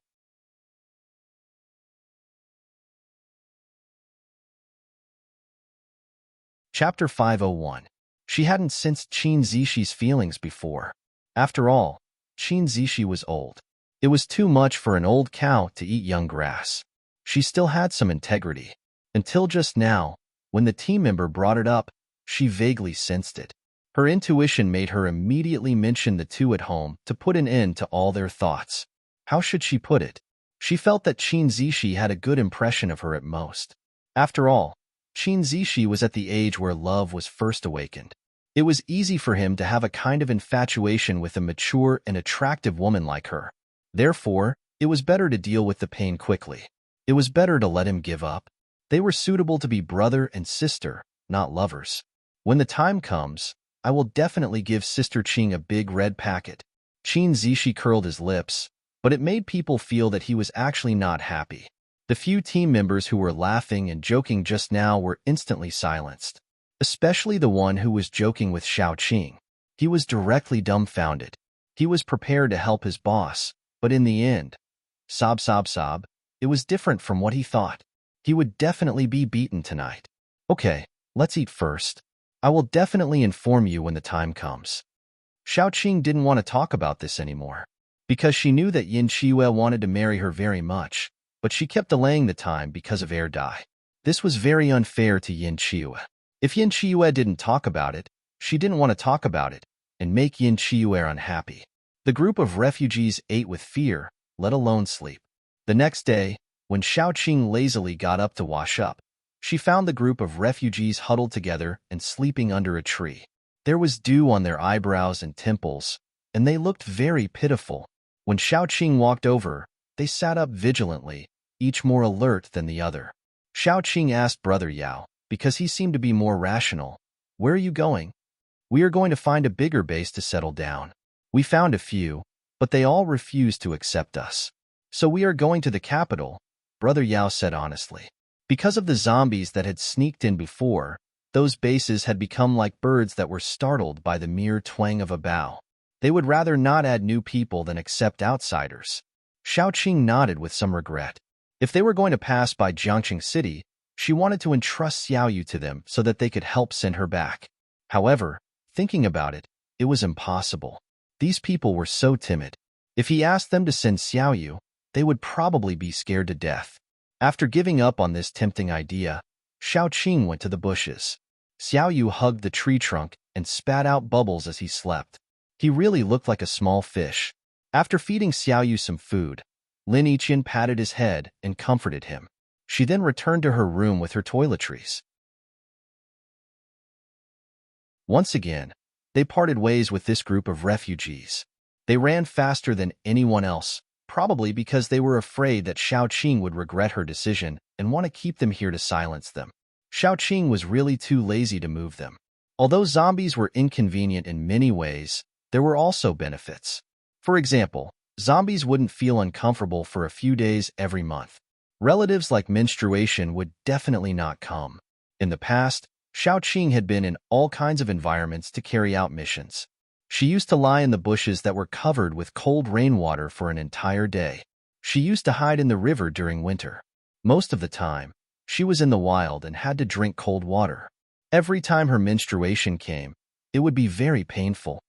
S1: Chapter 501. She hadn't sensed Qin Zishi's feelings before. After all, Qin Zishi was old. It was too much for an old cow to eat young grass. She still had some integrity. Until just now, when the team member brought it up, she vaguely sensed it. Her intuition made her immediately mention the two at home to put an end to all their thoughts. How should she put it? She felt that Qin Zishi had a good impression of her at most. After all, Qin Zishi was at the age where love was first awakened. It was easy for him to have a kind of infatuation with a mature and attractive woman like her. Therefore, it was better to deal with the pain quickly. It was better to let him give up. They were suitable to be brother and sister, not lovers. When the time comes, I will definitely give Sister Qing a big red packet. Qin Zishi curled his lips, but it made people feel that he was actually not happy. The few team members who were laughing and joking just now were instantly silenced. Especially the one who was joking with Xiaoqing. He was directly dumbfounded. He was prepared to help his boss, but in the end, sob, it was different from what he thought. He would definitely be beaten tonight. Okay, let's eat first. I will definitely inform you when the time comes. Xiaoqing didn't want to talk about this anymore, because she knew that Yin Chiyue wanted to marry her very much. but she kept delaying the time because of air dye. This was very unfair to Yin Chiue. If Yin Chiue didn't talk about it, she didn't want to talk about it and make Yin Chiue unhappy. The group of refugees ate with fear, let alone sleep. The next day, when Xiaoqing lazily got up to wash up, she found the group of refugees huddled together and sleeping under a tree. There was dew on their eyebrows and temples, and they looked very pitiful. When Xiaoqing walked over, they sat up vigilantly, each more alert than the other. Xiaoqing asked Brother Yao, because he seemed to be more rational, "Where are you going?" "We are going to find a bigger base to settle down. We found a few, but they all refused to accept us. So we are going to the capital," Brother Yao said honestly. Because of the zombies that had sneaked in before, those bases had become like birds that were startled by the mere twang of a bow. They would rather not add new people than accept outsiders. Xiaoqing nodded with some regret. If they were going to pass by Jiangqing City, she wanted to entrust Xiaoyu to them so that they could help send her back. However, thinking about it, it was impossible. These people were so timid. If he asked them to send Xiaoyu, they would probably be scared to death. After giving up on this tempting idea, Xiaoqing went to the bushes. Xiaoyu hugged the tree trunk and spat out bubbles as he slept. He really looked like a small fish. After feeding Xiaoyu some food, Lin Yiqian patted his head and comforted him. She then returned to her room with her toiletries. Once again, they parted ways with this group of refugees. They ran faster than anyone else, probably because they were afraid that Xiaoqing would regret her decision and want to keep them here to silence them. Xiaoqing was really too lazy to move them. Although zombies were inconvenient in many ways, there were also benefits. For example, zombies wouldn't feel uncomfortable for a few days every month. Relatives like menstruation would definitely not come. In the past, Xiaoqing had been in all kinds of environments to carry out missions. She used to lie in the bushes that were covered with cold rainwater for an entire day. She used to hide in the river during winter. Most of the time, she was in the wild and had to drink cold water. Every time her menstruation came, it would be very painful.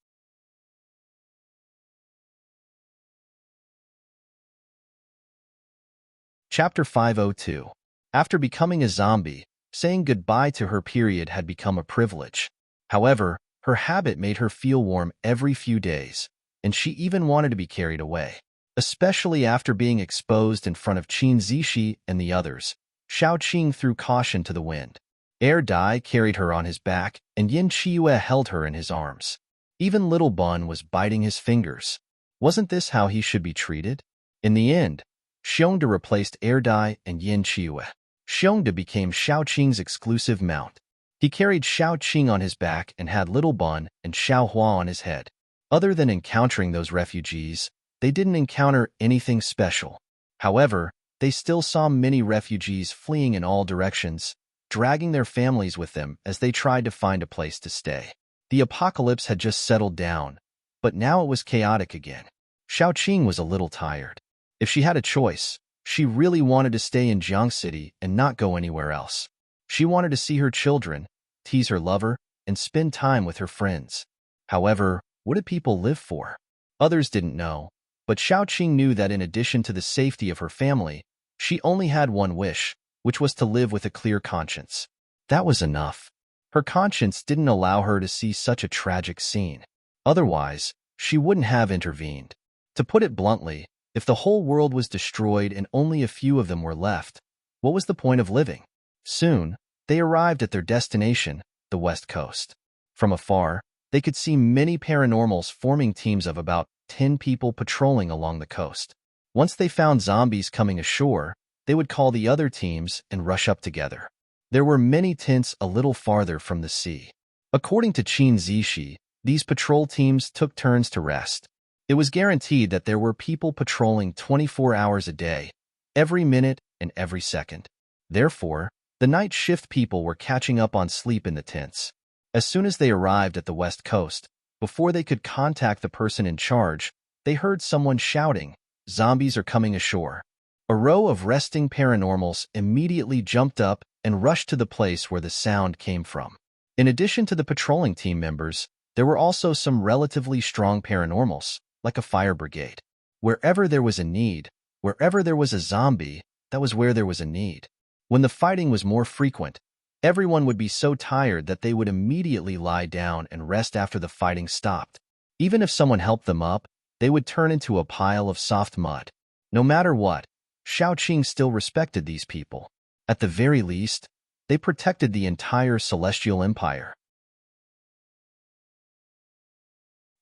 S1: Chapter 502. After becoming a zombie, saying goodbye to her period had become a privilege. However, her habit made her feel warm every few days, and she even wanted to be carried away. Especially after being exposed in front of Qin Zishi and the others, Xiaoqing threw caution to the wind. Air Dai carried her on his back, and Yin Chiue held her in his arms. Even Little Bun was biting his fingers. Wasn't this how he should be treated? In the end, Xiongde replaced Air Dai and Yin Chiue. Xiongde became Xiaoqing's exclusive mount. He carried Xiaoqing on his back and had Little Bun and Xiaohua on his head. Other than encountering those refugees, they didn't encounter anything special. However, they still saw many refugees fleeing in all directions, dragging their families with them as they tried to find a place to stay. The apocalypse had just settled down, but now it was chaotic again. Xiaoqing was a little tired. If she had a choice, she really wanted to stay in Jiang City and not go anywhere else. She wanted to see her children, tease her lover, and spend time with her friends. However, what did people live for? Others didn't know, but Xiaoqing knew that in addition to the safety of her family, she only had one wish, which was to live with a clear conscience. That was enough. Her conscience didn't allow her to see such a tragic scene. Otherwise, she wouldn't have intervened. To put it bluntly, if the whole world was destroyed and only a few of them were left, what was the point of living? Soon, they arrived at their destination, the West Coast. From afar, they could see many paranormals forming teams of about 10 people patrolling along the coast. Once they found zombies coming ashore, they would call the other teams and rush up together. There were many tents a little farther from the sea. According to Qin Zishi, these patrol teams took turns to rest. It was guaranteed that there were people patrolling 24 hours a day, every minute and every second. Therefore, the night shift people were catching up on sleep in the tents. As soon as they arrived at the West Coast, before they could contact the person in charge, they heard someone shouting, "Zombies are coming ashore." A row of resting paranormals immediately jumped up and rushed to the place where the sound came from. In addition to the patrolling team members, there were also some relatively strong paranormals, like a fire brigade. Wherever there was a need, wherever there was a zombie, that was where there was a need. When the fighting was more frequent, everyone would be so tired that they would immediately lie down and rest after the fighting stopped. Even if someone helped them up, they would turn into a pile of soft mud. No matter what, Shaoqing still respected these people. At the very least, they protected the entire celestial empire.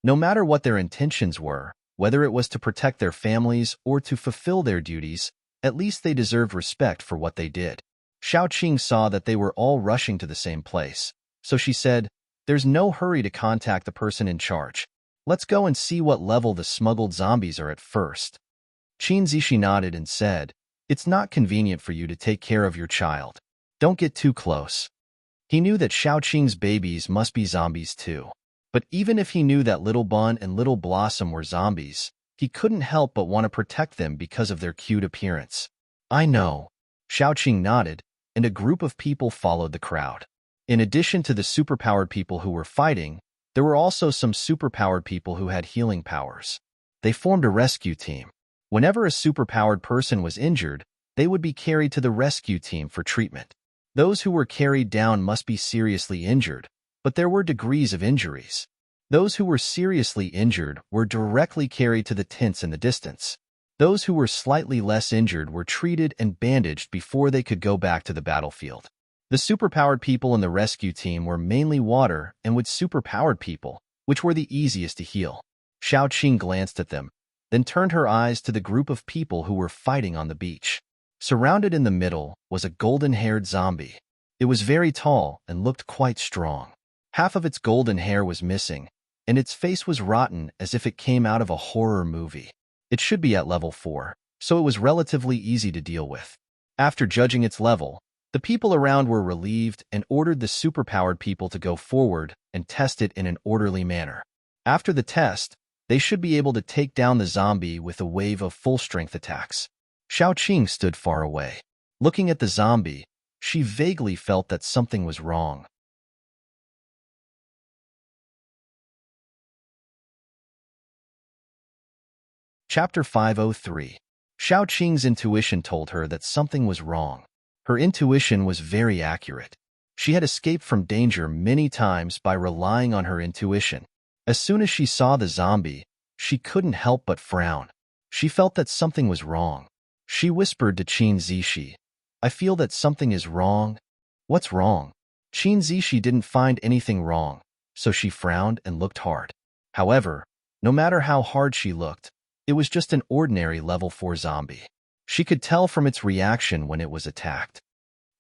S1: No matter what their intentions were, whether it was to protect their families or to fulfill their duties, at least they deserved respect for what they did. Shaoqing saw that they were all rushing to the same place, so she said, "There's no hurry to contact the person in charge. Let's go and see what level the smuggled zombies are at first." Qin Zishi nodded and said, "It's not convenient for you to take care of your child. Don't get too close." He knew that Shaoqing's babies must be zombies too. But even if he knew that Little Bun and Little Blossom were zombies, he couldn't help but want to protect them because of their cute appearance. "I know." Shaoqing nodded, and a group of people followed the crowd. In addition to the superpowered people who were fighting, there were also some superpowered people who had healing powers. They formed a rescue team. Whenever a superpowered person was injured, they would be carried to the rescue team for treatment. Those who were carried down must be seriously injured, but there were degrees of injuries. Those who were seriously injured were directly carried to the tents in the distance. Those who were slightly less injured were treated and bandaged before they could go back to the battlefield. The superpowered people in the rescue team were mainly water and with superpowered people, which were the easiest to heal. Shaoqing glanced at them, then turned her eyes to the group of people who were fighting on the beach. Surrounded in the middle was a golden-haired zombie. It was very tall and looked quite strong. Half of its golden hair was missing, and its face was rotten as if it came out of a horror movie. It should be at level 4, so it was relatively easy to deal with. After judging its level, the people around were relieved and ordered the superpowered people to go forward and test it in an orderly manner. After the test, they should be able to take down the zombie with a wave of full-strength attacks. Shaoqing stood far away. Looking at the zombie, she vaguely felt that something was wrong. Chapter 503. Shaoqing's intuition told her that something was wrong. Her intuition was very accurate. She had escaped from danger many times by relying on her intuition. As soon as she saw the zombie, she couldn't help but frown. She felt that something was wrong. She whispered to Qin Zishi, "I feel that something is wrong." "What's wrong?" Qin Zishi didn't find anything wrong, so she frowned and looked hard. However, no matter how hard she looked, it was just an ordinary level 4 zombie. She could tell from its reaction when it was attacked.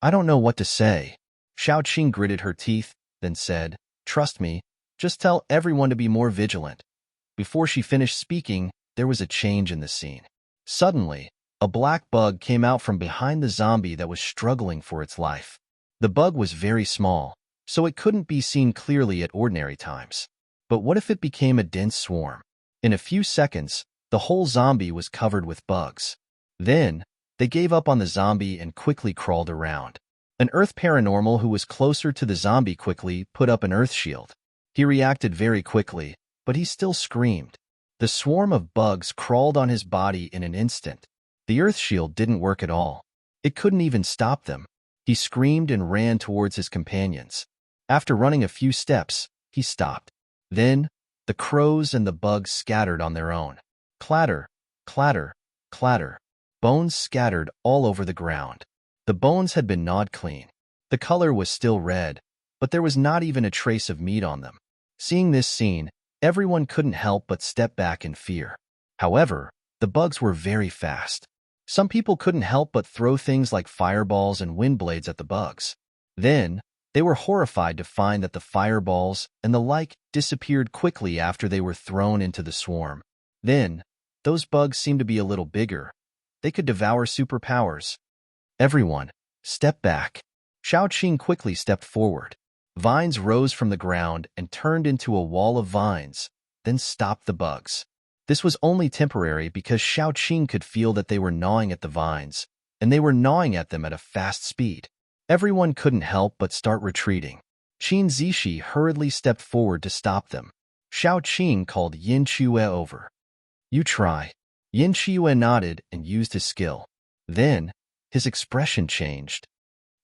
S1: "I don't know what to say." Shaoqing gritted her teeth, then said, "Trust me, just tell everyone to be more vigilant." Before she finished speaking, there was a change in the scene. Suddenly, a black bug came out from behind the zombie that was struggling for its life. The bug was very small, so it couldn't be seen clearly at ordinary times. But what if it became a dense swarm? In a few seconds, the whole zombie was covered with bugs. Then, they gave up on the zombie and quickly crawled around. An Earth paranormal who was closer to the zombie quickly put up an Earth shield. He reacted very quickly, but he still screamed. The swarm of bugs crawled on his body in an instant. The Earth shield didn't work at all. It couldn't even stop them. He screamed and ran towards his companions. After running a few steps, he stopped. Then, the crows and the bugs scattered on their own. Clatter, clatter, clatter. Bones scattered all over the ground. The bones had been gnawed clean. The color was still red, but there was not even a trace of meat on them. Seeing this scene, everyone couldn't help but step back in fear. However, the bugs were very fast. Some people couldn't help but throw things like fireballs and wind blades at the bugs. Then, they were horrified to find that the fireballs and the like disappeared quickly after they were thrown into the swarm. Then, those bugs seemed to be a little bigger. They could devour superpowers. "Everyone, step back." Shaoqing quickly stepped forward. Vines rose from the ground and turned into a wall of vines, then stopped the bugs. This was only temporary because Shaoqing could feel that they were gnawing at the vines, and they were gnawing at them at a fast speed. Everyone couldn't help but start retreating. Qin Zishi hurriedly stepped forward to stop them. Shaoqing called Yin Chue over. "You try." Yin Chue nodded and used his skill. Then, His expression changed.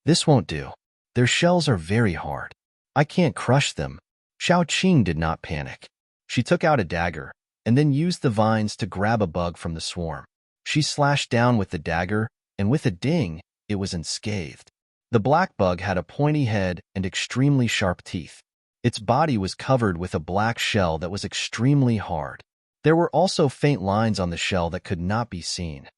S1: This won't do. Their shells are very hard. I can't crush them. Xiaoqing did not panic. She took out a dagger and then used the vines to grab a bug from the swarm. She slashed down with the dagger, and with a ding, it was unscathed. The black bug had a pointy head and extremely sharp teeth. Its body was covered with a black shell that was extremely hard. There were also faint lines on the shell that could not be seen.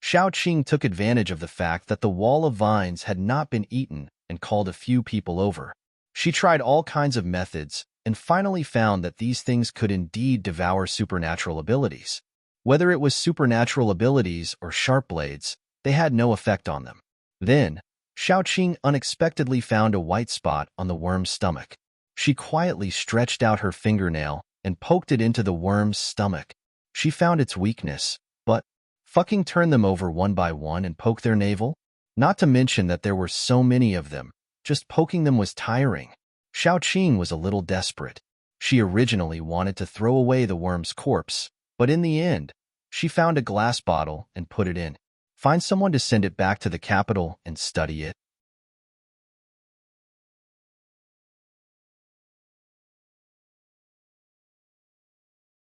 S1: Xiaoqing took advantage of the fact that the wall of vines had not been eaten and called a few people over. She tried all kinds of methods and finally found that these things could indeed devour supernatural abilities. Whether it was supernatural abilities or sharp blades, they had no effect on them. Then, Xiaoqing unexpectedly found a white spot on the worm's stomach. She quietly stretched out her fingernail and poked it into the worm's stomach. She found its weakness, but fucking turn them over one by one and poke their navel? Not to mention that there were so many of them. Just poking them was tiring. Xiaoqing was a little desperate. She originally wanted to throw away the worm's corpse, but in the end, she found a glass bottle and put it in. Find someone to send it back to the capital and study it.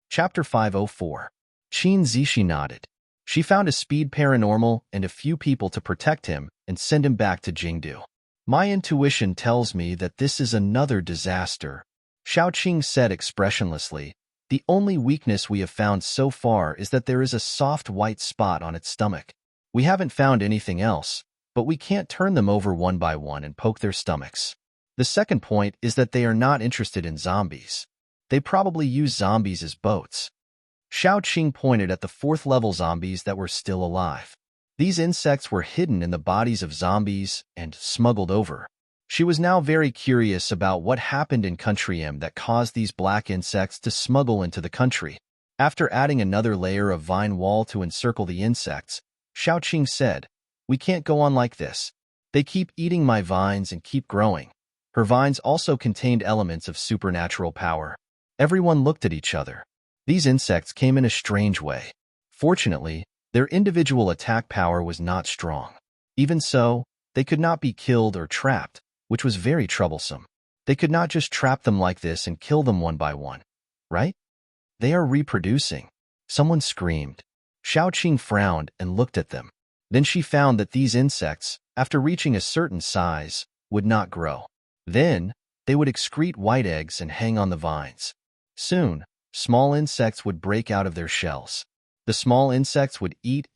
S1: Chapter 504. Qin Zishi nodded. She found a speed paranormal and a few people to protect him and send him back to Jingdu. My intuition tells me that this is another disaster, Xiaoqing said expressionlessly. The only weakness we have found so far is that there is a soft white spot on its stomach. We haven't found anything else, but we can't turn them over one by one and poke their stomachs. The second point is that they are not interested in zombies. They probably use zombies as boats. Xiaoqing pointed at the fourth-level zombies that were still alive. These insects were hidden in the bodies of zombies and smuggled over. She was now very curious about what happened in Country M that caused these black insects to smuggle into the country. After adding another layer of vine wall to encircle the insects, Xiaoqing said, "We can't go on like this. They keep eating my vines and keep growing." Her vines also contained elements of supernatural power. Everyone looked at each other. These insects came in a strange way. Fortunately, their individual attack power was not strong. Even so, they could not be killed or trapped, which was very troublesome. They could not just trap them like this and kill them one by one, right? They are reproducing. Someone screamed. Xiaoqing frowned and looked at them. Then she found that these insects, after reaching a certain size, would not grow. Then, they would excrete white eggs and hang on the vines. Soon, small insects would break out of their shells. The small insects would eat,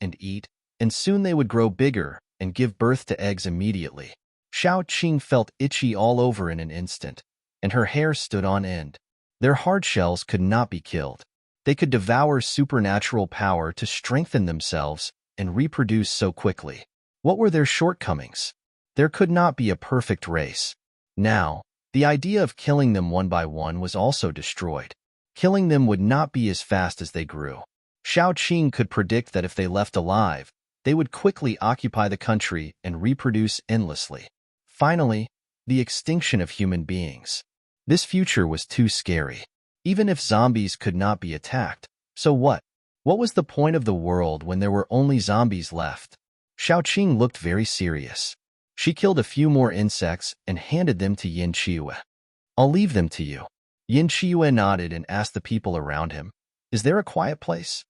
S1: and soon they would grow bigger and give birth to eggs immediately. Xiaoqing felt itchy all over in an instant, and her hair stood on end. Their hard shells could not be killed. They could devour supernatural power to strengthen themselves and reproduce so quickly. What were their shortcomings? There could not be a perfect race. Now, the idea of killing them one by one was also destroyed. Killing them would not be as fast as they grew. Xiaoqing could predict that if they left alive, they would quickly occupy the country and reproduce endlessly. Finally, the extinction of human beings. This future was too scary. Even if zombies could not be attacked, so what? What was the point of the world when there were only zombies left? Xiaoqing looked very serious. She killed a few more insects and handed them to Yin Qiyu. "I'll leave them to you." Yin Qiyu nodded and asked the people around him, "Is there a quiet place?"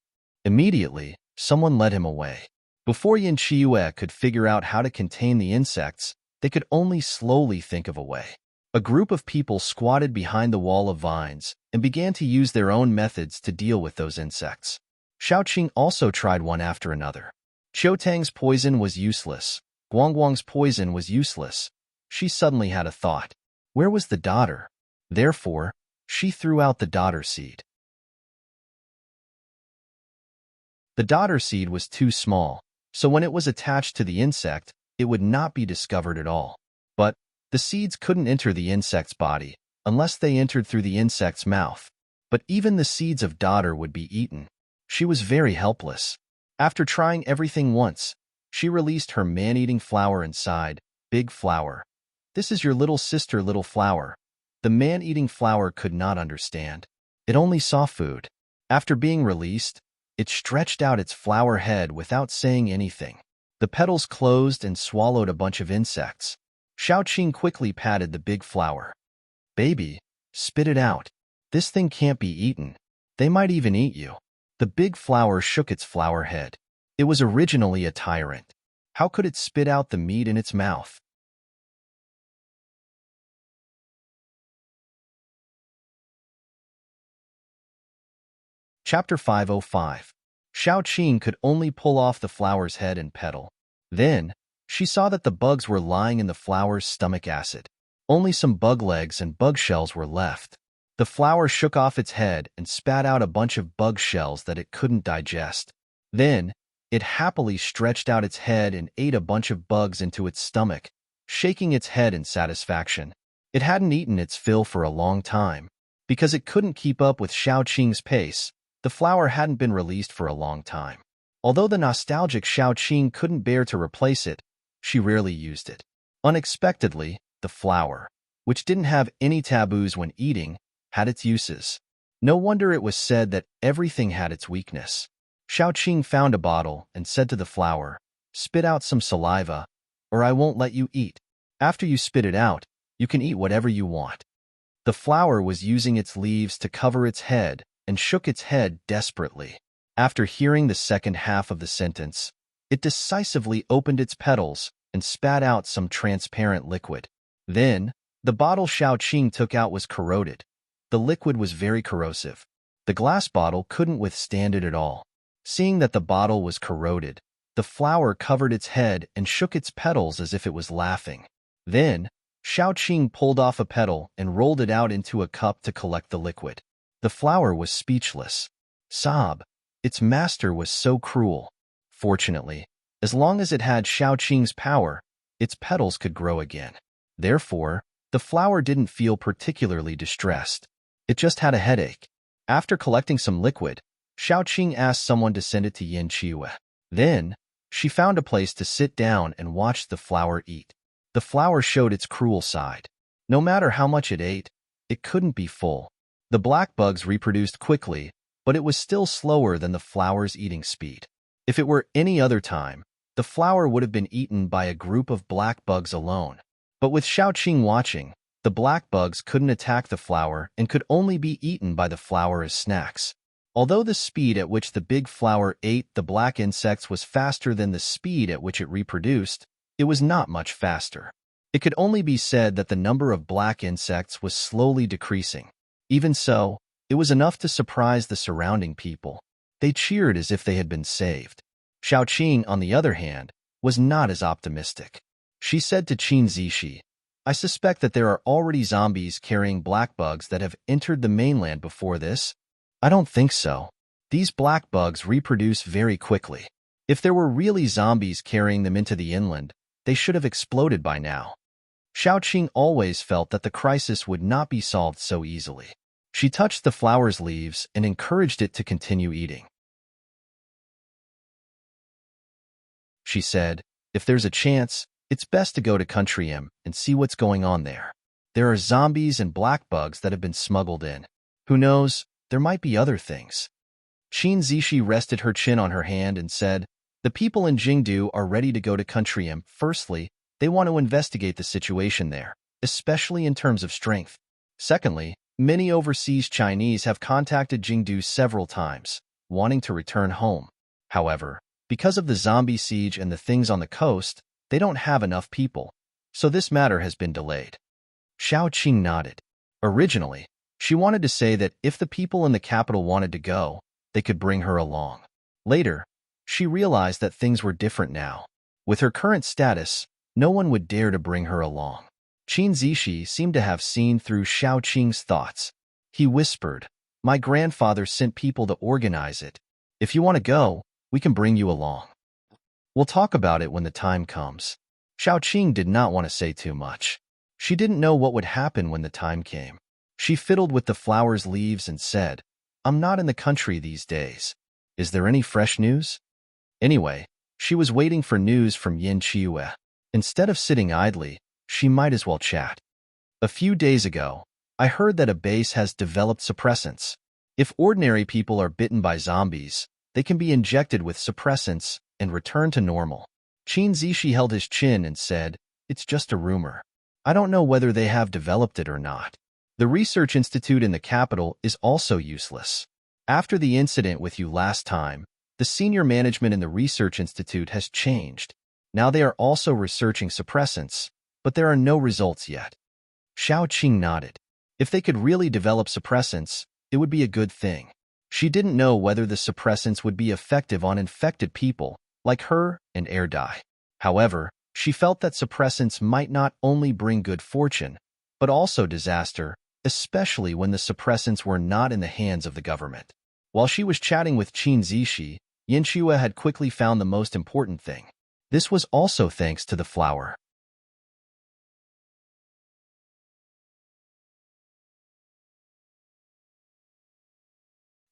S1: Immediately, someone led him away. Before Yin Qiyu could figure out how to contain the insects, they could only slowly think of a way. A group of people squatted behind the wall of vines and began to use their own methods to deal with those insects. Xiaoqing also tried one after another. Qiutang's poison was useless. Guangguang's poison was useless. She suddenly had a thought. Where was the daughter? Therefore, she threw out the daughter seed. The daughter seed was too small, so when it was attached to the insect, it would not be discovered at all. But the seeds couldn't enter the insect's body unless they entered through the insect's mouth. But even the seeds of daughter would be eaten. She was very helpless. After trying everything once, she released her man-eating flower inside. Big flower. This is your little sister, little flower. The man-eating flower could not understand. It only saw food. After being released, It stretched out its flower head without saying anything. The petals closed and swallowed a bunch of insects. Xiaoqing quickly patted the big flower. Baby, spit it out. This thing can't be eaten. They might even eat you. The big flower shook its flower head. It was originally a tyrant. How could it spit out the meat in its mouth? Chapter 505. Xiaoqing could only pull off the flower's head and petal. Then, she saw that the bugs were lying in the flower's stomach acid. Only some bug legs and bug shells were left. The flower shook off its head and spat out a bunch of bug shells that it couldn't digest. Then, it happily stretched out its head and ate a bunch of bugs into its stomach, shaking its head in satisfaction. It hadn't eaten its fill for a long time. Because it couldn't keep up with Xiaoqing's pace, the flower hadn't been released for a long time. Although the nostalgic Xiaoqing couldn't bear to replace it, she rarely used it. Unexpectedly, the flower, which didn't have any taboos when eating, had its uses. No wonder it was said that everything had its weakness. Xiaoqing found a bottle and said to the flower, "Spit out some saliva, or I won't let you eat. After you spit it out, you can eat whatever you want." The flower was using its leaves to cover its head and shook its head desperately. After hearing the second half of the sentence, it decisively opened its petals and spat out some transparent liquid. Then, the bottle Xiaoqing took out was corroded. The liquid was very corrosive. The glass bottle couldn't withstand it at all. Seeing that the bottle was corroded, the flower covered its head and shook its petals as if it was laughing. Then, Xiaoqing pulled off a petal and rolled it out into a cup to collect the liquid. The flower was speechless. Sob. Its master was so cruel. Fortunately, as long as it had Xiaoqing's power, its petals could grow again. Therefore, the flower didn't feel particularly distressed. It just had a headache. After collecting some liquid, Xiaoqing asked someone to send it to Yin Qiwe. Then, she found a place to sit down and watch the flower eat. The flower showed its cruel side. No matter how much it ate, it couldn't be full. The black bugs reproduced quickly, but it was still slower than the flower's eating speed. If it were any other time, the flower would have been eaten by a group of black bugs alone. But with Xiaoqing watching, the black bugs couldn't attack the flower and could only be eaten by the flower as snacks. Although the speed at which the big flower ate the black insects was faster than the speed at which it reproduced, it was not much faster. It could only be said that the number of black insects was slowly decreasing. Even so, it was enough to surprise the surrounding people. They cheered as if they had been saved. Xiaoqing, on the other hand, was not as optimistic. She said to Qin Zishi, "I suspect that there are already zombies carrying black bugs that have entered the mainland before this." "I don't think so. These black bugs reproduce very quickly. If there were really zombies carrying them into the inland, they should have exploded by now." Xiaoqing always felt that the crisis would not be solved so easily. She touched the flower's leaves and encouraged it to continue eating. She said, "If there's a chance, it's best to go to Country M and see what's going on there. There are zombies and black bugs that have been smuggled in. Who knows, there might be other things." Qin Zishi rested her chin on her hand and said, "The people in Jingdu are ready to go to Country M. Firstly, they want to investigate the situation there, especially in terms of strength. Secondly, many overseas Chinese have contacted Jingdu several times, wanting to return home. However, because of the zombie siege and the things on the coast, they don't have enough people, so this matter has been delayed." Xiaoqing nodded. Originally, she wanted to say that if the people in the capital wanted to go, they could bring her along. Later, she realized that things were different now. With her current status, no one would dare to bring her along. Qin Zishi seemed to have seen through Xiaoqing's thoughts. He whispered, "My grandfather sent people to organize it. If you want to go, we can bring you along. We'll talk about it when the time comes." Xiaoqing did not want to say too much. She didn't know what would happen when the time came. She fiddled with the flower's leaves and said, "I'm not in the country these days. Is there any fresh news?" Anyway, she was waiting for news from Yin Qiwe. Instead of sitting idly, she might as well chat. "A few days ago, I heard that a base has developed suppressants. If ordinary people are bitten by zombies, They can be injected with suppressants and return to normal. Qin Zishi held his chin and said, "It's just a rumor. I don't know whether they have developed it or not. The research institute in the capital is also useless. After the incident with you last time, the senior management in the research institute has changed. Now they are also researching suppressants, but there are no results yet." Xiao Qing nodded. If they could really develop suppressants, it would be a good thing. She didn't know whether the suppressants would be effective on infected people, like her and Air Dai. However, she felt that suppressants might not only bring good fortune, but also disaster, especially when the suppressants were not in the hands of the government. While she was chatting with Qin Zishi, Yin Shue had quickly found the most important thing. This was also thanks to the flower.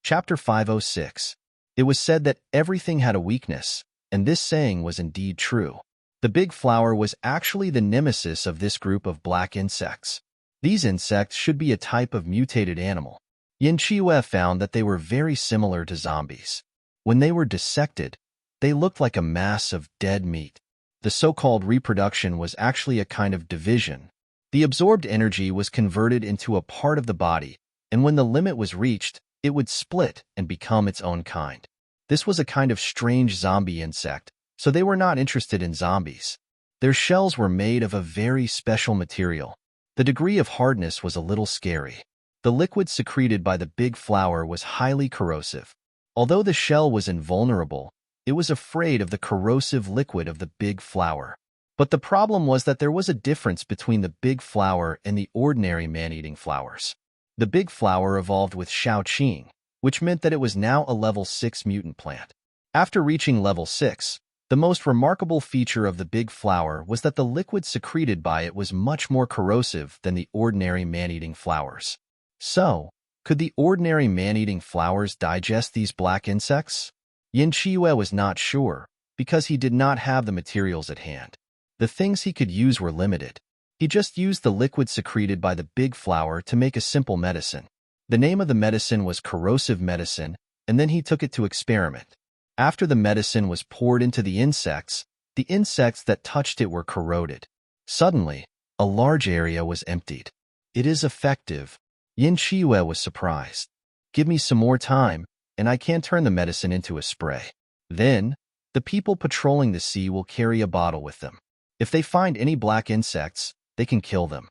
S1: Chapter 506. It was said that everything had a weakness, and this saying was indeed true. The big flower was actually the nemesis of this group of black insects. These insects should be a type of mutated animal. Yin Shue found that they were very similar to zombies. When they were dissected, they looked like a mass of dead meat. The so-called reproduction was actually a kind of division. The absorbed energy was converted into a part of the body, and when the limit was reached, it would split and become its own kind. This was a kind of strange zombie insect, so they were not interested in zombies. Their shells were made of a very special material. The degree of hardness was a little scary. The liquid secreted by the big flower was highly corrosive. Although the shell was invulnerable, it was afraid of the corrosive liquid of the big flower. But the problem was that there was a difference between the big flower and the ordinary man-eating flowers. The big flower evolved with Xiao Qing, which meant that it was now a level 6 mutant plant. After reaching level 6, the most remarkable feature of the big flower was that the liquid secreted by it was much more corrosive than the ordinary man-eating flowers. So, could the ordinary man-eating flowers digest these black insects? Yin Shue was not sure, because he did not have the materials at hand. The things he could use were limited. He just used the liquid secreted by the big flower to make a simple medicine. The name of the medicine was corrosive medicine, and then he took it to experiment. After the medicine was poured into the insects that touched it were corroded. Suddenly, a large area was emptied. "It is effective." Yin Shue was surprised. "Give me some more time, and I can turn the medicine into a spray. Then, the people patrolling the sea will carry a bottle with them. If they find any black insects, they can kill them."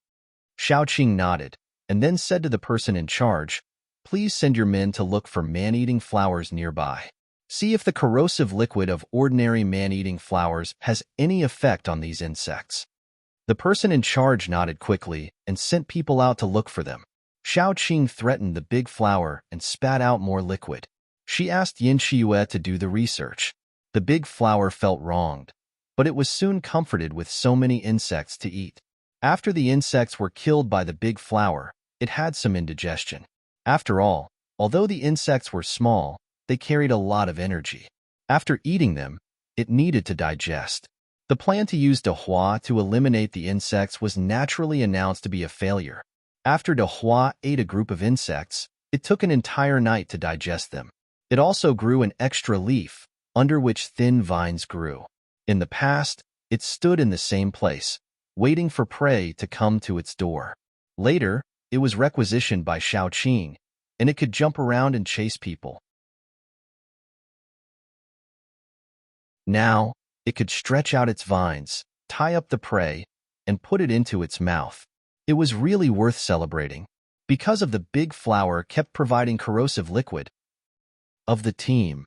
S1: Xiao Qing nodded, and then said to the person in charge, "Please send your men to look for man-eating flowers nearby. See if the corrosive liquid of ordinary man-eating flowers has any effect on these insects." The person in charge nodded quickly and sent people out to look for them. Xiao Qing threatened the big flower and spat out more liquid. She asked Yin Shue to do the research. The big flower felt wronged, but it was soon comforted with so many insects to eat. After the insects were killed by the big flower, it had some indigestion. After all, although the insects were small, they carried a lot of energy. After eating them, it needed to digest. The plan to use De Hua to eliminate the insects was naturally announced to be a failure. After De Hua ate a group of insects, it took an entire night to digest them. It also grew an extra leaf, under which thin vines grew. In the past, it stood in the same place, waiting for prey to come to its door. Later, it was requisitioned by Xiao Qing, and it could jump around and chase people. Now, it could stretch out its vines, tie up the prey, and put it into its mouth. It was really worth celebrating, because of the big flower kept providing corrosive liquid. Of the team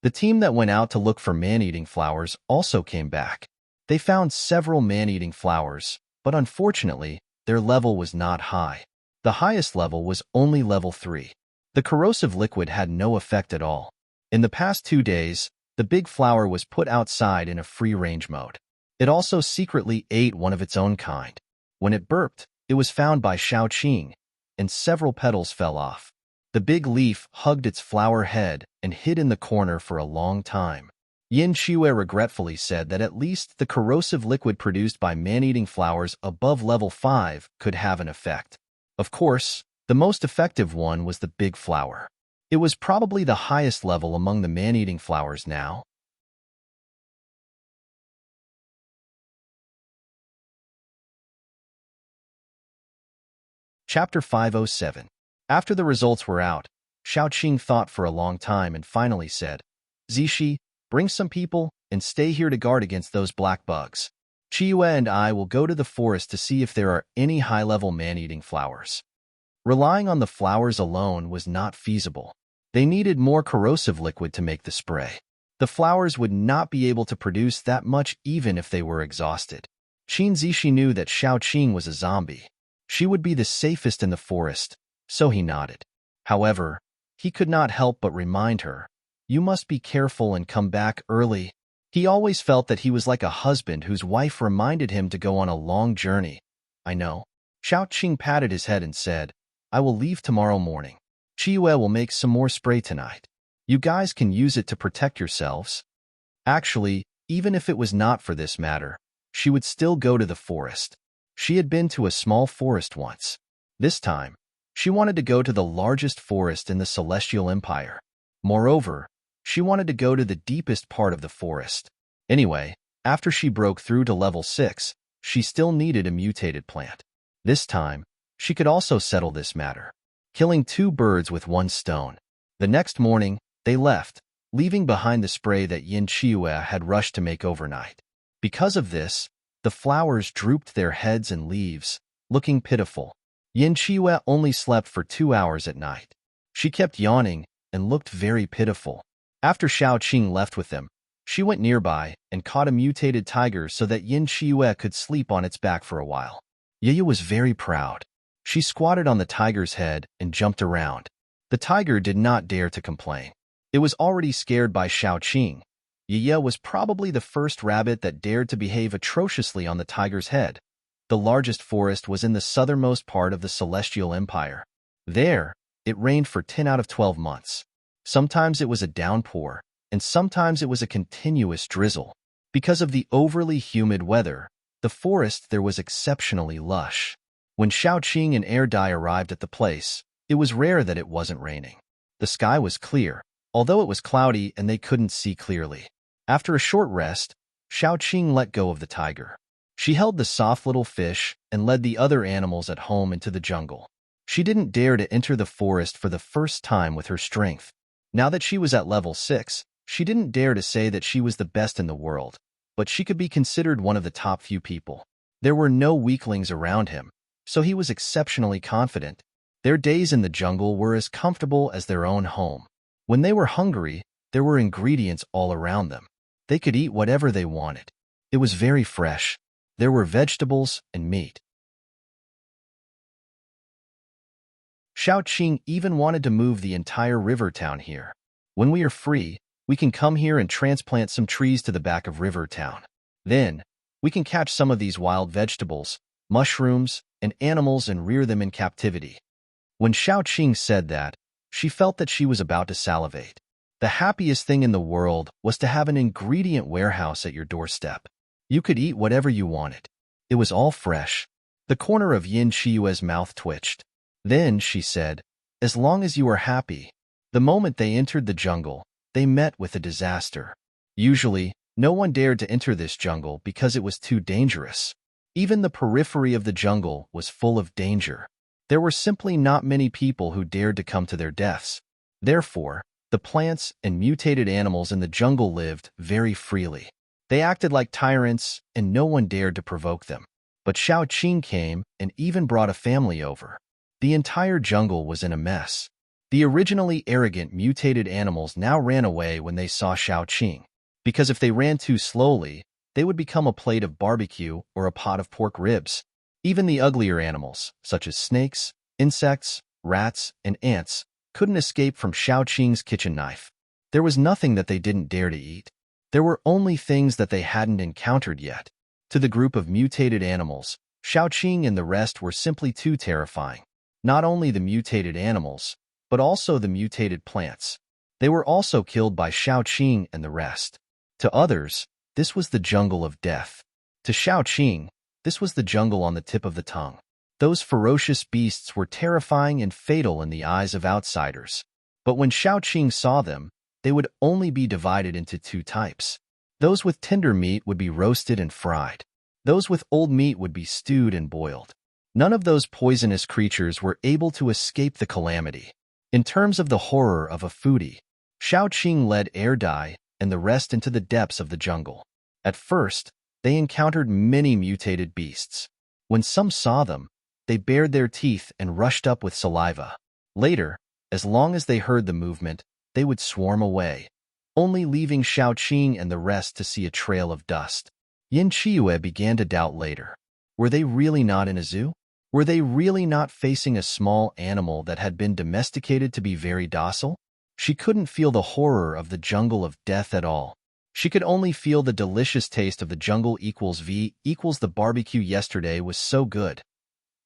S1: that went out to look for man-eating flowers also came back. They found several man-eating flowers, but unfortunately, their level was not high. The highest level was only level 3. The corrosive liquid had no effect at all. In the past 2 days, the big flower was put outside in a free-range mode. It also secretly ate one of its own kind. When it burped, it was found by Xiao Qing, and several petals fell off. The big leaf hugged its flower head and hid in the corner for a long time. Yin Shue regretfully said that at least the corrosive liquid produced by man-eating flowers above level 5 could have an effect. Of course, the most effective one was the big flower. It was probably the highest level among the man-eating flowers now. Chapter 507. After the results were out, Xiaoqing thought for a long time and finally said, Zishi, bring some people and stay here to guard against those black bugs. Chiyue and I will go to the forest to see if there are any high-level man-eating flowers. Relying on the flowers alone was not feasible. They needed more corrosive liquid to make the spray. The flowers would not be able to produce that much even if they were exhausted. Qin Zishi knew that Xiaoqing was a zombie. She would be the safest in the forest, so he nodded. However, he could not help but remind her, you must be careful and come back early. He always felt that he was like a husband whose wife reminded him to go on a long journey. I know. Xiaoqing patted his head and said, I will leave tomorrow morning. Chiyue will make some more spray tonight. You guys can use it to protect yourselves. Actually, even if it was not for this matter, she would still go to the forest. She had been to a small forest once. This time, she wanted to go to the largest forest in the Celestial Empire. Moreover, she wanted to go to the deepest part of the forest. Anyway, after she broke through to level 6, she still needed a mutated plant. This time, she could also settle this matter, killing 2 birds with 1 stone. The next morning, they left, leaving behind the spray that Yin Chiyue had rushed to make overnight. Because of this, the flowers drooped their heads and leaves, looking pitiful. Yin Chiyue only slept for 2 hours at night. She kept yawning and looked very pitiful. After Xiaoqing left with them, she went nearby and caught a mutated tiger so that Yin Chiyue could sleep on its back for a while. Yeye was very proud. She squatted on the tiger's head and jumped around. The tiger did not dare to complain. It was already scared by Xiaoqing. Yeye was probably the first rabbit that dared to behave atrociously on the tiger's head. The largest forest was in the southernmost part of the Celestial Empire. There, it rained for 10 out of 12 months. Sometimes it was a downpour, and sometimes it was a continuous drizzle. Because of the overly humid weather, the forest there was exceptionally lush. When Xiaoqing and Erdai arrived at the place, it was rare that it wasn't raining. The sky was clear, although it was cloudy and they couldn't see clearly. After a short rest, Xiaoqing let go of the tiger. She held the soft little fish and led the other animals at home into the jungle. She didn't dare to enter the forest for the first time with her strength. Now that she was at level 6, she didn't dare to say that she was the best in the world, but she could be considered one of the top few people. There were no weaklings around him, so he was exceptionally confident. Their days in the jungle were as comfortable as their own home. When they were hungry, there were ingredients all around them. They could eat whatever they wanted. It was very fresh. There were vegetables and meat. Xiaoqing even wanted to move the entire river town here. When we are free, we can come here and transplant some trees to the back of river town. Then, we can catch some of these wild vegetables, mushrooms, and animals and rear them in captivity. When Xiaoqing said that, she felt that she was about to salivate. The happiest thing in the world was to have an ingredient warehouse at your doorstep. You could eat whatever you wanted. It was all fresh. The corner of Yin Chiyue's mouth twitched. Then, she said, as long as you are happy. The moment they entered the jungle, they met with a disaster. Usually, no one dared to enter this jungle because it was too dangerous. Even the periphery of the jungle was full of danger. There were simply not many people who dared to come to their deaths. Therefore, the plants and mutated animals in the jungle lived very freely. They acted like tyrants, and no one dared to provoke them. But Xiaoqing came and even brought a family over. The entire jungle was in a mess. The originally arrogant mutated animals now ran away when they saw Xiaoqing, because if they ran too slowly, they would become a plate of barbecue or a pot of pork ribs. Even the uglier animals, such as snakes, insects, rats, and ants, couldn't escape from Xiaoqing's kitchen knife. There was nothing that they didn't dare to eat. There were only things that they hadn't encountered yet. To the group of mutated animals, Xiaoqing and the rest were simply too terrifying. Not only the mutated animals, but also the mutated plants. They were also killed by Xiaoqing and the rest. To others, this was the jungle of death. To Xiaoqing, this was the jungle on the tip of the tongue. Those ferocious beasts were terrifying and fatal in the eyes of outsiders. But when Xiaoqing saw them, they would only be divided into two types. Those with tender meat would be roasted and fried. Those with old meat would be stewed and boiled. None of those poisonous creatures were able to escape the calamity. In terms of the horror of a foodie, Xiaoqing led Dai and the rest into the depths of the jungle. At first, they encountered many mutated beasts. When some saw them, they bared their teeth and rushed up with saliva. Later, as long as they heard the movement, they would swarm away, only leaving Xiaoqing and the rest to see a trail of dust. Yin Qiue began to doubt later. Were they really not in a zoo? Were they really not facing a small animal that had been domesticated to be very docile? She couldn't feel the horror of the jungle of death at all. She could only feel the delicious taste of the jungle equals V equals the barbecue yesterday was so good.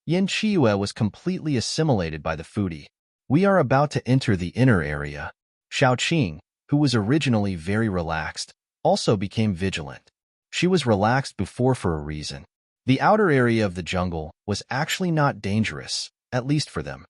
S1: Yin Qiue was completely assimilated by the foodie. We are about to enter the inner area. Xiaoqing, who was originally very relaxed, also became vigilant. She was relaxed before for a reason. The outer area of the jungle was actually not dangerous, at least for them.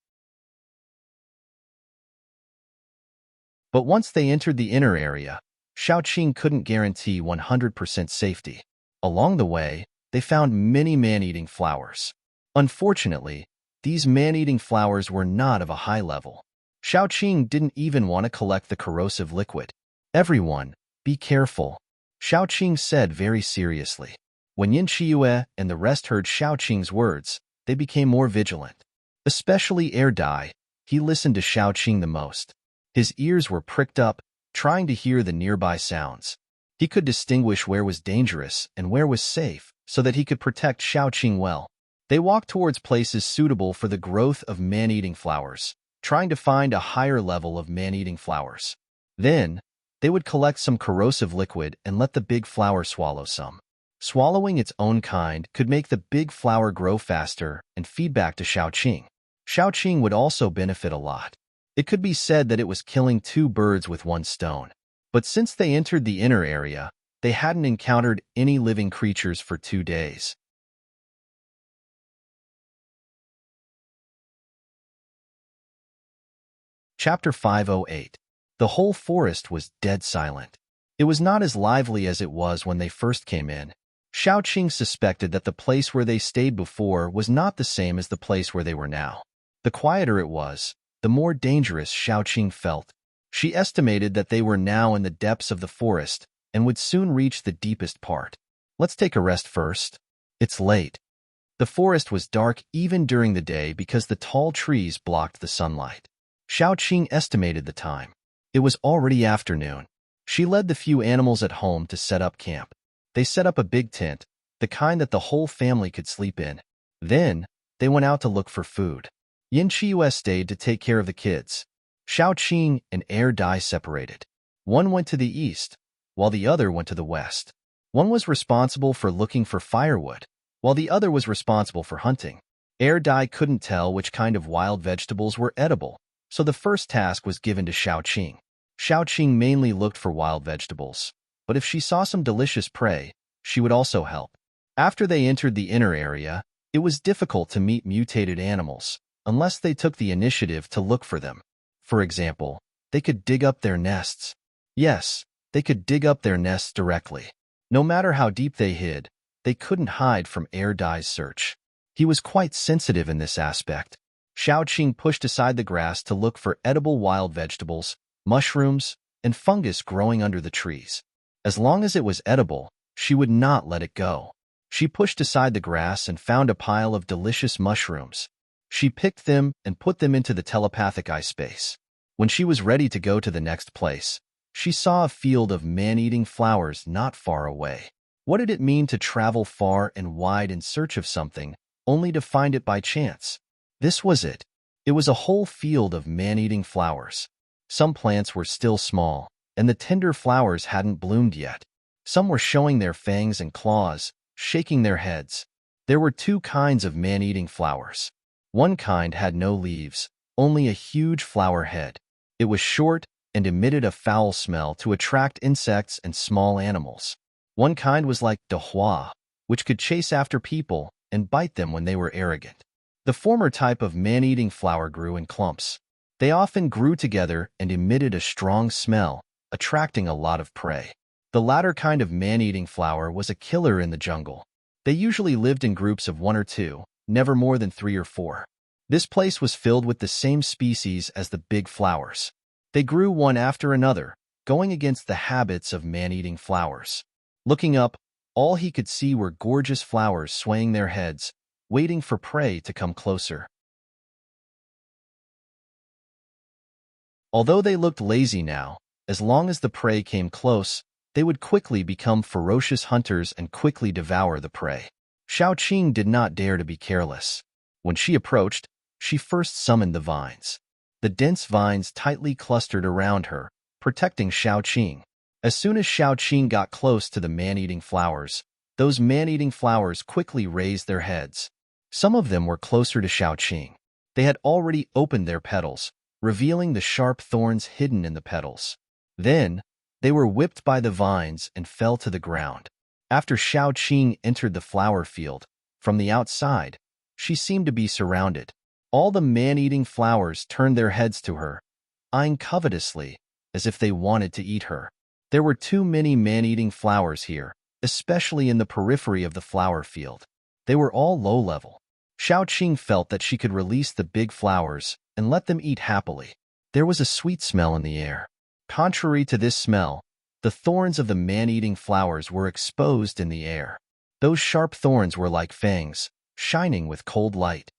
S1: But once they entered the inner area, Xiaoqing couldn't guarantee 100% safety. Along the way, they found many man-eating flowers. Unfortunately, these man-eating flowers were not of a high level. Xiaoqing didn't even want to collect the corrosive liquid. Everyone, be careful, Xiaoqing said very seriously. When Yin Qiue and the rest heard Xiaoqing's words, they became more vigilant. Especially Dai, he listened to Xiaoqing the most. His ears were pricked up, trying to hear the nearby sounds. He could distinguish where was dangerous and where was safe, so that he could protect Xiaoqing well. They walked towards places suitable for the growth of man-eating flowers, trying to find a higher level of man-eating flowers. Then, they would collect some corrosive liquid and let the big flower swallow some. Swallowing its own kind could make the big flower grow faster and feed back to Xiaoqing. Xiaoqing would also benefit a lot. It could be said that it was killing two birds with one stone. But since they entered the inner area, they hadn't encountered any living creatures for 2 days. Chapter 508. The whole forest was dead silent. It was not as lively as it was when they first came in. Xiaoqing suspected that the place where they stayed before was not the same as the place where they were now. The quieter it was, the more dangerous Xiaoqing felt. She estimated that they were now in the depths of the forest and would soon reach the deepest part. Let's take a rest first. It's late. The forest was dark even during the day because the tall trees blocked the sunlight. Xiaoqing estimated the time. It was already afternoon. She led the few animals at home to set up camp. They set up a big tent, the kind that the whole family could sleep in. Then, they went out to look for food. Yin Qiue stayed to take care of the kids. Xiaoqing and Dai separated. One went to the east, while the other went to the west. One was responsible for looking for firewood, while the other was responsible for hunting. Dai couldn't tell which kind of wild vegetables were edible, so the first task was given to Xiaoqing. Xiaoqing mainly looked for wild vegetables, but if she saw some delicious prey, she would also help. After they entered the inner area, it was difficult to meet mutated animals, unless they took the initiative to look for them. For example, they could dig up their nests. Yes, they could dig up their nests directly. No matter how deep they hid, they couldn't hide from Dai's search. He was quite sensitive in this aspect. Xiaoqing pushed aside the grass to look for edible wild vegetables, mushrooms, and fungus growing under the trees. As long as it was edible, she would not let it go. She pushed aside the grass and found a pile of delicious mushrooms. She picked them and put them into the telepathic eye space. When she was ready to go to the next place, she saw a field of man-eating flowers not far away. What did it mean to travel far and wide in search of something, only to find it by chance? This was it. It was a whole field of man-eating flowers. Some plants were still small, and the tender flowers hadn't bloomed yet. Some were showing their fangs and claws, shaking their heads. There were 2 kinds of man-eating flowers. One kind had no leaves, only a huge flower head. It was short and emitted a foul smell to attract insects and small animals. One kind was like dehua, which could chase after people and bite them when they were arrogant. The former type of man-eating flower grew in clumps. They often grew together and emitted a strong smell, attracting a lot of prey. The latter kind of man-eating flower was a killer in the jungle. They usually lived in groups of 1 or 2, never more than 3 or 4. This place was filled with the same species as the big flowers. They grew one after another, going against the habits of man-eating flowers. Looking up, all he could see were gorgeous flowers swaying their heads, waiting for prey to come closer. Although they looked lazy now, as long as the prey came close, they would quickly become ferocious hunters and quickly devour the prey. Xiaoqing did not dare to be careless. When she approached, she first summoned the vines. The dense vines tightly clustered around her, protecting Xiaoqing. As soon as Xiaoqing got close to the man-eating flowers, those man-eating flowers quickly raised their heads. Some of them were closer to Xiaoqing. They had already opened their petals, revealing the sharp thorns hidden in the petals. Then, they were whipped by the vines and fell to the ground. After Xiaoqing entered the flower field, from the outside, she seemed to be surrounded. All the man-eating flowers turned their heads to her, eyeing covetously, as if they wanted to eat her. There were too many man-eating flowers here, especially in the periphery of the flower field. They were all low-level. Xiaoqing felt that she could release the big flowers and let them eat happily. There was a sweet smell in the air. Contrary to this smell, the thorns of the man-eating flowers were exposed in the air. Those sharp thorns were like fangs, shining with cold light.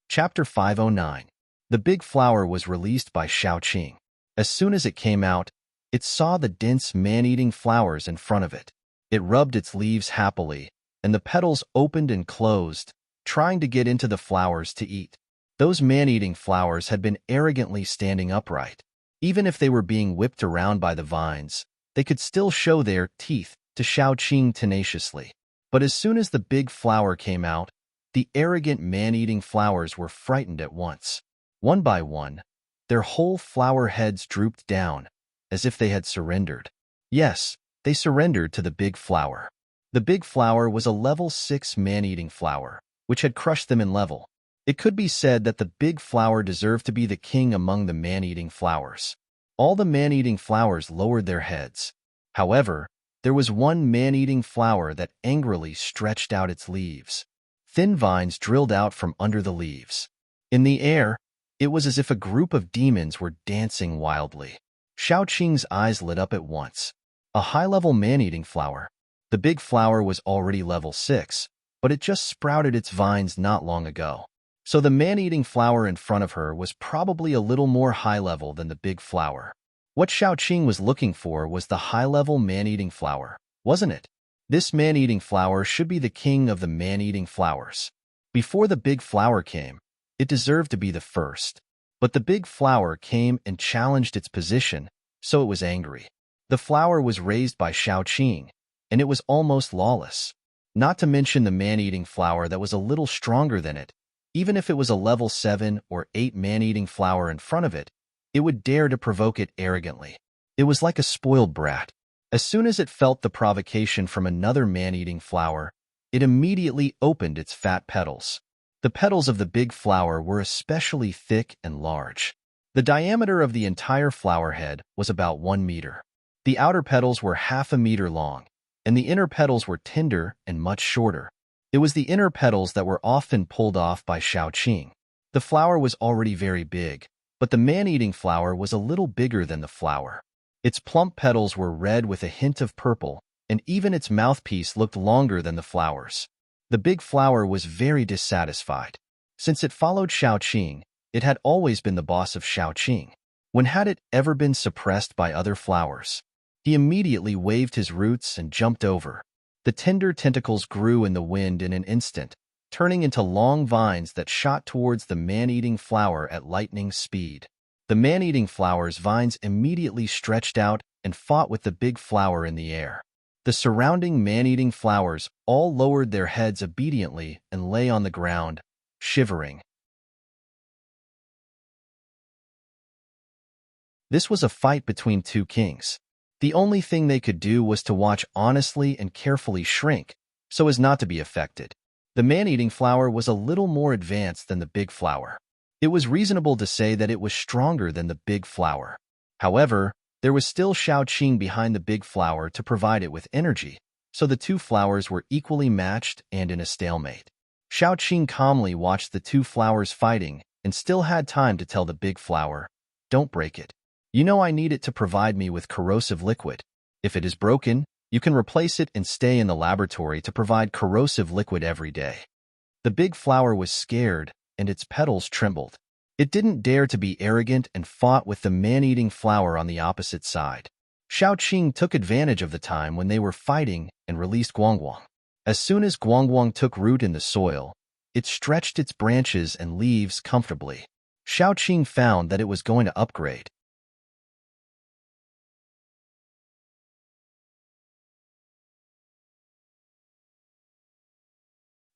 S1: Chapter 509. The big flower was released by Xiaoqing. As soon as it came out, it saw the dense man-eating flowers in front of it. It rubbed its leaves happily, and the petals opened and closed, trying to get into the flowers to eat. Those man-eating flowers had been arrogantly standing upright. Even if they were being whipped around by the vines, they could still show their teeth to Xiaoqing tenaciously. But as soon as the big flower came out, the arrogant man-eating flowers were frightened at once. One by one, their whole flower heads drooped down, as if they had surrendered. Yes, they surrendered to the big flower. The big flower was a level 6 man-eating flower, which had crushed them in level. It could be said that the big flower deserved to be the king among the man-eating flowers. All the man-eating flowers lowered their heads. However, there was one man-eating flower that angrily stretched out its leaves. Thin vines drilled out from under the leaves. In the air, it was as if a group of demons were dancing wildly. Xiaoqing's eyes lit up at once. A high-level man-eating flower. The big flower was already level 6, but it just sprouted its vines not long ago. So the man-eating flower in front of her was probably a little more high-level than the big flower. What Xiaoqing was looking for was the high-level man-eating flower, wasn't it? This man-eating flower should be the king of the man-eating flowers. Before the big flower came, it deserved to be the first. But the big flower came and challenged its position, so it was angry. The flower was raised by Xiaoqing, and it was almost lawless. Not to mention the man-eating flower that was a little stronger than it. Even if it was a level 7 or 8 man-eating flower in front of it, it would dare to provoke it arrogantly. It was like a spoiled brat. As soon as it felt the provocation from another man-eating flower, it immediately opened its fat petals. The petals of the big flower were especially thick and large. The diameter of the entire flower head was about 1 meter. The outer petals were half a meter long, and the inner petals were tender and much shorter. It was the inner petals that were often pulled off by Xiaoqing. The flower was already very big, but the man-eating flower was a little bigger than the flower. Its plump petals were red with a hint of purple, and even its mouthpiece looked longer than the flowers. The big flower was very dissatisfied. Since it followed Xiaoqing, it had always been the boss of Xiaoqing. When had it ever been suppressed by other flowers? He immediately waved his roots and jumped over. The tender tentacles grew in the wind in an instant, turning into long vines that shot towards the man-eating flower at lightning speed. The man-eating flower's vines immediately stretched out and fought with the big flower in the air. The surrounding man-eating flowers all lowered their heads obediently and lay on the ground, shivering. This was a fight between two kings. The only thing they could do was to watch honestly and carefully shrink, so as not to be affected. The man-eating flower was a little more advanced than the big flower. It was reasonable to say that it was stronger than the big flower. However, there was still Xiaoqing behind the big flower to provide it with energy, so the two flowers were equally matched and in a stalemate. Xiaoqing calmly watched the two flowers fighting and still had time to tell the big flower, "Don't break it. You know I need it to provide me with corrosive liquid. If it is broken, you can replace it and stay in the laboratory to provide corrosive liquid every day." The big flower was scared, and its petals trembled. It didn't dare to be arrogant and fought with the man-eating flower on the opposite side. Xiaoqing took advantage of the time when they were fighting and released Guangguang. As soon as Guangguang took root in the soil, it stretched its branches and leaves comfortably. Xiaoqing found that it was going to upgrade.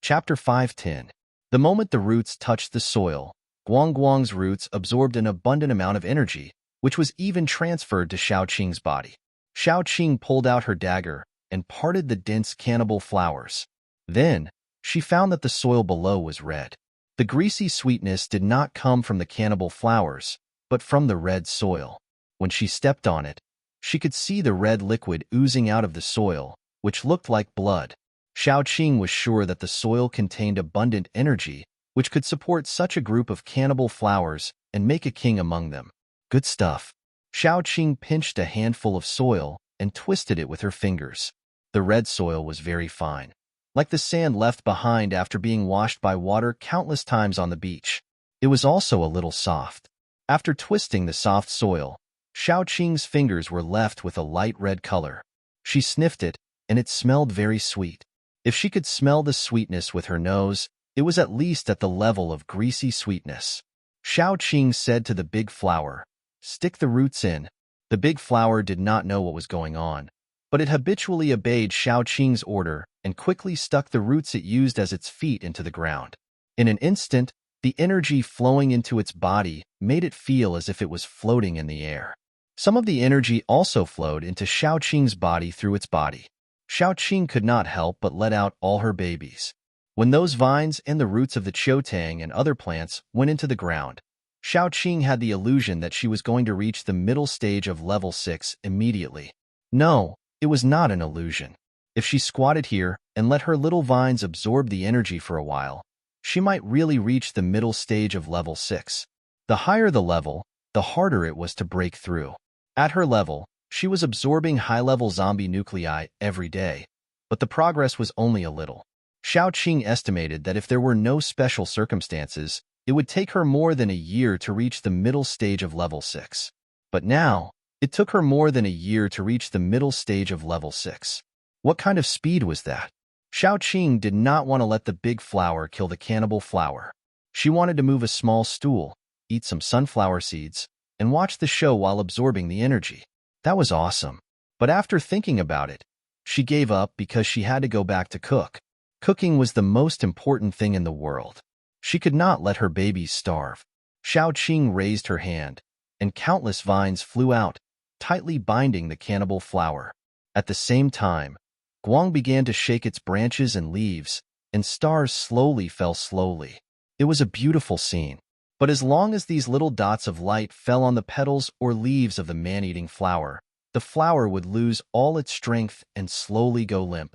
S1: Chapter 5:10. The moment the roots touched the soil, Guangguang's roots absorbed an abundant amount of energy, which was even transferred to Xiaoqing's body. Xiaoqing pulled out her dagger and parted the dense cannibal flowers. Then, she found that the soil below was red. The greasy sweetness did not come from the cannibal flowers, but from the red soil. When she stepped on it, she could see the red liquid oozing out of the soil, which looked like blood. Xiaoqing was sure that the soil contained abundant energy, which could support such a group of cannibal flowers and make a king among them. Good stuff. Xiaoqing pinched a handful of soil and twisted it with her fingers. The red soil was very fine, like the sand left behind after being washed by water countless times on the beach. It was also a little soft. After twisting the soft soil, Xiaoqing's fingers were left with a light red color. She sniffed it, and it smelled very sweet. If she could smell the sweetness with her nose, it was at least at the level of greasy sweetness. Xiaoqing said to the big flower, "Stick the roots in." The big flower did not know what was going on, but it habitually obeyed Xiaoqing's order and quickly stuck the roots it used as its feet into the ground. In an instant, the energy flowing into its body made it feel as if it was floating in the air. Some of the energy also flowed into Xiaoqing's body through its body. Xiaoqing could not help but let out all her babies. When those vines and the roots of the qiutang and other plants went into the ground, Xiaoqing had the illusion that she was going to reach the middle stage of level 6 immediately. No, it was not an illusion. If she squatted here and let her little vines absorb the energy for a while, she might really reach the middle stage of level 6. The higher the level, the harder it was to break through. At her level, she was absorbing high-level zombie nuclei every day, but the progress was only a little. Xiaoqing estimated that if there were no special circumstances, it would take her more than a year to reach the middle stage of level 6. But now, it took her more than a year to reach the middle stage of level 6. What kind of speed was that? Xiaoqing did not want to let the big flower kill the cannibal flower. She wanted to move a small stool, eat some sunflower seeds, and watch the show while absorbing the energy. That was awesome. But after thinking about it, she gave up because she had to go back to cook. Cooking was the most important thing in the world. She could not let her babies starve. Xiaoqing raised her hand, and countless vines flew out, tightly binding the cannibal flower. At the same time, Guang began to shake its branches and leaves, and stars slowly fell slowly. It was a beautiful scene. But as long as these little dots of light fell on the petals or leaves of the man-eating flower, the flower would lose all its strength and slowly go limp.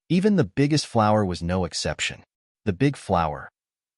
S1: Even the biggest flower was no exception. The big flower.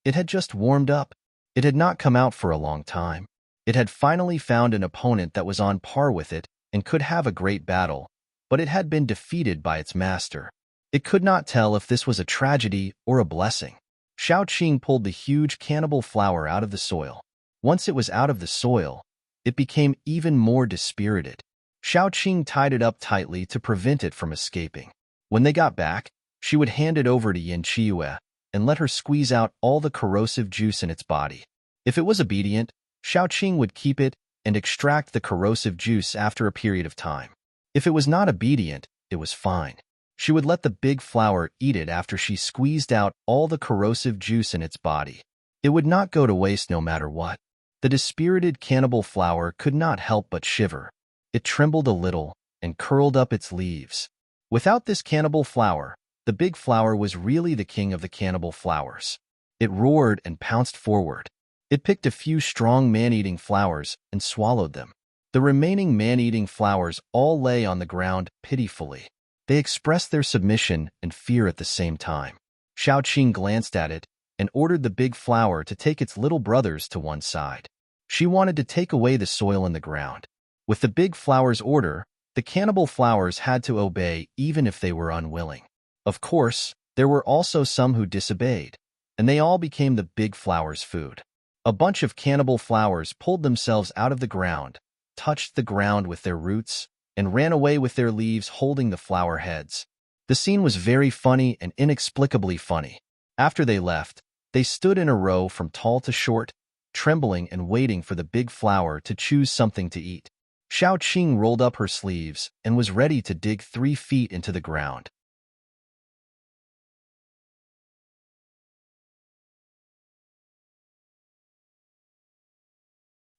S1: It had just warmed up. It had not come out for a long time. It had finally found an opponent that was on par with it and could have a great battle, but it had been defeated by its master. It could not tell if this was a tragedy or a blessing. Xiaoqing pulled the huge cannibal flower out of the soil. Once it was out of the soil, it became even more dispirited. Xiaoqing tied it up tightly to prevent it from escaping. When they got back, she would hand it over to Yanqiue and let her squeeze out all the corrosive juice in its body. If it was obedient, Xiaoqing would keep it and extract the corrosive juice after a period of time. If it was not obedient, it was fine. She would let the big flower eat it after she squeezed out all the corrosive juice in its body. It would not go to waste no matter what. The dispirited cannibal flower could not help but shiver. It trembled a little, and curled up its leaves. Without this cannibal flower, the big flower was really the king of the cannibal flowers. It roared and pounced forward. It picked a few strong man-eating flowers and swallowed them. The remaining man-eating flowers all lay on the ground pitifully. They expressed their submission and fear at the same time. Xiaoqing glanced at it and ordered the big flower to take its little brothers to one side. She wanted to take away the soil in the ground. With the big flower's order, the cannibal flowers had to obey even if they were unwilling. Of course, there were also some who disobeyed, and they all became the big flower's food. A bunch of cannibal flowers pulled themselves out of the ground, touched the ground with their roots, and ran away with their leaves holding the flower heads. The scene was very funny and inexplicably funny. After they left, they stood in a row from tall to short, trembling and waiting for the big flower to choose something to eat. Xiaoqing rolled up her sleeves and was ready to dig 3 feet into the ground.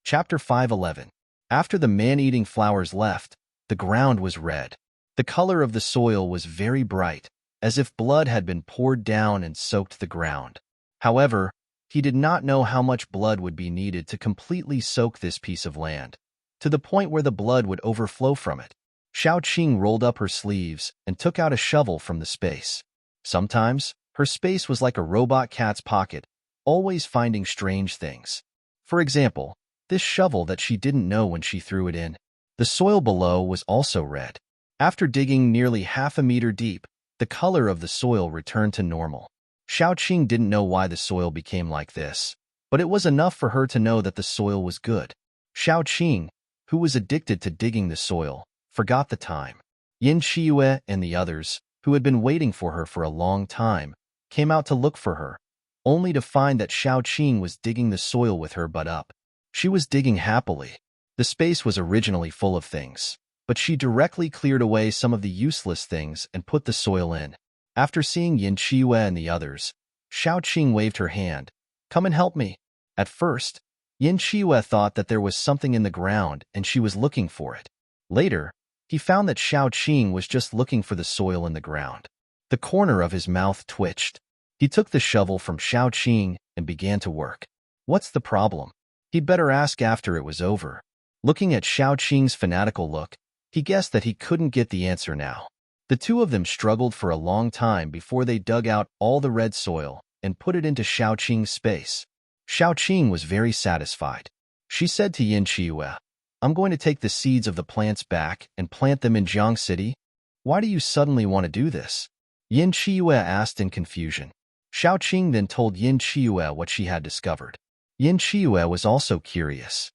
S1: Chapter 5:11. After the man-eating flowers left, the ground was red. The color of the soil was very bright, as if blood had been poured down and soaked the ground. However, he did not know how much blood would be needed to completely soak this piece of land, to the point where the blood would overflow from it. Xiaoqing rolled up her sleeves and took out a shovel from the space. Sometimes, her space was like a robot cat's pocket, always finding strange things. For example, this shovel that she didn't know when she threw it in. The soil below was also red. After digging nearly half a meter deep, the color of the soil returned to normal. Xiaoqing didn't know why the soil became like this, but it was enough for her to know that the soil was good. Xiaoqing, who was addicted to digging the soil, forgot the time. Yin Qiyu and the others, who had been waiting for her for a long time, came out to look for her, only to find that Xiaoqing was digging the soil with her butt up. She was digging happily. The space was originally full of things, but she directly cleared away some of the useless things and put the soil in. After seeing Yin Qiyu and the others, Xiaoqing waved her hand. "Come and help me." At first, Yin Qiyu thought that there was something in the ground and she was looking for it. Later, he found that Xiaoqing was just looking for the soil in the ground. The corner of his mouth twitched. He took the shovel from Xiaoqing and began to work. What's the problem? He'd better ask after it was over. Looking at Xiaoqing's fanatical look, he guessed that he couldn't get the answer now. The two of them struggled for a long time before they dug out all the red soil and put it into Xiaoqing's space. Xiaoqing was very satisfied. She said to Yin Qiyu, "I'm going to take the seeds of the plants back and plant them in Jiang City. Why do you suddenly want to do this?" Yin Qiyu asked in confusion. Xiaoqing then told Yin Qiyu what she had discovered. Yin Qiyu was also curious.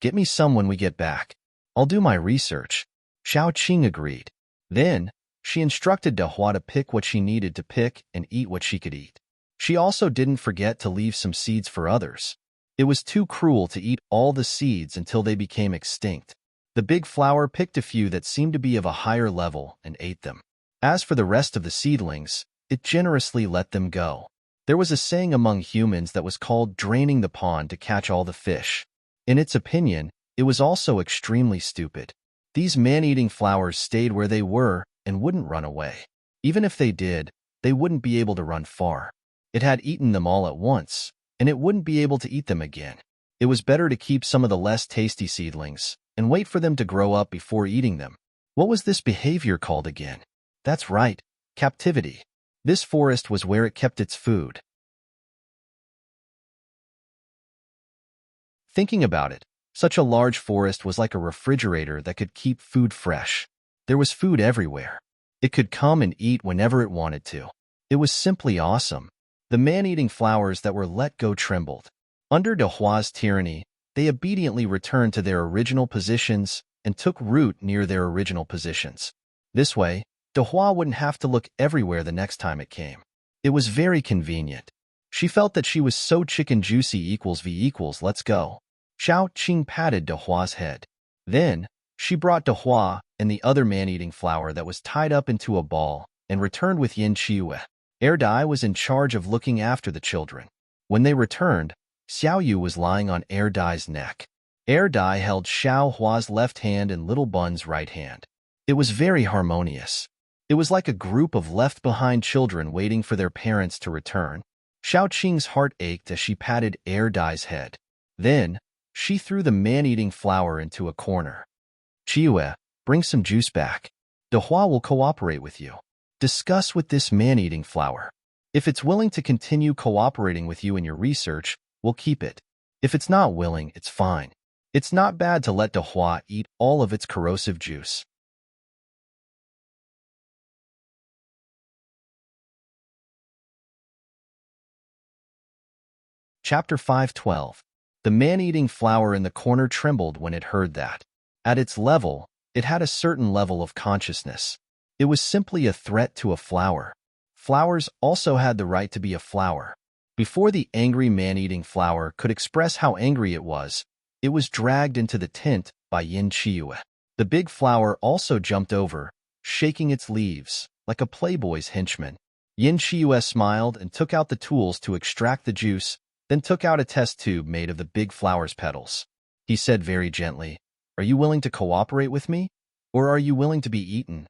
S1: "Get me some when we get back. I'll do my research." Xiaoqing agreed. Then, she instructed Dehua to pick what she needed to pick and eat what she could eat. She also didn't forget to leave some seeds for others. It was too cruel to eat all the seeds until they became extinct. The big flower picked a few that seemed to be of a higher level and ate them. As for the rest of the seedlings, it generously let them go. There was a saying among humans that was called draining the pond to catch all the fish. In its opinion, it was also extremely stupid. These man-eating flowers stayed where they were and wouldn't run away. Even if they did, they wouldn't be able to run far. It had eaten them all at once, and it wouldn't be able to eat them again. It was better to keep some of the less tasty seedlings and wait for them to grow up before eating them. What was this behavior called again? That's right, captivity. This forest was where it kept its food. Thinking about it, such a large forest was like a refrigerator that could keep food fresh. There was food everywhere. It could come and eat whenever it wanted to. It was simply awesome. The man-eating flowers that were let go trembled. Under Dehua's tyranny, they obediently returned to their original positions and took root near their original positions. This way, Dehua wouldn't have to look everywhere the next time it came. It was very convenient. She felt that she was so chicken juicy equals V equals let's go. Xiaoqing patted Dehua's head. Then, she brought Dehua and the other man-eating flower that was tied up into a ball and returned with Yin Qiyu. Erdai was in charge of looking after the children. When they returned, Xiaoyu was lying on Erdai's neck. Erdai held Xiao Hua's left hand and Little Bun's right hand. It was very harmonious. It was like a group of left-behind children waiting for their parents to return. Xiao Qing's heart ached as she patted Air Dai's head. Then, she threw the man-eating flower into a corner. Chiue, bring some juice back. Dehua will cooperate with you. Discuss with this man-eating flower. If it's willing to continue cooperating with you in your research, we'll keep it. If it's not willing, it's fine. It's not bad to let Dehua eat all of its corrosive juice. Chapter 5:12. The man-eating flower in the corner trembled when it heard that. At its level, it had a certain level of consciousness. It was simply a threat to a flower. Flowers also had the right to be a flower. Before the angry man-eating flower could express how angry it was dragged into the tent by Yin Chiue. The big flower also jumped over, shaking its leaves, like a playboy's henchman. Yin Chiue smiled and took out the tools to extract the juice, then took out a test tube made of the big flower's petals. He said very gently, "Are you willing to cooperate with me? Or are you willing to be eaten?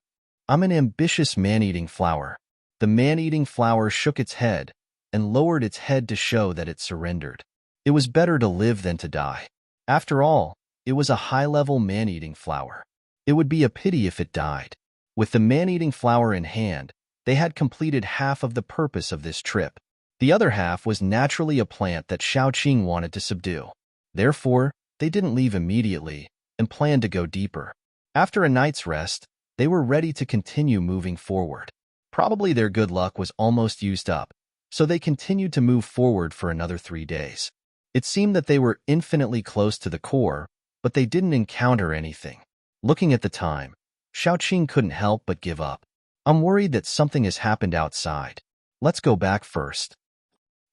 S1: I'm an ambitious man-eating flower." The man-eating flower shook its head and lowered its head to show that it surrendered. It was better to live than to die. After all, it was a high-level man-eating flower. It would be a pity if it died. With the man-eating flower in hand, they had completed half of the purpose of this trip. The other half was naturally a plant that Xiao Qing wanted to subdue. Therefore, they didn't leave immediately and planned to go deeper. After a night's rest, they were ready to continue moving forward. Probably their good luck was almost used up, so they continued to move forward for another 3 days. It seemed that they were infinitely close to the core, but they didn't encounter anything. Looking at the time, Xiao Qing couldn't help but give up. "I'm worried that something has happened outside. Let's go back first.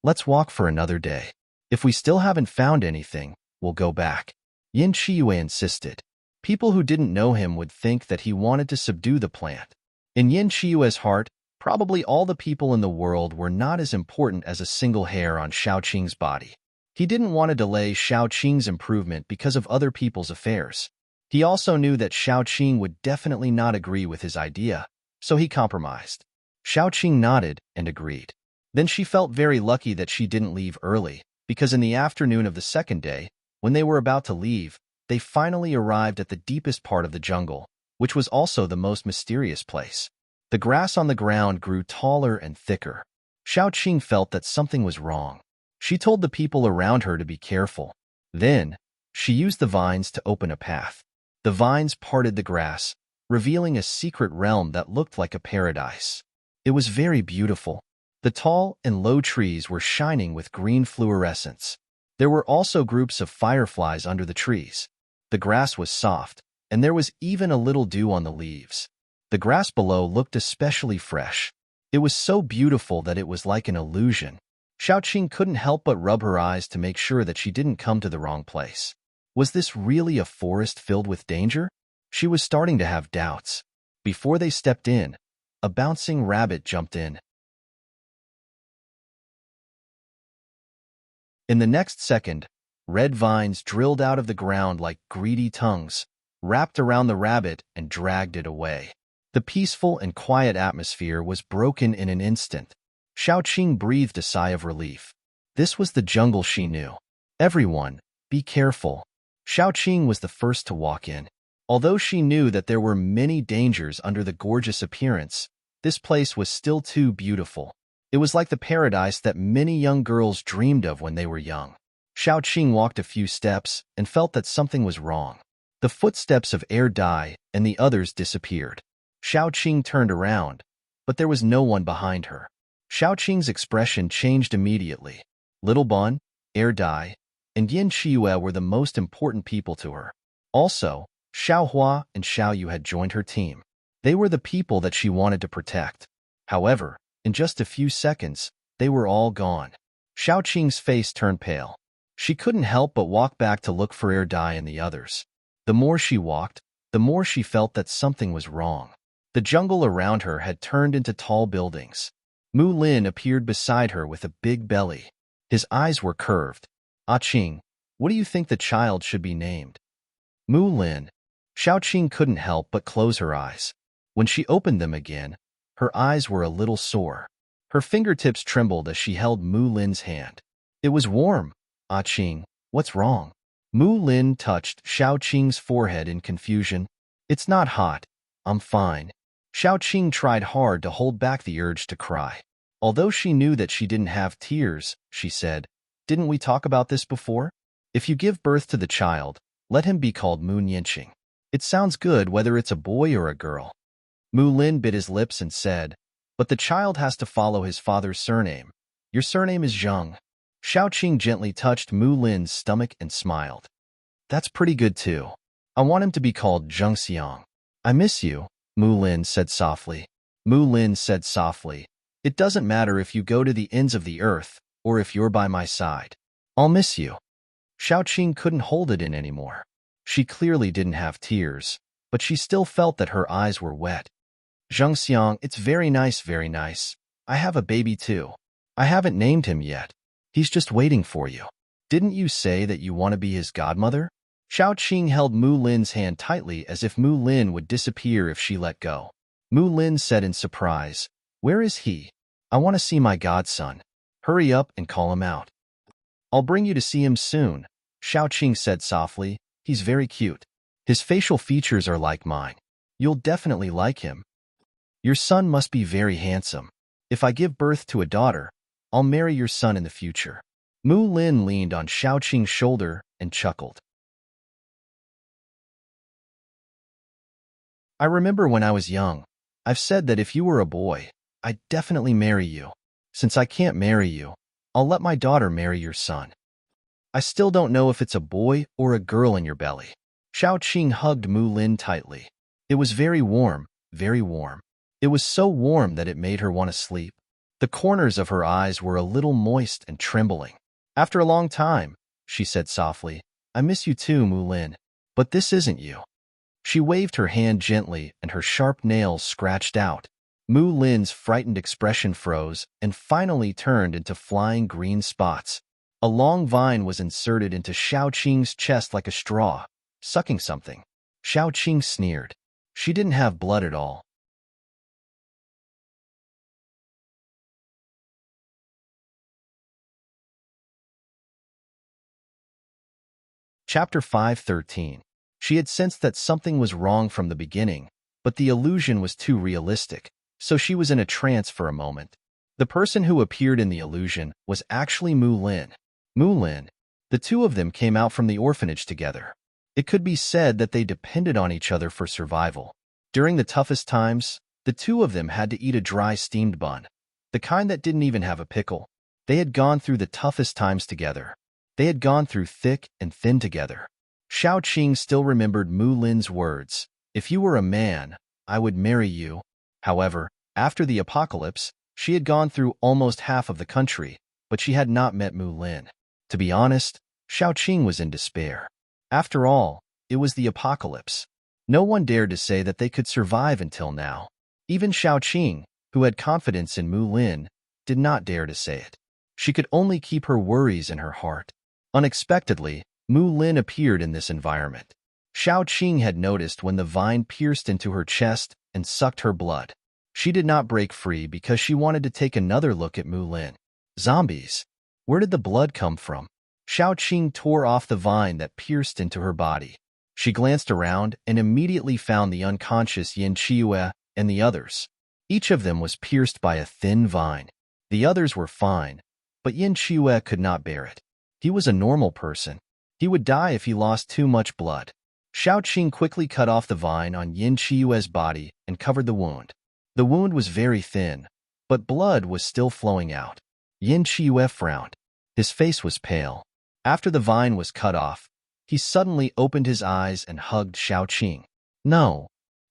S1: Let's walk for another day. If we still haven't found anything, we'll go back." Yin Chiue insisted. People who didn't know him would think that he wanted to subdue the plant. In Yin Chiue's heart, probably all the people in the world were not as important as a single hair on Xiao Qing's body. He didn't want to delay Xiao Qing's improvement because of other people's affairs. He also knew that Xiao Qing would definitely not agree with his idea, so he compromised. Xiao Qing nodded and agreed. Then she felt very lucky that she didn't leave early, because in the afternoon of the second day, when they were about to leave, they finally arrived at the deepest part of the jungle, which was also the most mysterious place. The grass on the ground grew taller and thicker. Xiao Qing felt that something was wrong. She told the people around her to be careful. Then, she used the vines to open a path. The vines parted the grass, revealing a secret realm that looked like a paradise. It was very beautiful. The tall and low trees were shining with green fluorescence. There were also groups of fireflies under the trees. The grass was soft, and there was even a little dew on the leaves. The grass below looked especially fresh. It was so beautiful that it was like an illusion. Xiao Qing couldn't help but rub her eyes to make sure that she didn't come to the wrong place. Was this really a forest filled with danger? She was starting to have doubts. Before they stepped in, a bouncing rabbit jumped in. In the next second, red vines drilled out of the ground like greedy tongues, wrapped around the rabbit and dragged it away. The peaceful and quiet atmosphere was broken in an instant. Xiao Qing breathed a sigh of relief. This was the jungle she knew. "Everyone, be careful." Xiao Qing was the first to walk in. Although she knew that there were many dangers under the gorgeous appearance, this place was still too beautiful. It was like the paradise that many young girls dreamed of when they were young. Xiao Qing walked a few steps and felt that something was wrong. The footsteps of Air Dai and the others disappeared. Xiao Qing turned around, but there was no one behind her. Xiao Qing's expression changed immediately. Little Bun, Air Dai, and Yin Chiue were the most important people to her. Also, Xiao Hua and Xiao Yu had joined her team. They were the people that she wanted to protect. However, in just a few seconds, they were all gone. Xiao Qing's face turned pale. She couldn't help but walk back to look for Air Dai and the others. The more she walked, the more she felt that something was wrong. The jungle around her had turned into tall buildings. Mu Lin appeared beside her with a big belly. His eyes were curved. "Ah Qing, what do you think the child should be named?" "Mu Lin." Xiaoqing couldn't help but close her eyes. When she opened them again, her eyes were a little sore. Her fingertips trembled as she held Mu Lin's hand. It was warm. Ah Qing, what's wrong? Mu Lin touched Xiaoqing's forehead in confusion. It's not hot. I'm fine. Xiaoqing tried hard to hold back the urge to cry. Although she knew that she didn't have tears, she said, "Didn't we talk about this before? If you give birth to the child, let him be called Mu Nianqing. It sounds good whether it's a boy or a girl." Mu Lin bit his lips and said, "But the child has to follow his father's surname. Your surname is Zheng." Xiaoqing gently touched Mu Lin's stomach and smiled. "That's pretty good too. I want him to be called Zheng Xiang." "I miss you," Mu Lin said softly. Mu Lin said softly, "It doesn't matter if you go to the ends of the earth or if you're by my side. I'll miss you." Xiaoqing couldn't hold it in anymore. She clearly didn't have tears, but she still felt that her eyes were wet. "Zheng Xiang, it's very nice, very nice. I have a baby too. I haven't named him yet. He's just waiting for you. Didn't you say that you want to be his godmother?" Xiaoqing held Mu Lin's hand tightly as if Mu Lin would disappear if she let go. Mu Lin said in surprise, "Where is he? I want to see my godson. Hurry up and call him out." "I'll bring you to see him soon," Xiaoqing said softly. "He's very cute. His facial features are like mine. You'll definitely like him. Your son must be very handsome. If I give birth to a daughter, I'll marry your son in the future." Mu Lin leaned on Xiaoqing's shoulder and chuckled. "I remember when I was young, I've said that if you were a boy, I'd definitely marry you. Since I can't marry you, I'll let my daughter marry your son. I still don't know if it's a boy or a girl in your belly." Xiaoqing hugged Mu Lin tightly. It was very warm, very warm. It was so warm that it made her want to sleep. The corners of her eyes were a little moist and trembling. "After a long time," she said softly, "I miss you too, Mu Lin. But this isn't you." She waved her hand gently and her sharp nails scratched out. Mu Lin's frightened expression froze and finally turned into flying green spots. A long vine was inserted into Xiaoqing's chest like a straw, sucking something. Xiaoqing sneered. She didn't have blood at all. Chapter 513. She had sensed that something was wrong from the beginning, but the illusion was too realistic, so she was in a trance for a moment. The person who appeared in the illusion was actually Mu Lin. Mu Lin. The two of them came out from the orphanage together. It could be said that they depended on each other for survival. During the toughest times, the two of them had to eat a dry steamed bun, the kind that didn't even have a pickle. They had gone through the toughest times together. They had gone through thick and thin together. Xiaoqing still remembered Mu Lin's words, "If you were a man, I would marry you." However, after the apocalypse, she had gone through almost half of the country, but she had not met Mu Lin. To be honest, Xiaoqing was in despair. After all, it was the apocalypse. No one dared to say that they could survive until now. Even Xiaoqing, who had confidence in Mu Lin, did not dare to say it. She could only keep her worries in her heart. Unexpectedly, Mu Lin appeared in this environment. Xiaoqing had noticed when the vine pierced into her chest and sucked her blood. She did not break free because she wanted to take another look at Mu Lin. Zombies. Where did the blood come from? Xiaoqing tore off the vine that pierced into her body. She glanced around and immediately found the unconscious Yin Qiue and the others. Each of them was pierced by a thin vine. The others were fine, but Yin Qiue could not bear it. He was a normal person. He would die if he lost too much blood. Xiaoqing quickly cut off the vine on Yin Qiue's body and covered the wound. The wound was very thin, but blood was still flowing out. Yin Qiue frowned. His face was pale. After the vine was cut off, he suddenly opened his eyes and hugged Xiaoqing. "No."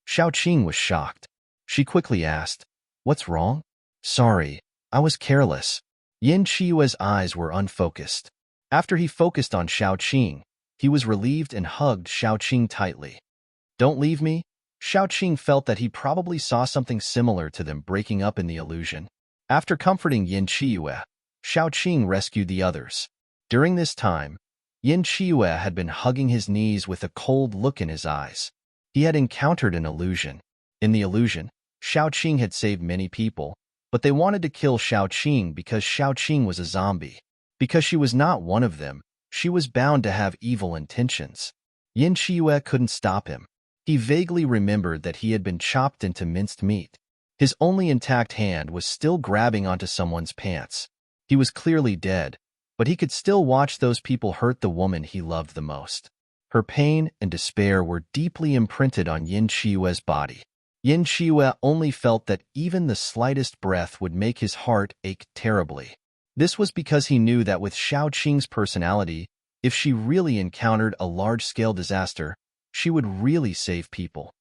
S1: Xiaoqing was shocked. She quickly asked, "What's wrong?" "Sorry, I was careless." Yin Qiue's eyes were unfocused. After he focused on Xiaoqing, he was relieved and hugged Xiaoqing tightly. "Don't leave me." Xiaoqing felt that he probably saw something similar to them breaking up in the illusion. After comforting Yin Qiue, Xiaoqing rescued the others. During this time, Yin Qiue had been hugging his knees with a cold look in his eyes. He had encountered an illusion. In the illusion, Xiaoqing had saved many people, but they wanted to kill Xiaoqing because Xiaoqing was a zombie. Because she was not one of them, she was bound to have evil intentions. Yin Qiue couldn't stop him. He vaguely remembered that he had been chopped into minced meat. His only intact hand was still grabbing onto someone's pants. He was clearly dead, but he could still watch those people hurt the woman he loved the most. Her pain and despair were deeply imprinted on Yin Qiue's body. Yin Qiue only felt that even the slightest breath would make his heart ache terribly. This was because he knew that with Xiaoqing's personality, if she really encountered a large-scale disaster, she would really save people.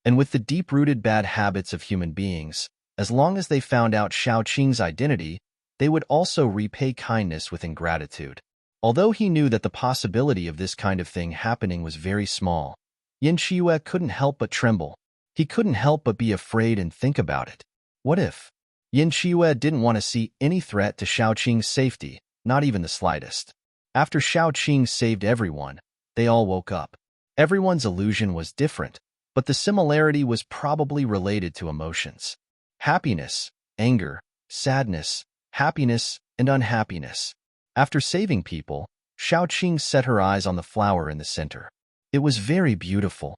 S1: And with the deep-rooted bad habits of human beings, as long as they found out Xiaoqing's identity, they would also repay kindness with ingratitude. Although he knew that the possibility of this kind of thing happening was very small, Yin Qiue couldn't help but tremble. He couldn't help but be afraid and think about it. What if? Yin Qiue didn't want to see any threat to Xiaoqing's safety, not even the slightest. After Xiaoqing saved everyone, they all woke up. Everyone's illusion was different, but the similarity was probably related to emotions. Happiness, anger, sadness, happiness, and unhappiness. After saving people, Xiaoqing set her eyes on the flower in the center. It was very beautiful.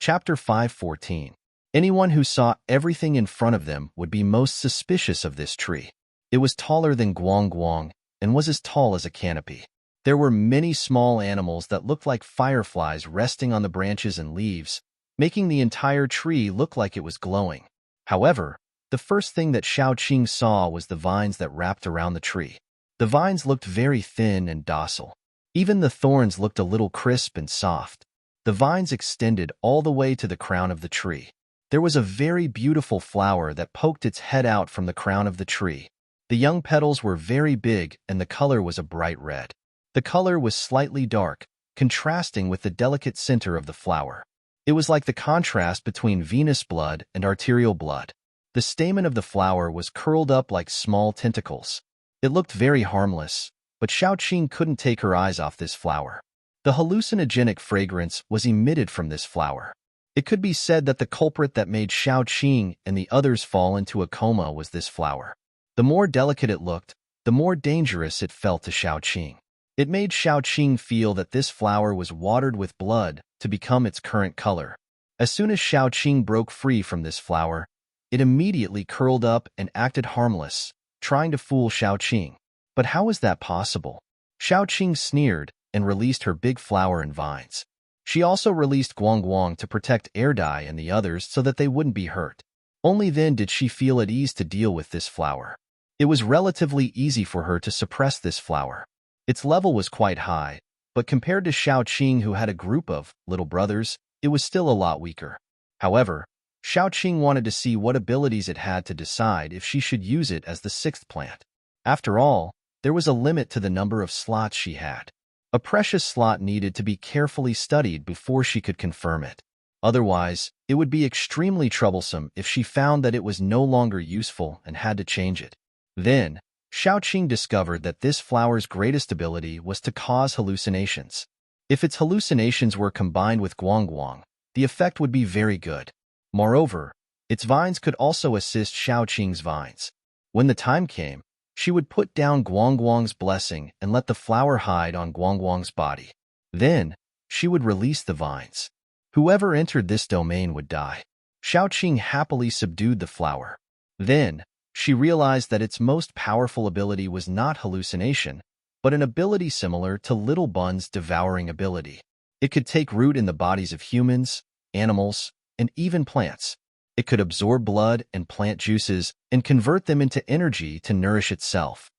S1: Chapter 5:14. Anyone who saw everything in front of them would be most suspicious of this tree. It was taller than Guang Guang and was as tall as a canopy. There were many small animals that looked like fireflies resting on the branches and leaves, making the entire tree look like it was glowing. However, the first thing that Xiaoqing saw was the vines that wrapped around the tree. The vines looked very thin and docile. Even the thorns looked a little crisp and soft. The vines extended all the way to the crown of the tree. There was a very beautiful flower that poked its head out from the crown of the tree. The young petals were very big and the color was a bright red. The color was slightly dark, contrasting with the delicate center of the flower. It was like the contrast between venous blood and arterial blood. The stamen of the flower was curled up like small tentacles. It looked very harmless, but Xiaoqing couldn't take her eyes off this flower. The hallucinogenic fragrance was emitted from this flower. It could be said that the culprit that made Xiaoqing and the others fall into a coma was this flower. The more delicate it looked, the more dangerous it felt to Xiaoqing. It made Xiaoqing feel that this flower was watered with blood to become its current color. As soon as Xiaoqing broke free from this flower, it immediately curled up and acted harmless, trying to fool Xiaoqing. But how was that possible? Xiaoqing sneered and released her big flower and vines. She also released Guang Guang to protect Erdai and the others so that they wouldn't be hurt. Only then did she feel at ease to deal with this flower. It was relatively easy for her to suppress this flower. Its level was quite high, but compared to Xiaoqing, who had a group of little brothers, it was still a lot weaker. However, Xiaoqing wanted to see what abilities it had to decide if she should use it as the sixth plant. After all, there was a limit to the number of slots she had. A precious slot needed to be carefully studied before she could confirm it. Otherwise, it would be extremely troublesome if she found that it was no longer useful and had to change it. Then, Xiaoqing discovered that this flower's greatest ability was to cause hallucinations. If its hallucinations were combined with Guang Guang, the effect would be very good. Moreover, its vines could also assist Xiaoqing's vines. When the time came, she would put down Guang Guang's blessing and let the flower hide on Guang Guang's body. Then, she would release the vines. Whoever entered this domain would die. Xiaoqing happily subdued the flower. Then, she realized that its most powerful ability was not hallucination, but an ability similar to Little Bun's devouring ability. It could take root in the bodies of humans, animals, and even plants. It could absorb blood and plant juices and convert them into energy to nourish itself.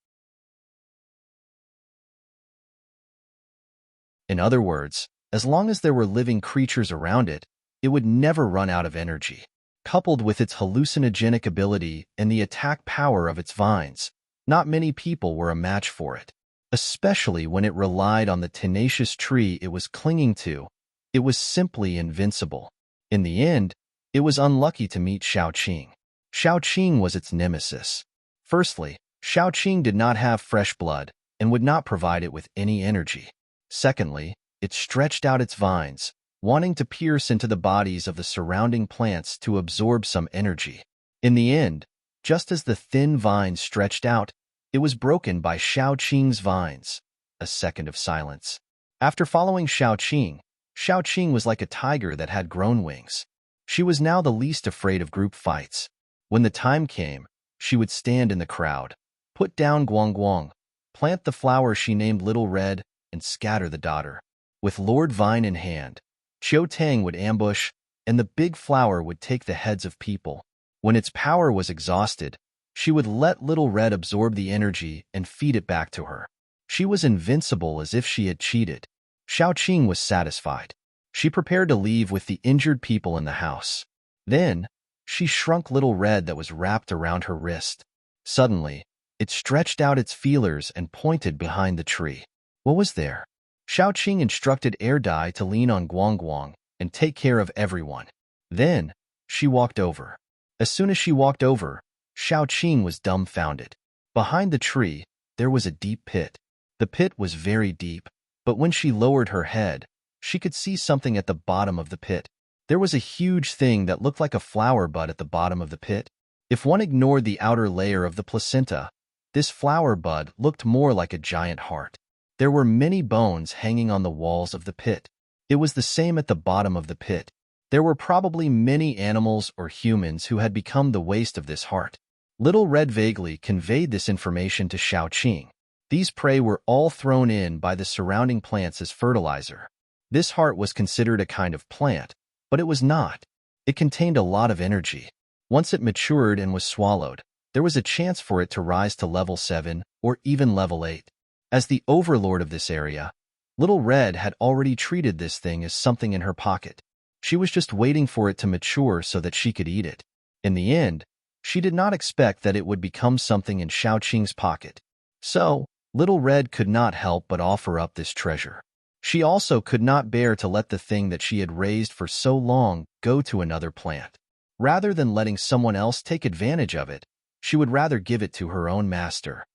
S1: In other words, as long as there were living creatures around it, it would never run out of energy. Coupled with its hallucinogenic ability and the attack power of its vines, not many people were a match for it. Especially when it relied on the tenacious tree it was clinging to, it was simply invincible. In the end, It was unlucky to meet Xiaoqing. Xiaoqing was its nemesis. Firstly, Xiaoqing did not have fresh blood and would not provide it with any energy. Secondly, it stretched out its vines, wanting to pierce into the bodies of the surrounding plants to absorb some energy. In the end, just as the thin vines stretched out, it was broken by Xiaoqing's vines. A second of silence. After following Xiaoqing, Xiaoqing was like a tiger that had grown wings. She was now the least afraid of group fights. When the time came, she would stand in the crowd, put down Guangguang, plant the flower she named Little Red, and scatter the daughter. With Lord Vine in hand, Qiu Tang would ambush, and the big flower would take the heads of people. When its power was exhausted, she would let Little Red absorb the energy and feed it back to her. She was invincible as if she had cheated. Xiaoqing was satisfied. She prepared to leave with the injured people in the house. Then, she shrunk Little Red that was wrapped around her wrist. Suddenly, it stretched out its feelers and pointed behind the tree. What was there? Xiaoqing instructed Air Dai to lean on Guangguang and take care of everyone. Then, she walked over. As soon as she walked over, Xiaoqing was dumbfounded. Behind the tree, there was a deep pit. The pit was very deep, but when she lowered her head, she could see something at the bottom of the pit. There was a huge thing that looked like a flower bud at the bottom of the pit. If one ignored the outer layer of the placenta, this flower bud looked more like a giant heart. There were many bones hanging on the walls of the pit. It was the same at the bottom of the pit. There were probably many animals or humans who had become the waste of this heart. Little Red vaguely conveyed this information to Xiaoqing. These prey were all thrown in by the surrounding plants as fertilizer. This heart was considered a kind of plant, but it was not. It contained a lot of energy. Once it matured and was swallowed, there was a chance for it to rise to level 7 or even level 8. As the overlord of this area, Little Red had already treated this thing as something in her pocket. She was just waiting for it to mature so that she could eat it. In the end, she did not expect that it would become something in Xiaoqing's pocket. So, Little Red could not help but offer up this treasure. She also could not bear to let the thing that she had raised for so long go to another plant. Rather than letting someone else take advantage of it, she would rather give it to her own master.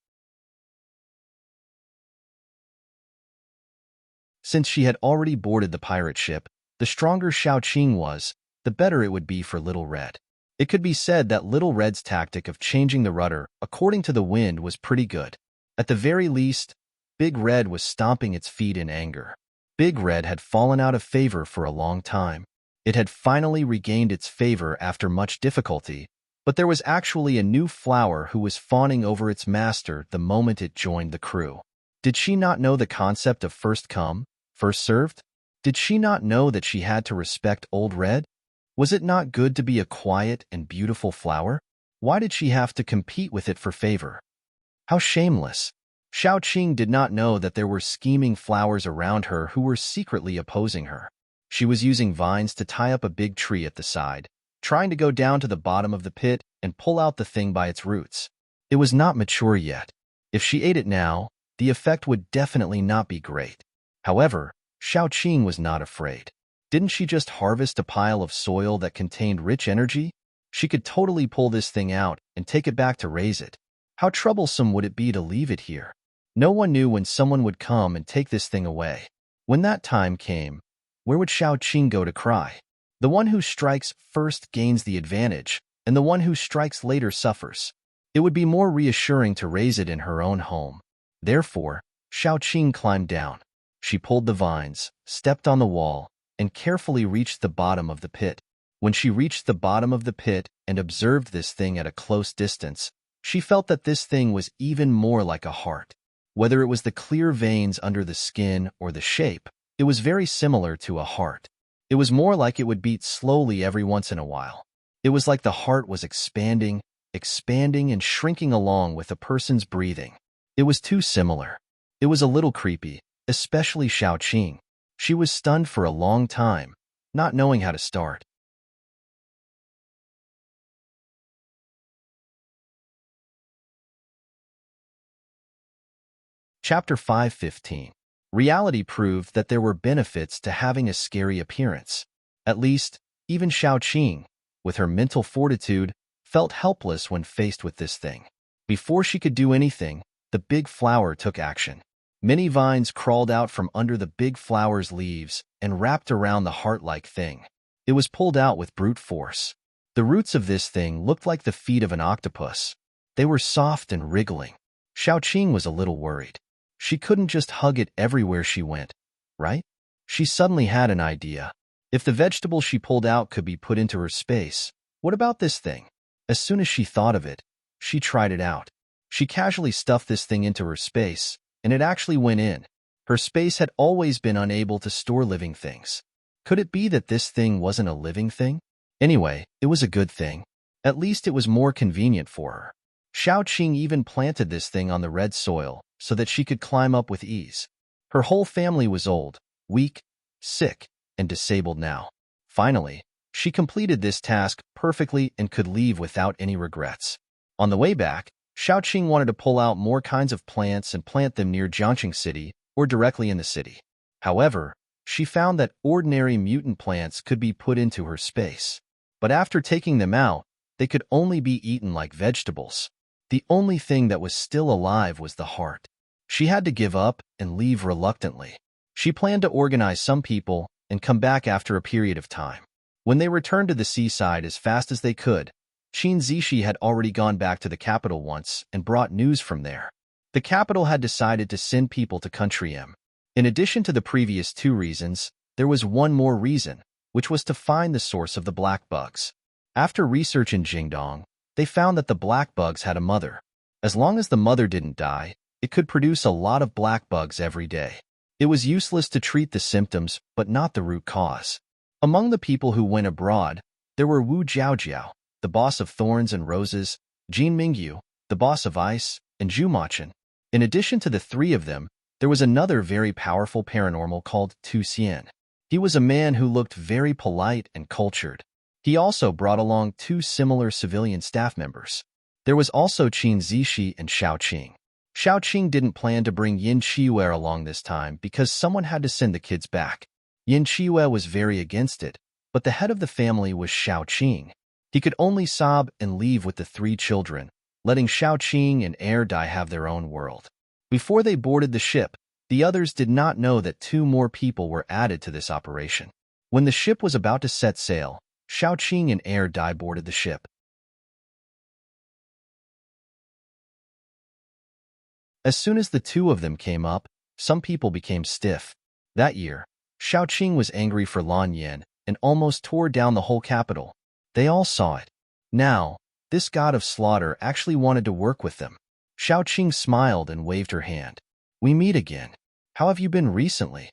S1: Since she had already boarded the pirate ship, the stronger Xiaoqing was, the better it would be for Little Red. It could be said that Little Red's tactic of changing the rudder according to the wind was pretty good. At the very least, Big Red was stomping its feet in anger. Big Red had fallen out of favor for a long time. It had finally regained its favor after much difficulty, but there was actually a new flower who was fawning over its master the moment it joined the crew. Did she not know the concept of first come, first served? Did she not know that she had to respect Old Red? Was it not good to be a quiet and beautiful flower? Why did she have to compete with it for favor? How shameless! Xiaoqing did not know that there were scheming flowers around her who were secretly opposing her. She was using vines to tie up a big tree at the side, trying to go down to the bottom of the pit and pull out the thing by its roots. It was not mature yet. If she ate it now, the effect would definitely not be great. However, Xiaoqing was not afraid. Didn't she just harvest a pile of soil that contained rich energy? She could totally pull this thing out and take it back to raise it. How troublesome would it be to leave it here? No one knew when someone would come and take this thing away. When that time came, where would Xiaoqing go to cry? The one who strikes first gains the advantage, and the one who strikes later suffers. It would be more reassuring to raise it in her own home. Therefore, Xiaoqing climbed down. She pulled the vines, stepped on the wall, and carefully reached the bottom of the pit. When she reached the bottom of the pit and observed this thing at a close distance, she felt that this thing was even more like a heart. Whether it was the clear veins under the skin or the shape, it was very similar to a heart. It was more like it would beat slowly every once in a while. It was like the heart was expanding and shrinking along with a person's breathing. It was too similar. It was a little creepy, especially Xiaoqing. She was stunned for a long time, not knowing how to start. Chapter 5:15. Reality proved that there were benefits to having a scary appearance. At least, even Xiaoqing, with her mental fortitude, felt helpless when faced with this thing. Before she could do anything, the big flower took action. Many vines crawled out from under the big flower's leaves and wrapped around the heart-like thing. It was pulled out with brute force. The roots of this thing looked like the feet of an octopus. They were soft and wriggling. Xiaoqing was a little worried. She couldn't just hug it everywhere she went, right? She suddenly had an idea. If the vegetable she pulled out could be put into her space, what about this thing? As soon as she thought of it, she tried it out. She casually stuffed this thing into her space, and it actually went in. Her space had always been unable to store living things. Could it be that this thing wasn't a living thing? Anyway, it was a good thing. At least it was more convenient for her. Xiaoqing even planted this thing on the red soil so that she could climb up with ease. Her whole family was old, weak, sick, and disabled now. Finally, she completed this task perfectly and could leave without any regrets. On the way back, Xiaoqing wanted to pull out more kinds of plants and plant them near Jiangqing City or directly in the city. However, she found that ordinary mutant plants could be put into her space. But after taking them out, they could only be eaten like vegetables. The only thing that was still alive was the heart. She had to give up and leave reluctantly. She planned to organize some people and come back after a period of time. When they returned to the seaside as fast as they could, Qin Zishi had already gone back to the capital once and brought news from there. The capital had decided to send people to Country M. In addition to the previous two reasons, there was one more reason, which was to find the source of the black bugs. After research in Jingdong, they found that the black bugs had a mother. As long as the mother didn't die, it could produce a lot of black bugs every day. It was useless to treat the symptoms, but not the root cause. Among the people who went abroad, there were Wu Jiaojiao, the boss of thorns and roses, Jin Mingyu, the boss of ice, and Zhu Machin. In addition to the three of them, there was another very powerful paranormal called Tu Xian. He was a man who looked very polite and cultured. He also brought along two similar civilian staff members. There was also Qin Zishi and Xiaoqing. Xiaoqing didn't plan to bring Yin Qiwei along this time because someone had to send the kids back. Yin Qiwei was very against it, but the head of the family was Xiaoqing. He could only sob and leave with the three children, letting Xiaoqing and Air Dai have their own world. Before they boarded the ship, the others did not know that two more people were added to this operation. When the ship was about to set sail, Xiaoqing and Air Dai boarded the ship. As soon as the two of them came up, some people became stiff. That year, Xiaoqing was angry for Lan Yan and almost tore down the whole capital. They all saw it. Now, this god of slaughter actually wanted to work with them. Xiaoqing smiled and waved her hand. "We meet again. How have you been recently?"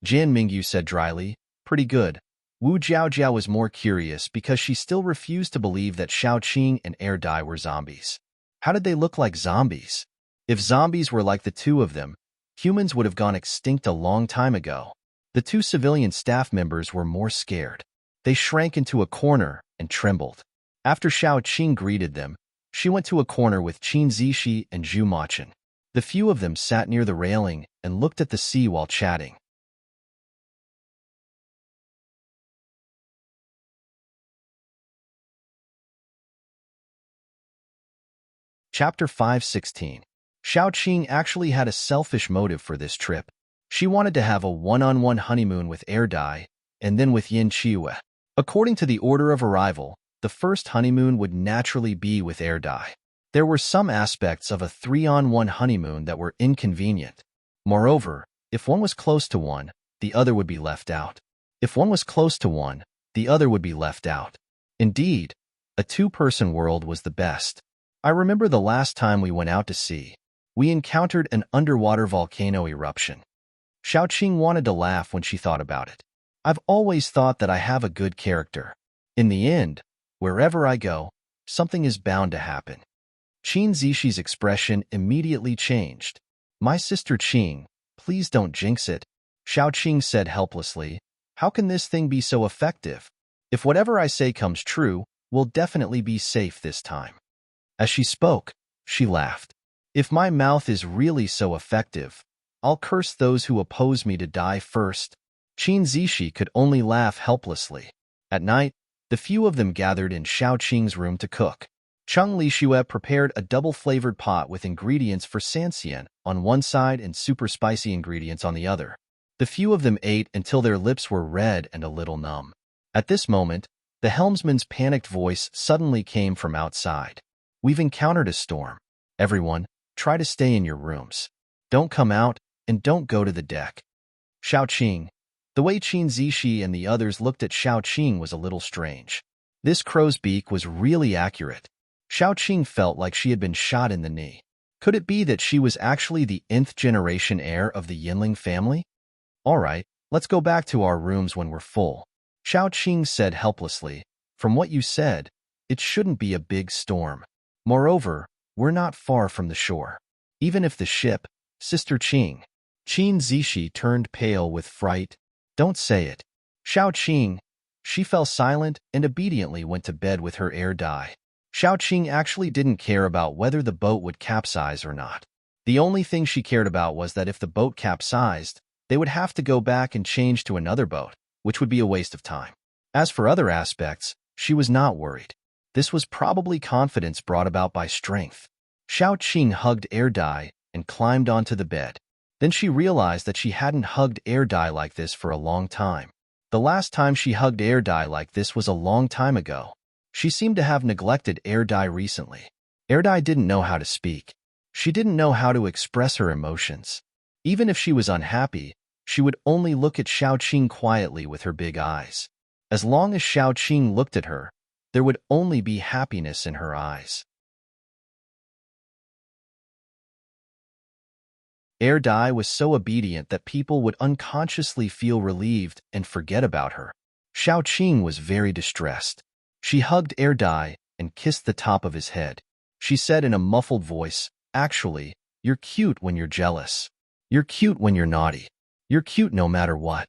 S1: Jian Mingyu said dryly, "Pretty good." Wu Jiaojiao was more curious because she still refused to believe that Xiaoqing and Air Dai were zombies. How did they look like zombies? If zombies were like the two of them, humans would have gone extinct a long time ago. The two civilian staff members were more scared. They shrank into a corner and trembled. After Xiaoqing greeted them, she went to a corner with Qin Zishi and Zhu Machin. The few of them sat near the railing and looked at the sea while chatting. Chapter 5:16. Xiaoqing actually had a selfish motive for this trip. She wanted to have a one-on-one honeymoon with Air Dai and then with Yin Qiwei. According to the order of arrival, the first honeymoon would naturally be with Air Dai. There were some aspects of a 3-on-1 honeymoon that were inconvenient. Moreover, if one was close to one, the other would be left out. If one was close to one, the other would be left out. Indeed, a two-person world was the best. I remember the last time we went out to sea. We encountered an underwater volcano eruption. Xiaoqing wanted to laugh when she thought about it. I've always thought that I have a good character. In the end, wherever I go, something is bound to happen. Qin Zishi's expression immediately changed. "My sister Qing, please don't jinx it," Xiaoqing said helplessly. "How can this thing be so effective? If whatever I say comes true, we'll definitely be safe this time." As she spoke, she laughed. "If my mouth is really so effective, I'll curse those who oppose me to die first." Qin Zishi could only laugh helplessly. At night, The few of them gathered in Xiao Qing's room to cook. Cheng Lixue prepared a double-flavored pot with ingredients for Sanxian on one side and super spicy ingredients on the other. The few of them ate until their lips were red and a little numb. At this moment, the helmsman's panicked voice suddenly came from outside. "We've encountered a storm. Everyone, try to stay in your rooms. Don't come out, and don't go to the deck." Xiao Qing. The way Qin Zishi and the others looked at Xiao Qing was a little strange. This crow's beak was really accurate. Xiao Qing felt like she had been shot in the knee. Could it be that she was actually the nth generation heir of the Yinling family? "All right, let's go back to our rooms when we're full," Xiao Qing said helplessly. "From what you said, it shouldn't be a big storm. Moreover, we're not far from the shore. Even if the ship, Sister Qing." Qin Zishi turned pale with fright. "Don't say it." Xiao Qing. She fell silent and obediently went to bed with her air dye. Xiao Qing actually didn't care about whether the boat would capsize or not. The only thing she cared about was that if the boat capsized, they would have to go back and change to another boat, which would be a waste of time. As for other aspects, she was not worried. This was probably confidence brought about by strength. Xiao Qing hugged air dye and climbed onto the bed. Then she realized that she hadn't hugged air dye like this for a long time. The last time she hugged air dye like this was a long time ago. She seemed to have neglected air dye recently. Air dye didn't know how to speak. She didn't know how to express her emotions. Even if she was unhappy, she would only look at Xiao Qing quietly with her big eyes. As long as Xiao Qing looked at her, there would only be happiness in her eyes. Air dye was so obedient that people would unconsciously feel relieved and forget about her. Xiao Qing was very distressed. She hugged air dye and kissed the top of his head. She said in a muffled voice, "Actually, you're cute when you're jealous. You're cute when you're naughty. You're cute no matter what."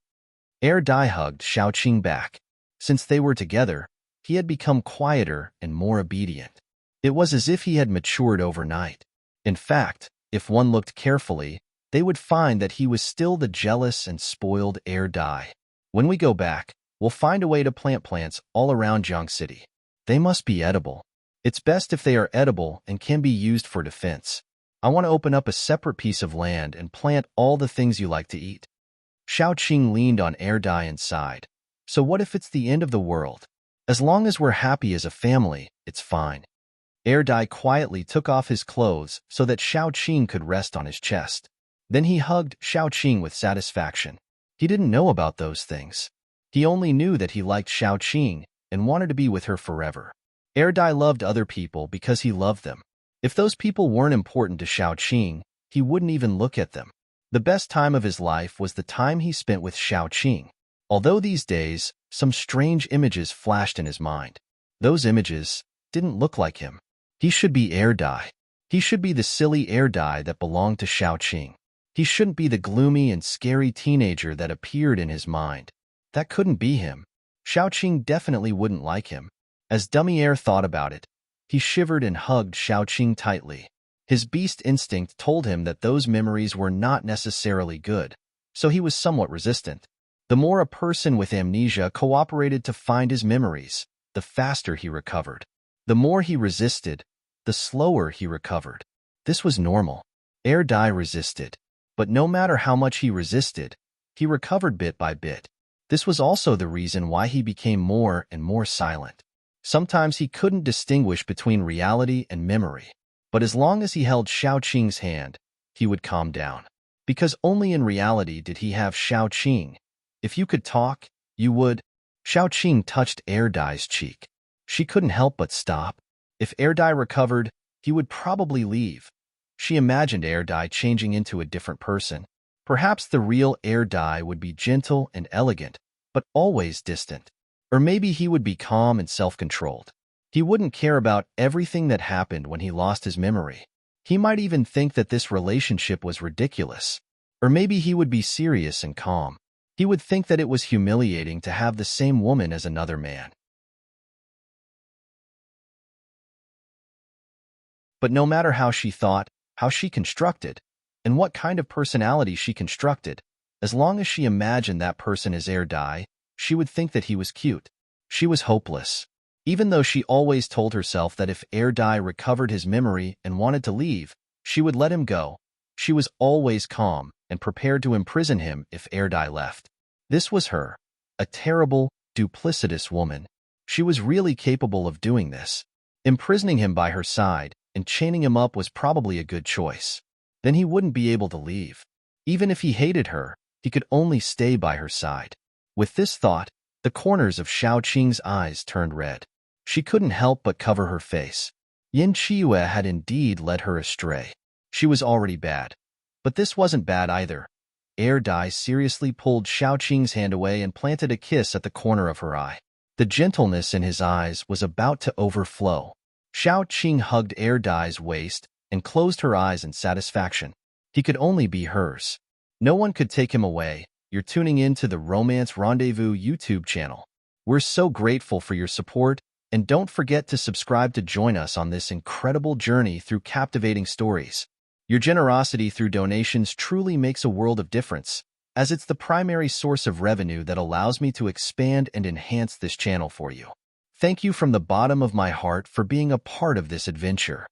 S1: Air dye hugged Xiao Qing back. Since they were together, he had become quieter and more obedient. It was as if he had matured overnight. In fact, if one looked carefully, they would find that he was still the jealous and spoiled air dye. "When we go back, we'll find a way to plant plants all around Jiang City. They must be edible. It's best if they are edible and can be used for defense. I want to open up a separate piece of land and plant all the things you like to eat." Xiao Qing leaned on air dye and sighed. "So what if it's the end of the world? As long as we're happy as a family, it's fine." Air dye quietly took off his clothes so that Xiao Qing could rest on his chest. Then he hugged Xiao Qing with satisfaction. He didn't know about those things. He only knew that he liked Xiao Qing and wanted to be with her forever. Air dye loved other people because he loved them. If those people weren't important to Xiao Qing, he wouldn't even look at them. The best time of his life was the time he spent with Xiao Qing. Although these days, some strange images flashed in his mind. Those images didn't look like him. He should be air dye. He should be the silly air dye that belonged to Xiao Qing. He shouldn't be the gloomy and scary teenager that appeared in his mind. That couldn't be him. Xiao Qing definitely wouldn't like him. As Dummy Air thought about it, he shivered and hugged Xiao Qing tightly. His beast instinct told him that those memories were not necessarily good, so he was somewhat resistant. The more a person with amnesia cooperated to find his memories, the faster he recovered. The more he resisted, the slower he recovered. This was normal. Air dye resisted. But no matter how much he resisted, he recovered bit by bit. This was also the reason why he became more and more silent. Sometimes he couldn't distinguish between reality and memory. But as long as he held Xiao Qing's hand, he would calm down. Because only in reality did he have Xiao Qing. If you could talk, you would. Xiao Qing touched Air Dye's cheek. She couldn't help but stop. If Air Dye recovered, he would probably leave. She imagined Air Dye changing into a different person. Perhaps the real Air Dye would be gentle and elegant, but always distant. Or maybe he would be calm and self-controlled. He wouldn't care about everything that happened when he lost his memory. He might even think that this relationship was ridiculous. Or maybe he would be serious and calm. He would think that it was humiliating to have the same woman as another man. But no matter how she thought, how she constructed, and what kind of personality she constructed, as long as she imagined that person as Air Dye, she would think that he was cute. She was hopeless. Even though she always told herself that if Erdai recovered his memory and wanted to leave, she would let him go, she was always calm and prepared to imprison him if Erdai left. This was her, a terrible, duplicitous woman. She was really capable of doing this. Imprisoning him by her side and chaining him up was probably a good choice. Then he wouldn't be able to leave. Even if he hated her, he could only stay by her side. With this thought, the corners of Xiao Qing's eyes turned red. She couldn't help but cover her face. Yin Qiue had indeed led her astray. She was already bad. But this wasn't bad either. Erdai seriously pulled Xiao Qing's hand away and planted a kiss at the corner of her eye. The gentleness in his eyes was about to overflow. Xiao Qing hugged Erdai's waist and closed her eyes in satisfaction. He could only be hers. No one could take him away. You're tuning in to the Romance Rendezvous YouTube channel. We're so grateful for your support, and don't forget to subscribe to join us on this incredible journey through captivating stories. Your generosity through donations truly makes a world of difference, as it's the primary source of revenue that allows me to expand and enhance this channel for you. Thank you from the bottom of my heart for being a part of this adventure.